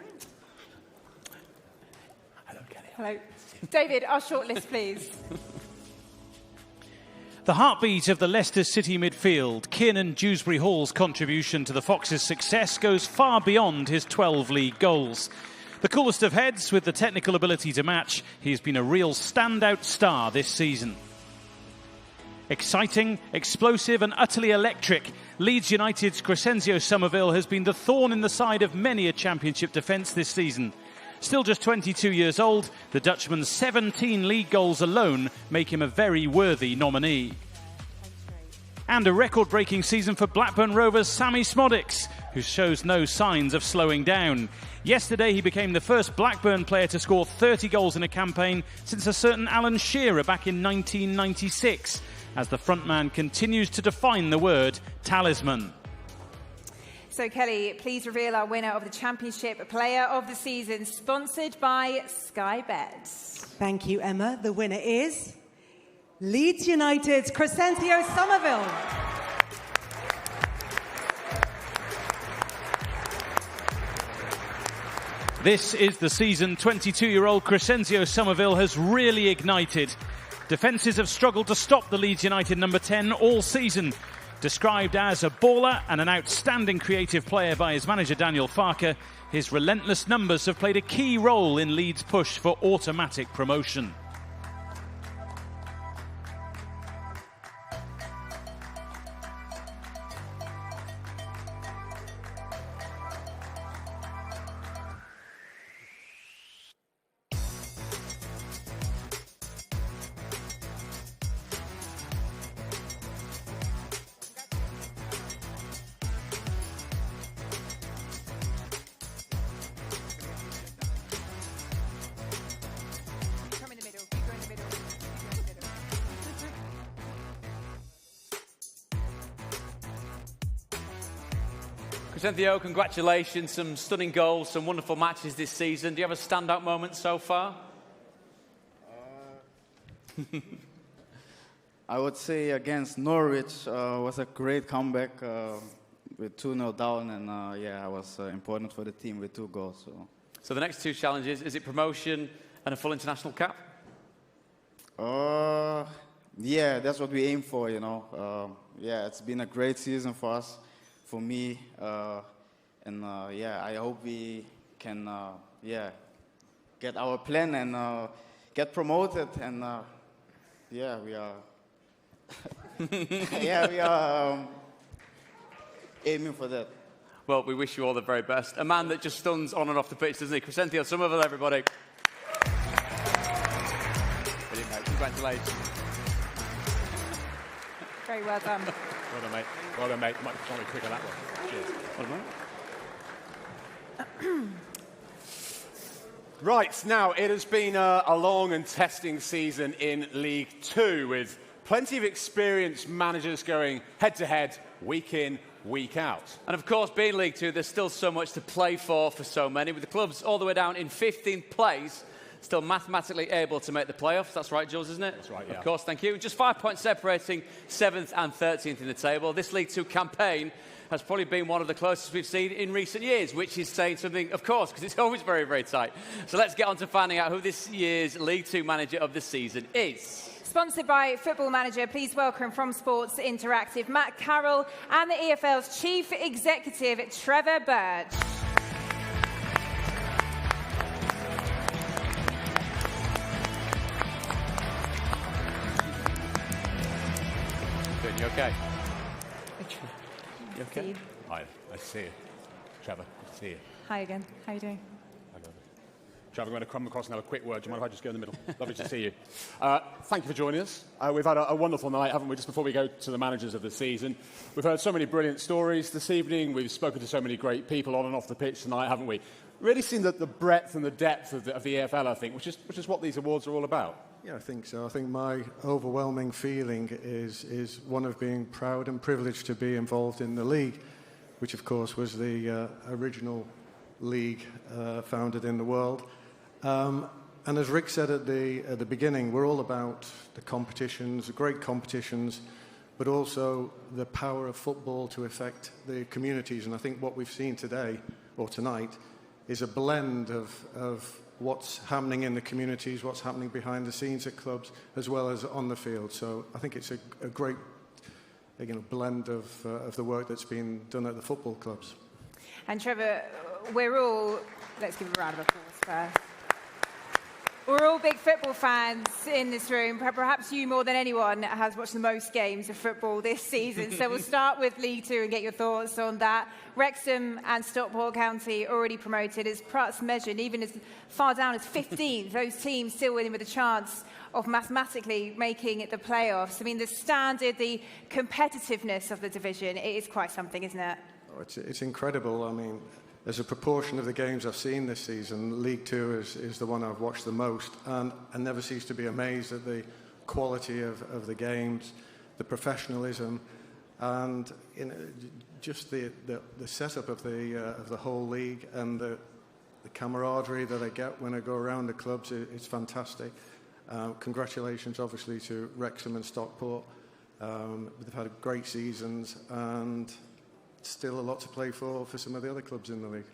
Kelly. Hello. David, our shortlist, please. The heartbeat of the Leicester City midfield, Kiernan Dewsbury Hall's contribution to the Foxes' success goes far beyond his 12 league goals. The coolest of heads with the technical ability to match, he's been a real standout star this season. Exciting, explosive and utterly electric, Leeds United's Crescenzio Somerville has been the thorn in the side of many a Championship defence this season. Still just 22 years old, the Dutchman's 17 league goals alone make him a very worthy nominee. And a record-breaking season for Blackburn Rovers' Sammy Smodics, who shows no signs of slowing down. Yesterday, he became the first Blackburn player to score 30 goals in a campaign since a certain Alan Shearer back in 1996, as the frontman continues to define the word talisman. So, Kelly, please reveal our winner of the Championship Player of the Season, sponsored by Sky Bet. Thank you, Emma. The winner is Leeds United's Crescenzio Somerville. This is the season 22-year-old Crescenzio Somerville has really ignited. Defences have struggled to stop the Leeds United number 10 all season. Described as a baller and an outstanding creative player by his manager Daniel Farke, his relentless numbers have played a key role in Leeds' push for automatic promotion. Crescenzio, congratulations, some stunning goals, some wonderful matches this season. Do you have a standout moment so far? I would say against Norwich was a great comeback with 2-0 down, and yeah, I was important for the team with 2 goals. So the next 2 challenges, is it promotion and a full international cap? yeah, that's what we aim for, you know. Yeah, it's been a great season for us, for me. And yeah, I hope we can, get our plan and get promoted. And yeah, we are, we are aiming for that. Well, we wish you all the very best. A man that just stuns on and off the pitch, doesn't he? Crescentio, some of it, everybody. Brilliant, mate. Congratulations. Very well done. Well done, mate. Well done, mate. You might be trying to quicker that one. Cheers. Well done, mate. Right, now, it has been a long and testing season in League Two, with plenty of experienced managers going head-to-head, week in, week out. And of course, being League Two, there's still so much to play for so many, with the clubs all the way down in 15th place, still mathematically able to make the playoffs. That's right, Jules, isn't it? That's right, yeah. Of course, thank you. Just 5 points separating 7th and 13th in the table. This League Two campaign has probably been one of the closest we've seen in recent years, which is saying something, of course, because it's always very, very tight. So let's get on to finding out who this year's League Two manager of the season is. Sponsored by Football Manager, please welcome from Sports Interactive, Matt Carroll, and the EFL's Chief Executive, Trevor Birch. Good, you okay? You okay? Hi, nice to see you. Trevor, good to see you. Hi again. How are you doing? Trevor, I'm going to come across and have a quick word. Do you mind if I just go in the middle? Lovely to see you. Thank you for joining us. We've had a wonderful night, haven't we, just before we go to the managers of the season. We've heard so many brilliant stories this evening. We've spoken to so many great people on and off the pitch tonight, haven't we? Really seen the breadth and the depth of the EFL, I think, which is what these awards are all about. Yeah, I think so. I think my overwhelming feeling is one of being proud and privileged to be involved in the league, which, of course, was the original league founded in the world. And as Rick said at the beginning, we're all about the competitions, the great competitions, but also the power of football to affect the communities. And I think what we've seen today, or tonight, is a blend of what's happening in the communities, what's happening behind the scenes at clubs, as well as on the field. So I think it's a great blend of the work that's been done at the football clubs. And Trevor, we're all, let's give a round of applause first. We're all big football fans in this room. Perhaps you, more than anyone, has watched the most games of football this season. So we'll start with League Two and get your thoughts on that. Wrexham and Stockport County already promoted. As Pratt's measured, even as far down as 15th, those teams still winning with a chance of mathematically making the playoffs. I mean, the standard, the competitiveness of the division, it is quite something, isn't it? Oh, it's incredible. I mean, as a proportion of the games I've seen this season, League Two is the one I've watched the most, and I never cease to be amazed at the quality of the games, the professionalism, and just the setup of the whole league, and the camaraderie that I get when I go around the clubs. It's fantastic. Congratulations, obviously, to Wrexham and Stockport. They've had great seasons, and still a lot to play for some of the other clubs in the league.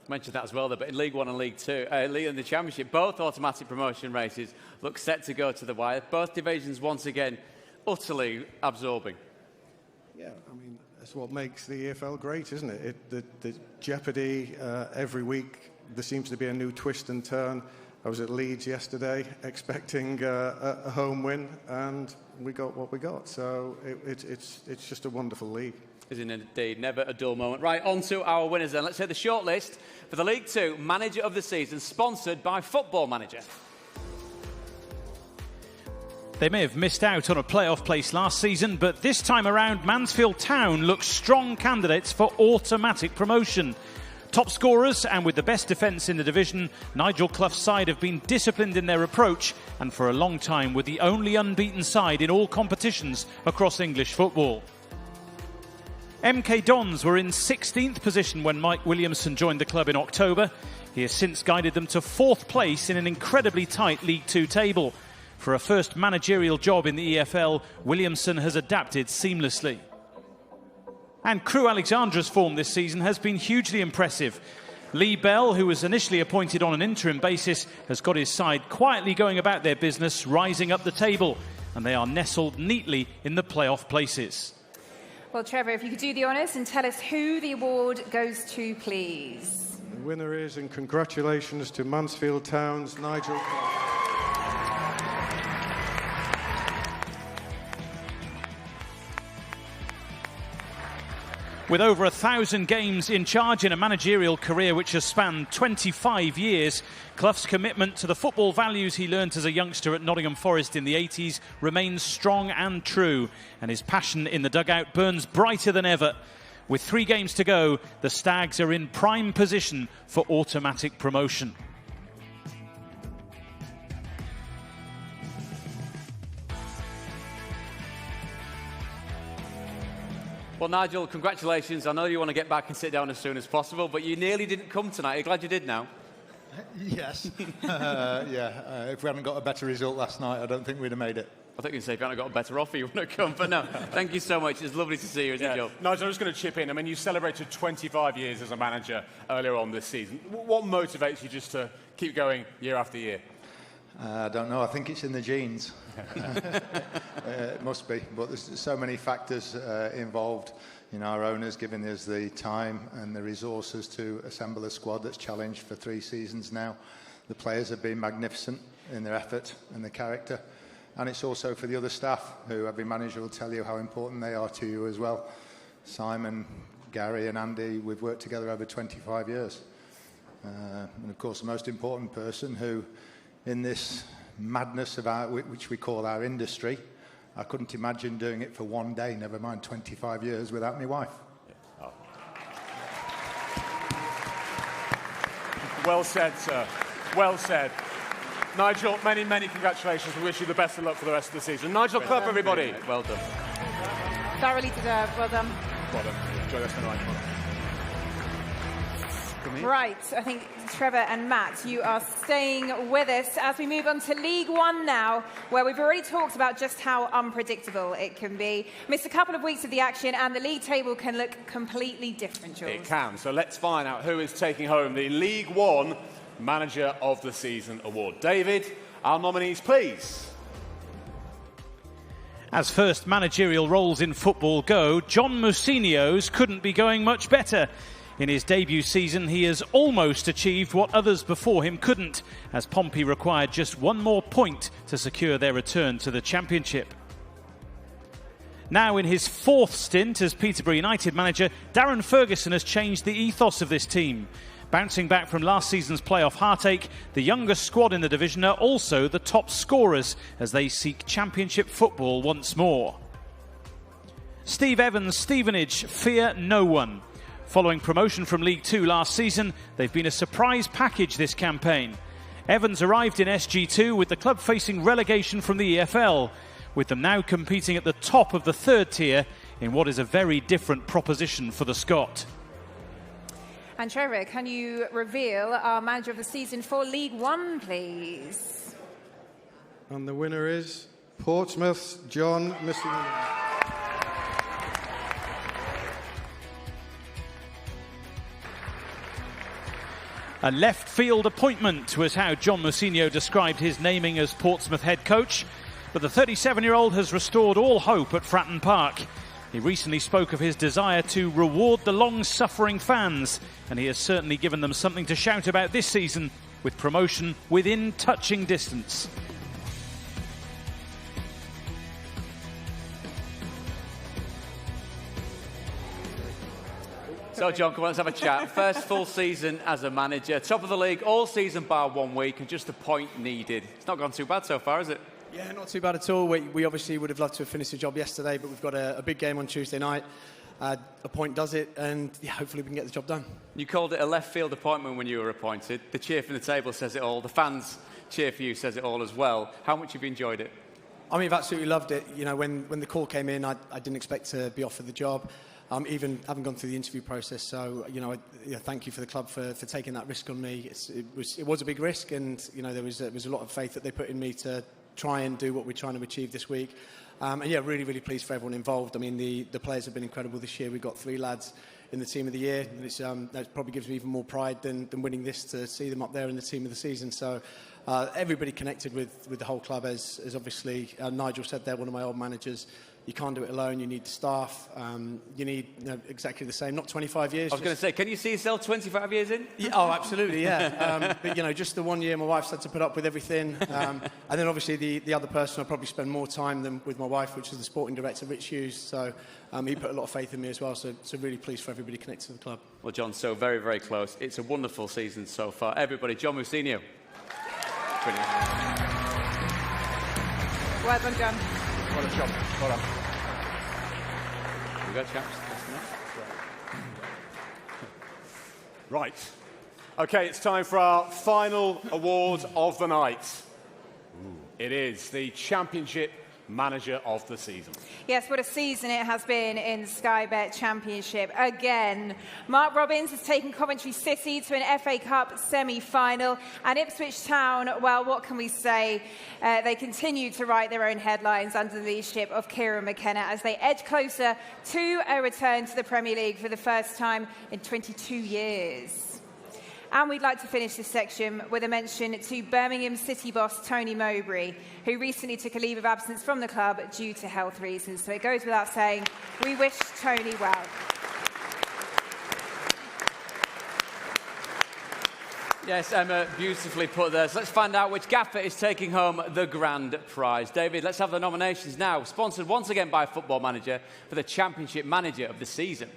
Mentioned that as well, though, but in League One and League Two, League and the Championship, both automatic promotion races look set to go to the wire. Both divisions, once again, utterly absorbing. Yeah, I mean, that's what makes the EFL great, isn't it? The jeopardy every week. There seems to be a new twist and turn. I was at Leeds yesterday expecting a home win, and we got what we got. So it's just a wonderful league. Isn't indeed, never a dull moment. Right, on to our winners then. Let's hear the shortlist for the League Two Manager of the Season, sponsored by Football Manager. They may have missed out on a playoff place last season, but this time around, Mansfield Town looks strong candidates for automatic promotion. Top scorers and with the best defence in the division, Nigel Clough's side have been disciplined in their approach and for a long time were the only unbeaten side in all competitions across English football. MK Dons were in 16th position when Mike Williamson joined the club in October. He has since guided them to 4th place in an incredibly tight League Two table. For a first managerial job in the EFL, Williamson has adapted seamlessly. And Crewe Alexandra's form this season has been hugely impressive. Lee Bell, who was initially appointed on an interim basis, has got his side quietly going about their business, rising up the table. and they are nestled neatly in the playoff places. Well, Trevor, if you could do the honours and tell us who the award goes to, please. The winner is, and congratulations to Mansfield Town's Nigel. With over 1,000 games in charge in a managerial career which has spanned 25 years, Clough's commitment to the football values he learnt as a youngster at Nottingham Forest in the 80s remains strong and true, and his passion in the dugout burns brighter than ever. With 3 games to go, the Stags are in prime position for automatic promotion. Well, Nigel, congratulations. I know you want to get back and sit down as soon as possible, but you nearly didn't come tonight. Are you glad you did now? Yes. If we hadn't got a better result last night, I don't think we'd have made it. I think you'd say if you hadn't got a better offer, you wouldn't have come. But no, thank you so much. It's lovely to see you, isn't it, Joe? Nigel, I'm just going to chip in. I mean, you celebrated 25 years as a manager earlier on this season. What motivates you just to keep going year after year? I don't know. I think it's in the genes. It must be. But there's so many factors involved. You know, our owners giving us the time and the resources to assemble a squad that's challenged for 3 seasons now. The players have been magnificent in their effort and their character. And it's also for the other staff, who every manager will tell you how important they are to you as well. Simon, Gary and Andy, we've worked together over 25 years. And of course, the most important person who, in this madness of which we call our industry, I couldn't imagine doing it for 1 day, never mind 25 years, without my wife. Oh. Well said, sir. Well said. Nigel, many, many congratulations. We wish you the best of luck for the rest of the season. Nigel Clough, everybody. Well done. Thoroughly deserved. Well done. Well done. Enjoy the rest of the night. Right, I think Trevor and Matt, you are staying with us as we move on to League One now, where we've already talked about just how unpredictable it can be. Missed a couple of weeks of the action and the league table can look completely different, Jules. It can. So let's find out who is taking home the League One Manager of the Season award. David, our nominees, please. As first managerial roles in football go, John Mousinho's couldn't be going much better. In his debut season, he has almost achieved what others before him couldn't, as Pompey required just 1 more point to secure their return to the Championship. Now in his 4th stint as Peterborough United manager, Darren Ferguson has changed the ethos of this team. Bouncing back from last season's playoff heartache, the youngest squad in the division are also the top scorers as they seek Championship football once more. Steve Evans' Stevenage fear no one. Following promotion from League 2 last season, they've been a surprise package this campaign. Evans arrived in SG2 with the club facing relegation from the EFL, with them now competing at the top of the 3rd tier in what is a very different proposition for the Scot. And Trevor, can you reveal our Manager of the Season for League One, please? And the winner is Portsmouth's John Mousinho. A left field appointment was how John Mousinho described his naming as Portsmouth head coach, but the 37-year-old has restored all hope at Fratton Park. He recently spoke of his desire to reward the long-suffering fans, and he has certainly given them something to shout about this season, with promotion within touching distance. So, John, come on, let's have a chat. First full season as a manager, top of the league all season bar 1 week, and just a point needed. It's not gone too bad so far, is it? Yeah, not too bad at all. We obviously would have loved to have finished the job yesterday, but we've got a big game on Tuesday night. A point does it, and yeah, hopefully we can get the job done. You called it a left field appointment when you were appointed. The cheer from the table says it all. The fans' cheer for you says it all as well. How much have you enjoyed it? I mean, I've absolutely loved it. You know, when the call came in, I didn't expect to be offered the job. Even haven't gone through the interview process, so you know, thank you for the club for taking that risk on me. It was a big risk, and you know, there was a lot of faith that they put in me to try and do what we're trying to achieve this week. And yeah, really, really pleased for everyone involved. I mean, the players have been incredible this year. We've got 3 lads in the team of the year, and that probably gives me even more pride than winning this, to see them up there in the team of the season. So everybody connected with the whole club, as obviously Nigel said there, one of my old managers. You can't do it alone. You need staff. You need exactly the same. Not 25 years. I was going to say, can you see yourself 25 years in? Yeah, oh, absolutely, yeah. But just the 1 year my wife's had to put up with everything. And then obviously the other person I probably spend more time than with my wife, which is the sporting director, Rich Hughes. So he put a lot of faith in me as well. So really pleased for everybody connected to the club. Well, John, so very, very close. It's a wonderful season so far. Everybody, John, we've seen you. Brilliant. Well done, John. What a job. Well done. We got chaps. Right. OK, it's time for our final award of the night. It is the Championship Manager of the Season. Yes, what a season it has been in Sky Bet Championship. Again, Mark Robins has taken Coventry City to an FA Cup semi-final, and Ipswich Town, well, what can we say? They continue to write their own headlines under the leadership of Kieran McKenna as they edge closer to a return to the Premier League for the first time in 22 years. And we'd like to finish this section with a mention to Birmingham City boss Tony Mowbray, who recently took a leave of absence from the club due to health reasons. So it goes without saying, we wish Tony well. Yes, Emma, beautifully put there. So let's find out which gaffer is taking home the grand prize. David, let's have the nominations now. Sponsored once again by Football Manager for the Championship Manager of the Season.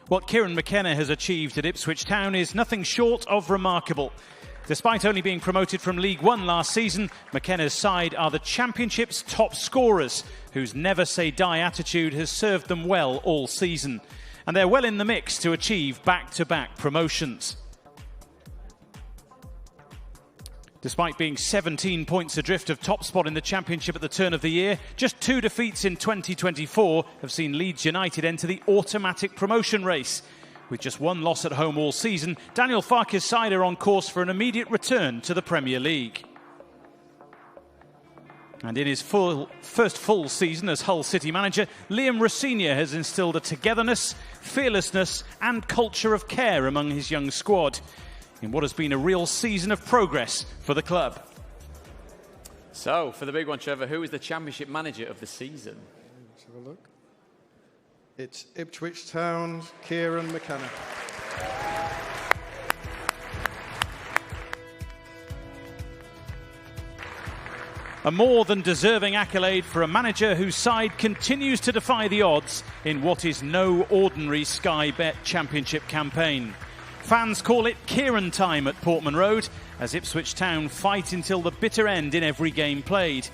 What Kieran McKenna has achieved at Ipswich Town is nothing short of remarkable. Despite only being promoted from League One last season, McKenna's side are the Championship's top scorers, whose never-say-die attitude has served them well all season. And they're well in the mix to achieve back-to-back promotions. Despite being 17 points adrift of top spot in the Championship at the turn of the year, just 2 defeats in 2024 have seen Leeds United enter the automatic promotion race. With just 1 loss at home all season, Daniel Farke's side are on course for an immediate return to the Premier League. And in his first full season as Hull City manager, Liam Rosenior has instilled a togetherness, fearlessness and culture of care among his young squad, in what has been a real season of progress for the club. So, for the big one, Trevor, who is the Championship Manager of the Season? Let's have a look. It's Ipswich Town's Kieran McKenna. A more than deserving accolade for a manager whose side continues to defy the odds in what is no ordinary Sky Bet Championship campaign. Fans call it Kieran time at Portman Road as Ipswich Town fight until the bitter end in every game played.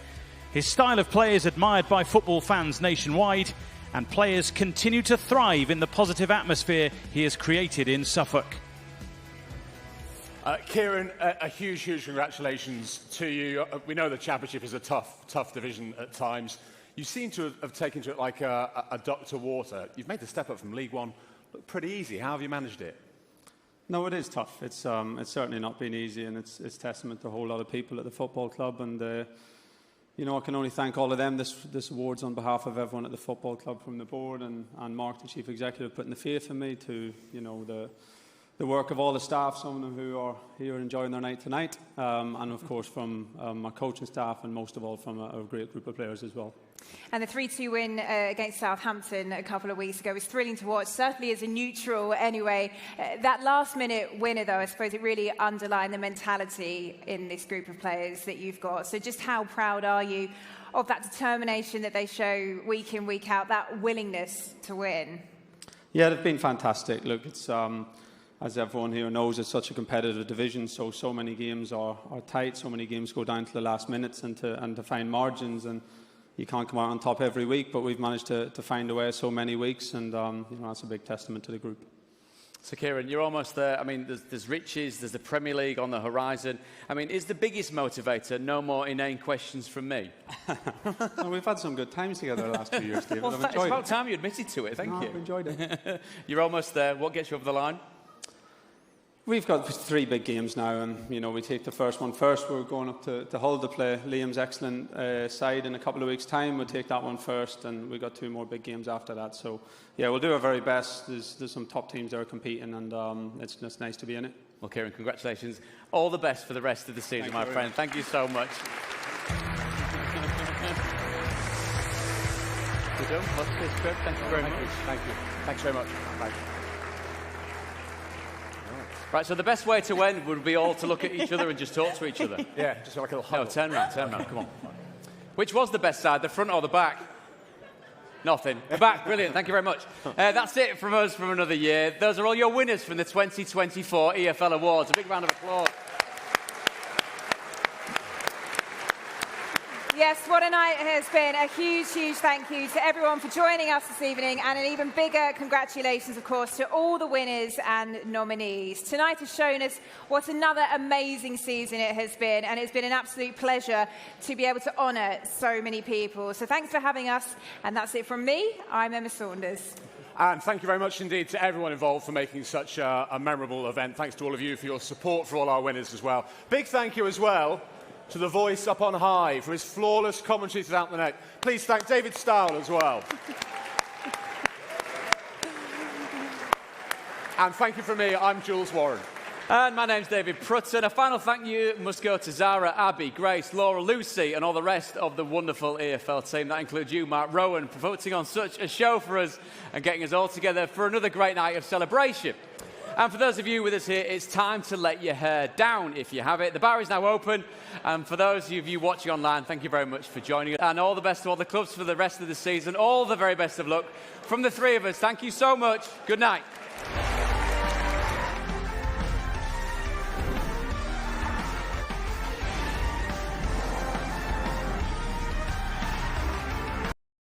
His style of play is admired by football fans nationwide, and players continue to thrive in the positive atmosphere he has created in Suffolk. Kieran, a huge congratulations to you. We know the Championship is a tough division at times. You seem to have taken to it like a duck to water. You've made the step up from League One. Look pretty easy. How have you managed it? No, it is tough. It's certainly not been easy, and it's testament to a whole lot of people at the football club. And I can only thank all of them. This award's on behalf of everyone at the football club, from the board and Mark, the chief executive, putting the faith in me, to the work of all the staff, some of them who are here enjoying their night tonight, and of course from my coaching staff, and most of all from a great group of players as well. And the 3-2 win against Southampton a couple of weeks ago was thrilling to watch, certainly as a neutral anyway. That last-minute winner, though, I suppose it really underlined the mentality in this group of players that you've got. So just how proud are you of that determination that they show week in, week out, that willingness to win? Yeah, they've been fantastic. Look, it's as everyone here knows, it's such a competitive division, so many games are tight, so many games go down to the last minutes and to find margins, and you can't come out on top every week, but we've managed to find a way so many weeks, and that's a big testament to the group. So, Kieran, you're almost there. I mean, there's riches, there's the Premier League on the horizon. I mean, is the biggest motivator no more inane questions from me? Well, we've had some good times together the last 2 years, David. Well, I've it's enjoyed about it. time you admitted to it. Thank you. I've enjoyed it. You're almost there. What gets you over the line? We've got 3 big games now, and we take the first one first. We're going up to Hull to play Liam's excellent side in a couple of weeks' time. We'll take that one first, and we've got 2 more big games after that. So, yeah, we'll do our very best. There's some top teams that are competing, and it's just nice to be in it. Well, Kieran, congratulations. All the best for the rest of the season, my friend. Thank you so much. We're done. What's this, Chris? Thank you very much. Thank you. Thanks very much. Thank you. Right, so the best way to end would be all to look at each other and just talk to each other. Yeah, just like a little huddle. No, turn around, come on. Which was the best side, the front or the back? Nothing. The back, brilliant, thank you very much. That's it from us from another year. Those are all your winners from the 2024 EFL Awards. A big round of applause. Yes, what a night it has been. A huge, huge thank you to everyone for joining us this evening, and an even bigger congratulations, of course, to all the winners and nominees. Tonight has shown us what another amazing season it has been, and it's been an absolute pleasure to be able to honour so many people. So thanks for having us, and that's it from me. I'm Emma Saunders. And thank you very much indeed to everyone involved for making such a memorable event. Thanks to all of you for your support for all our winners as well. Big thank you as well to the voice up on high for his flawless commentary throughout the night. Please thank David Stowell as well. And thank you from me, I'm Jules Warren. And my name's David Prutton. A final thank you must go to Zara, Abby, Grace, Laura, Lucy and all the rest of the wonderful EFL team. That includes you, Mark Rowan, for putting on such a show for us and getting us all together for another great night of celebration. And for those of you with us here, it's time to let your hair down if you have it. The bar is now open. And for those of you watching online, thank you very much for joining us. And all the best to all the clubs for the rest of the season. All the very best of luck from the three of us. Thank you so much. Good night.